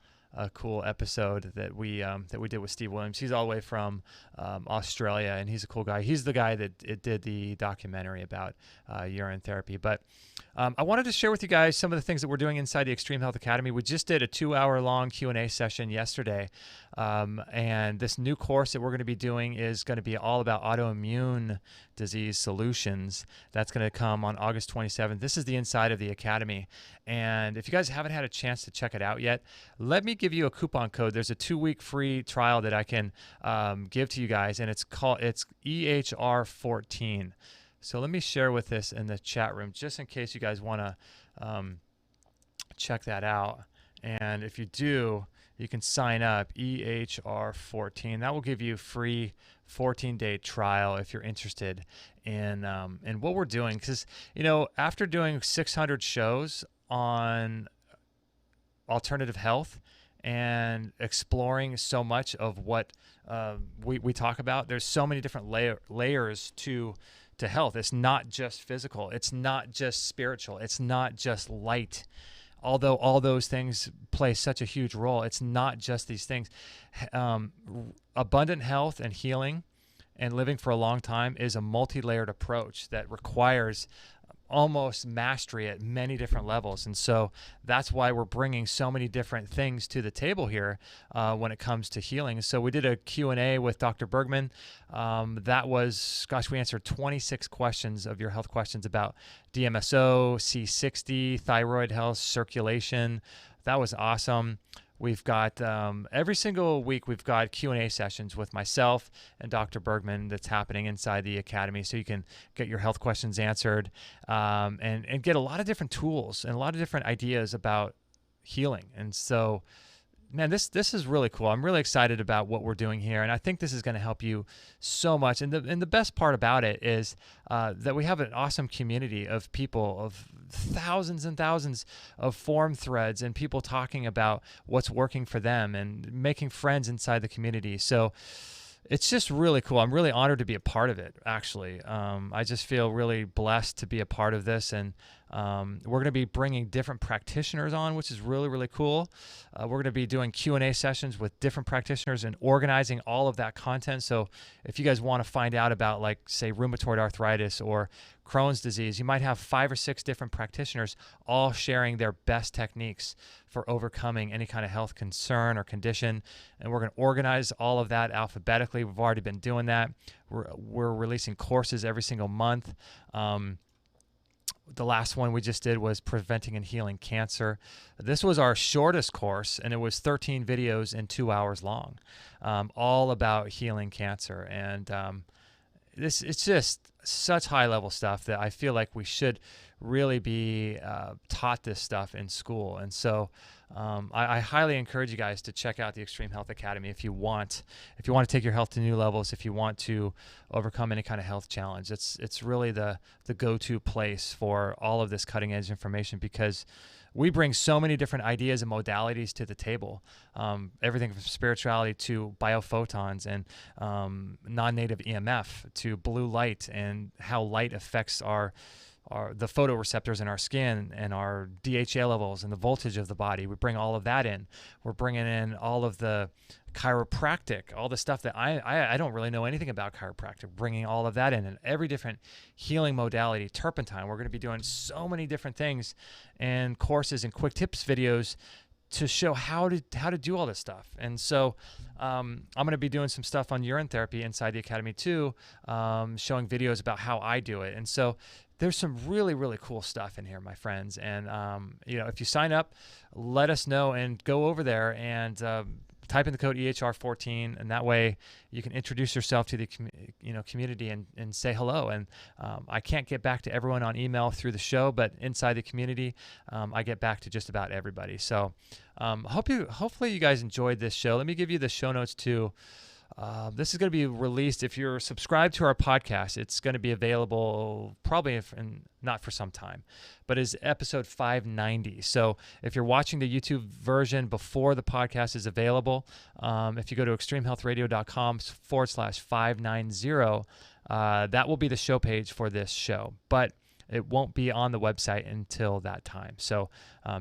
[SPEAKER 1] episode that we did with Steve Williams. He's all the way from Australia, and he's a cool guy. He's the guy that did the documentary about urine therapy. But I wanted to share with you guys some of the things that we're doing inside the Extreme Health Academy. We just did a 2-hour-long Q&A session yesterday, and this new course that we're going to be doing is going to be all about autoimmune disease solutions. That's going to come on August 27th. This is the inside of the Academy. And if you guys haven't had a chance to check it out yet, let me give you a coupon code. There's a 2-week free trial that I can give to you guys, and it's EHR14. So let me share with this in the chat room, just in case you guys want to check that out. And if you do, you can sign up, EHR14. That will give you a free 14-day trial if you're interested in what we're doing. Because, after doing 600 shows on alternative health and exploring so much of what we talk about, there's so many different layers to health. It's not just physical. It's not just spiritual. It's not just light. Although all those things play such a huge role, it's not just these things. Abundant health and healing and living for a long time is a multi-layered approach that requires almost mastery at many different levels. And so that's why we're bringing so many different things to the table here when it comes to healing. So we did a Q&A with Dr. Bergman. That was, we answered 26 questions of your health questions about DMSO, C60, thyroid health, circulation. That was awesome. We've got every single week we've got Q&A sessions with myself and Dr. Bergman that's happening inside the Academy, so you can get your health questions answered and get a lot of different tools and a lot of different ideas about healing. And so man, this is really cool. I'm really excited about what we're doing here, and I think this is going to help you so much. And the best part about it is that we have an awesome community of people, of thousands and thousands of forum threads, and people talking about what's working for them and making friends inside the community. So it's just really cool. I'm really honored to be a part of it, actually. I just feel really blessed to be a part of this. And we're going to be bringing different practitioners on, which is really, really cool. We're going to be doing Q&A sessions with different practitioners and organizing all of that content. So if you guys want to find out about, like, say, rheumatoid arthritis or Crohn's disease, you might have 5 or 6 different practitioners all sharing their best techniques for overcoming any kind of health concern or condition. And we're going to organize all of that alphabetically. We've already been doing that. We're releasing courses every single month. The last one we just did was Preventing and Healing Cancer. This was our shortest course, and it was 13 videos and 2 hours long, all about healing cancer. And it's just such high-level stuff that I feel like we should really be taught this stuff in school. And so I highly encourage you guys to check out the Extreme Health Academy if you want to take your health to new levels, if you want to overcome any kind of health challenge. It's really the go-to place for all of this cutting-edge information, because we bring so many different ideas and modalities to the table, everything from spirituality to biophotons and non-native EMF to blue light and how light affects the photoreceptors in our skin and our DHA levels and the voltage of the body. We bring all of that in. We're bringing in all of the chiropractic, all the stuff that I don't really know anything about chiropractic, bringing all of that in, and every different healing modality, turpentine. We're going to be doing so many different things and courses and quick tips videos to show how to do all this stuff. And so I'm going to be doing some stuff on urine therapy inside the academy too, showing videos about how I do it. And so there's some really, really cool stuff in here, my friends. And if you sign up, let us know and go over there and type in the code EHR14, and that way you can introduce yourself to the community and say hello. And I can't get back to everyone on email through the show, but inside the community, I get back to just about everybody. So hopefully you guys enjoyed this show. Let me give you the show notes too. This is going to be released. If you're subscribed to our podcast, it's going to be available probably not for some time, but is episode 590. So if you're watching the YouTube version before the podcast is available, if you go to extremehealthradio.com/590, that will be the show page for this show. But it won't be on the website until that time. So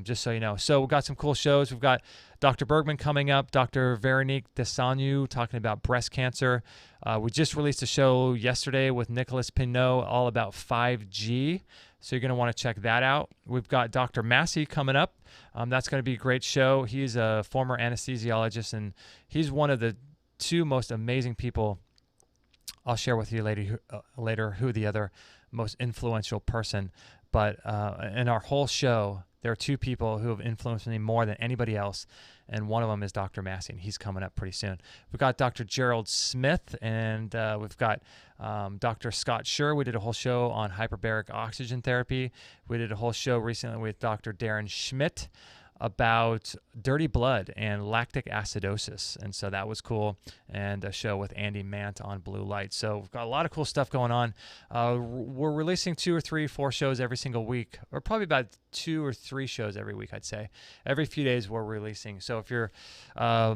[SPEAKER 1] just so you know. So we've got some cool shows. We've got Dr. Bergman coming up, Dr. Veronique Desagnu talking about breast cancer. We just released a show yesterday with Nicholas Pinot all about 5G. So you're going to want to check that out. We've got Dr. Massey coming up. That's going to be a great show. He's a former anesthesiologist, and he's one of the 2 most amazing people. I'll share with you later who the other most influential person, but in our whole show, there are 2 people who have influenced me more than anybody else, and one of them is Dr. Massey, and he's coming up pretty soon. We've got Dr. Gerald Smith, and we've got Dr. Scott Schur. We did a whole show on hyperbaric oxygen therapy. We did a whole show recently with Dr. Darren Schmidt about dirty blood and lactic acidosis, and so that was cool, and a show with Andy Mant on blue light. So we've got a lot of cool stuff going on. We're releasing 2 or 3, 4 shows every single week, or probably about 2 or 3 shows every week, I'd say. Every few days we're releasing. So if you're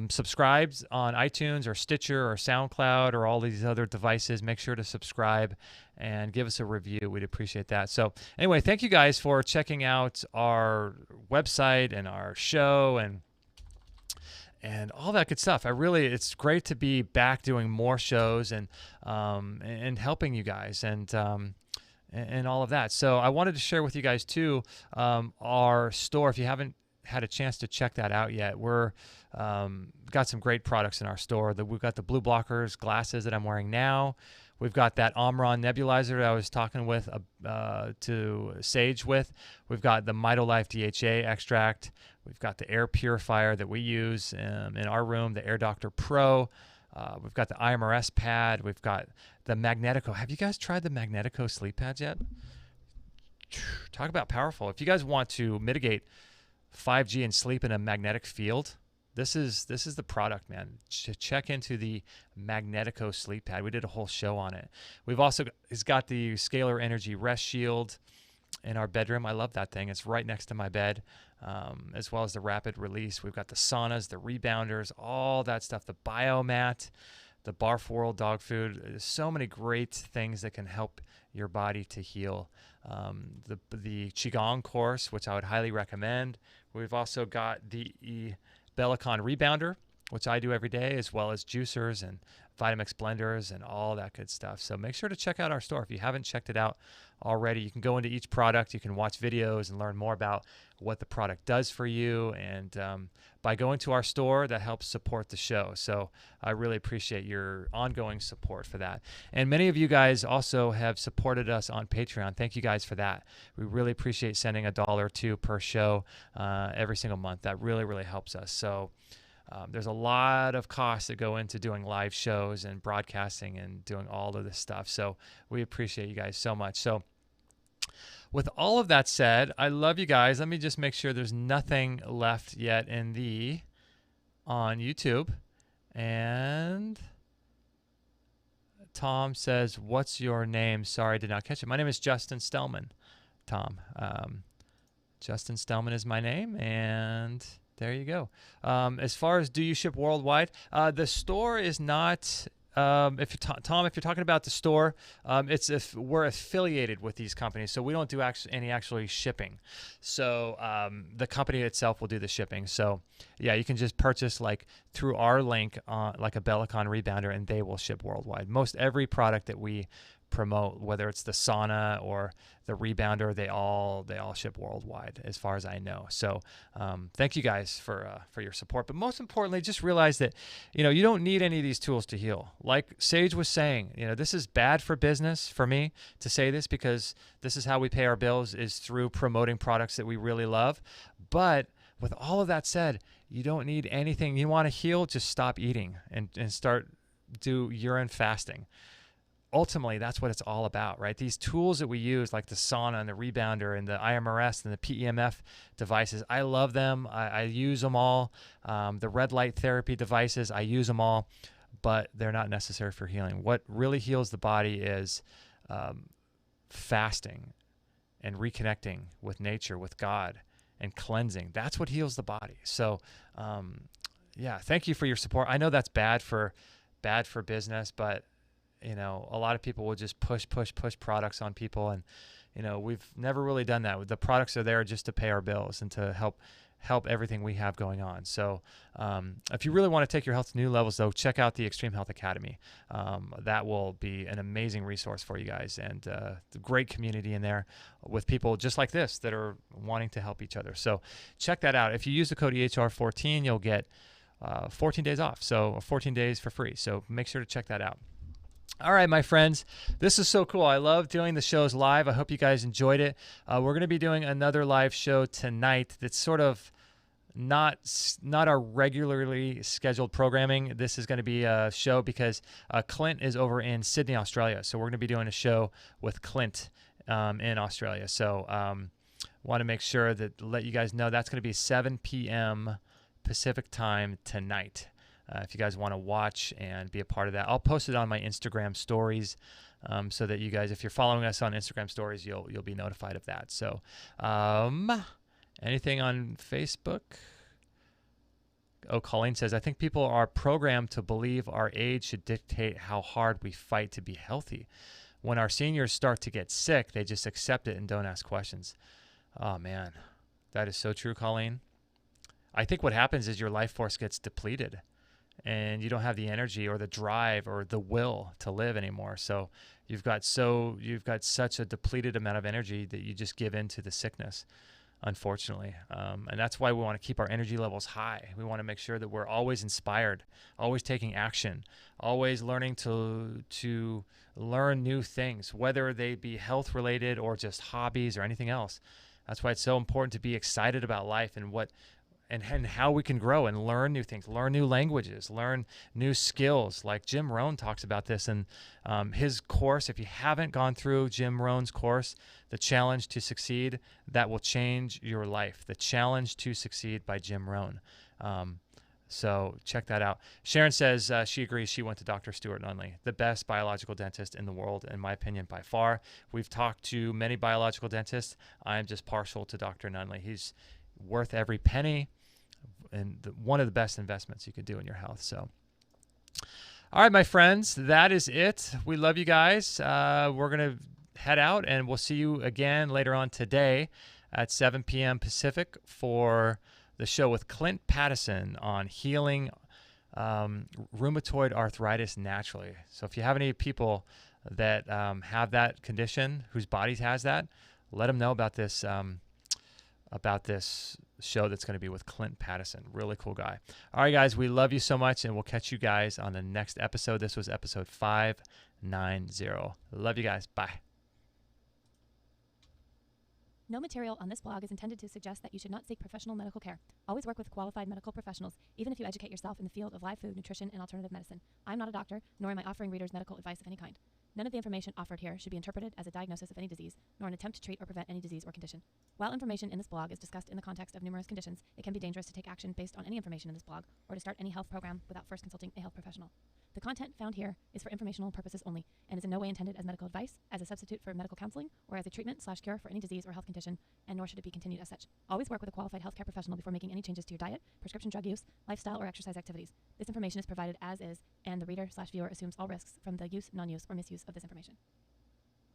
[SPEAKER 1] subscribed on iTunes or Stitcher or SoundCloud or all these other devices, make sure to subscribe and give us a review. We'd appreciate that. So anyway, thank you guys for checking out our website and our show and all that good stuff. It's great to be back doing more shows and helping you guys and all of that. So I wanted to share with you guys too, our store. If you haven't had a chance to check that out yet, we're got some great products in our store. We've got the blue blockers glasses that I'm wearing now. We've got that Omron nebulizer that I was talking to Sage with. We've got the MitoLife DHA extract. We've got the air purifier that we use in our room, the Air Doctor Pro. We've got the IMRS pad. We've got the Magnetico. Have you guys tried the Magnetico sleep pads yet? Talk about powerful. If you guys want to mitigate 5G and sleep in a magnetic field, This is the product, man. Check into the Magnetico sleep pad. We did a whole show on it. We've also it's got the Scalar Energy Rest Shield in our bedroom. I love that thing. It's right next to my bed, as well as the rapid release. We've got the saunas, the rebounders, all that stuff. The biomat, the Barf World dog food. There's so many great things that can help your body to heal. The Qigong course, which I would highly recommend. We've also got the Bellicon Rebounder, which I do every day, as well as juicers and Vitamix blenders and all that good stuff. So make sure to check out our store. If you haven't checked it out already, you can go into each product. You can watch videos and learn more about what the product does for you. And by going to our store, that helps support the show. So I really appreciate your ongoing support for that. And many of you guys also have supported us on Patreon. Thank you guys for that. We really appreciate sending $1 or $2 per show every single month. That really, really helps us. So there's a lot of costs that go into doing live shows and broadcasting and doing all of this stuff. So we appreciate you guys so much. So with all of that said, I love you guys. Let me just make sure there's nothing left yet on YouTube. And Tom says, what's your name? Sorry, I did not catch it. My name is Justin Stellman, Tom. Justin Stellman is my name, and there you go. As far as do you ship worldwide, the store is not. Tom, if you're talking about the store, it's if we're affiliated with these companies, so we don't do any shipping. So the company itself will do the shipping. So yeah, you can just purchase like through our link, like a Bellicon Rebounder, and they will ship worldwide. Most every product that we promote, whether it's the sauna or the rebounder, they all ship worldwide as far as I know. So thank you guys for your support, but most importantly, just realize that you don't need any of these tools to heal. Like Sage was saying, this is bad for business for me to say this, because this is how we pay our bills, is through promoting products that we really love. But with all of that said, you don't need anything. You want to heal, just stop eating and do urine fasting. Ultimately, that's what it's all about, right? These tools that we use, like the sauna and the rebounder and the IMRS and the PEMF devices, I love them. I use them all. The red light therapy devices, I use them all, but they're not necessary for healing. What really heals the body is fasting and reconnecting with nature, with God, and cleansing. That's what heals the body. So, yeah, thank you for your support. I know that's bad for business, but a lot of people will just push products on people, and we've never really done that. The products are there just to pay our bills and to help everything we have going on. So if you really want to take your health to new levels, though, check out the Extreme Health Academy. That will be an amazing resource for you guys, and the great community in there with people just like this that are wanting to help each other. So check that out. If you use the code EHR14, you'll get 14 days off, so 14 days for free. So make sure to check that out. All right, my friends, this is so cool. I love doing the shows live. I hope you guys enjoyed it. We're going to be doing another live show tonight that's sort of not our regularly scheduled programming. This is going to be a show because Clint is over in Sydney, Australia. So we're going to be doing a show with Clint in Australia. So want to make sure that let you guys know that's going to be 7 p.m. Pacific time tonight. If you guys want to watch and be a part of that, I'll post it on my Instagram stories, so that you guys, if you're following us on Instagram stories, you'll be notified of that. So, anything on Facebook? Oh, Colleen says, I think people are programmed to believe our age should dictate how hard we fight to be healthy. When our seniors start to get sick, they just accept it and don't ask questions. Oh man, that is so true, Colleen. I think what happens is your life force gets depleted, and you don't have the energy or the drive or the will to live anymore. So you've got such a depleted amount of energy that you just give in to the sickness, unfortunately. And that's why we want to keep our energy levels high. We want to make sure that we're always inspired, always taking action, always learning to learn new things, whether they be health related or just hobbies or anything else. That's why it's so important to be excited about life and and how we can grow and learn new things, learn new languages, learn new skills. Like Jim Rohn talks about this in his course. If you haven't gone through Jim Rohn's course, The Challenge to Succeed, that will change your life. The Challenge to Succeed by Jim Rohn. So check that out. Sharon says she agrees. She went to Dr. Stuart Nunley, the best biological dentist in the world, in my opinion, by far. We've talked to many biological dentists. I'm just partial to Dr. Nunley. He's worth every penny and one of the best investments you could do in your health. So, all right, my friends, that is it. We love you guys. We're going to head out, and we'll see you again later on today at 7 p.m. Pacific for the show with Clint Pattison on healing rheumatoid arthritis naturally. So if you have any people that have that condition, whose bodies has that, let them know about this show that's going to be with Clint Pattison. Really cool guy. All right, guys, we love you so much, and we'll catch you guys on the next episode. This was episode 590. Love you guys. Bye.
[SPEAKER 3] No material on this blog is intended to suggest that you should not seek professional medical care. Always work with qualified medical professionals, even if you educate yourself in the field of live food, nutrition, and alternative medicine. I'm not a doctor, nor am I offering readers medical advice of any kind. None of the information offered here should be interpreted as a diagnosis of any disease, nor an attempt to treat or prevent any disease or condition. While information in this blog is discussed in the context of numerous conditions, it can be dangerous to take action based on any information in this blog or to start any health program without first consulting a health professional. The content found here is for informational purposes only and is in no way intended as medical advice, as a substitute for medical counseling, or as a treatment/cure for any disease or health condition, and nor should it be continued as such. Always work with a qualified healthcare professional before making any changes to your diet, prescription drug use, lifestyle, or exercise activities. This information is provided as is, and the reader/viewer assumes all risks from the use, non-use, or misuse of this information.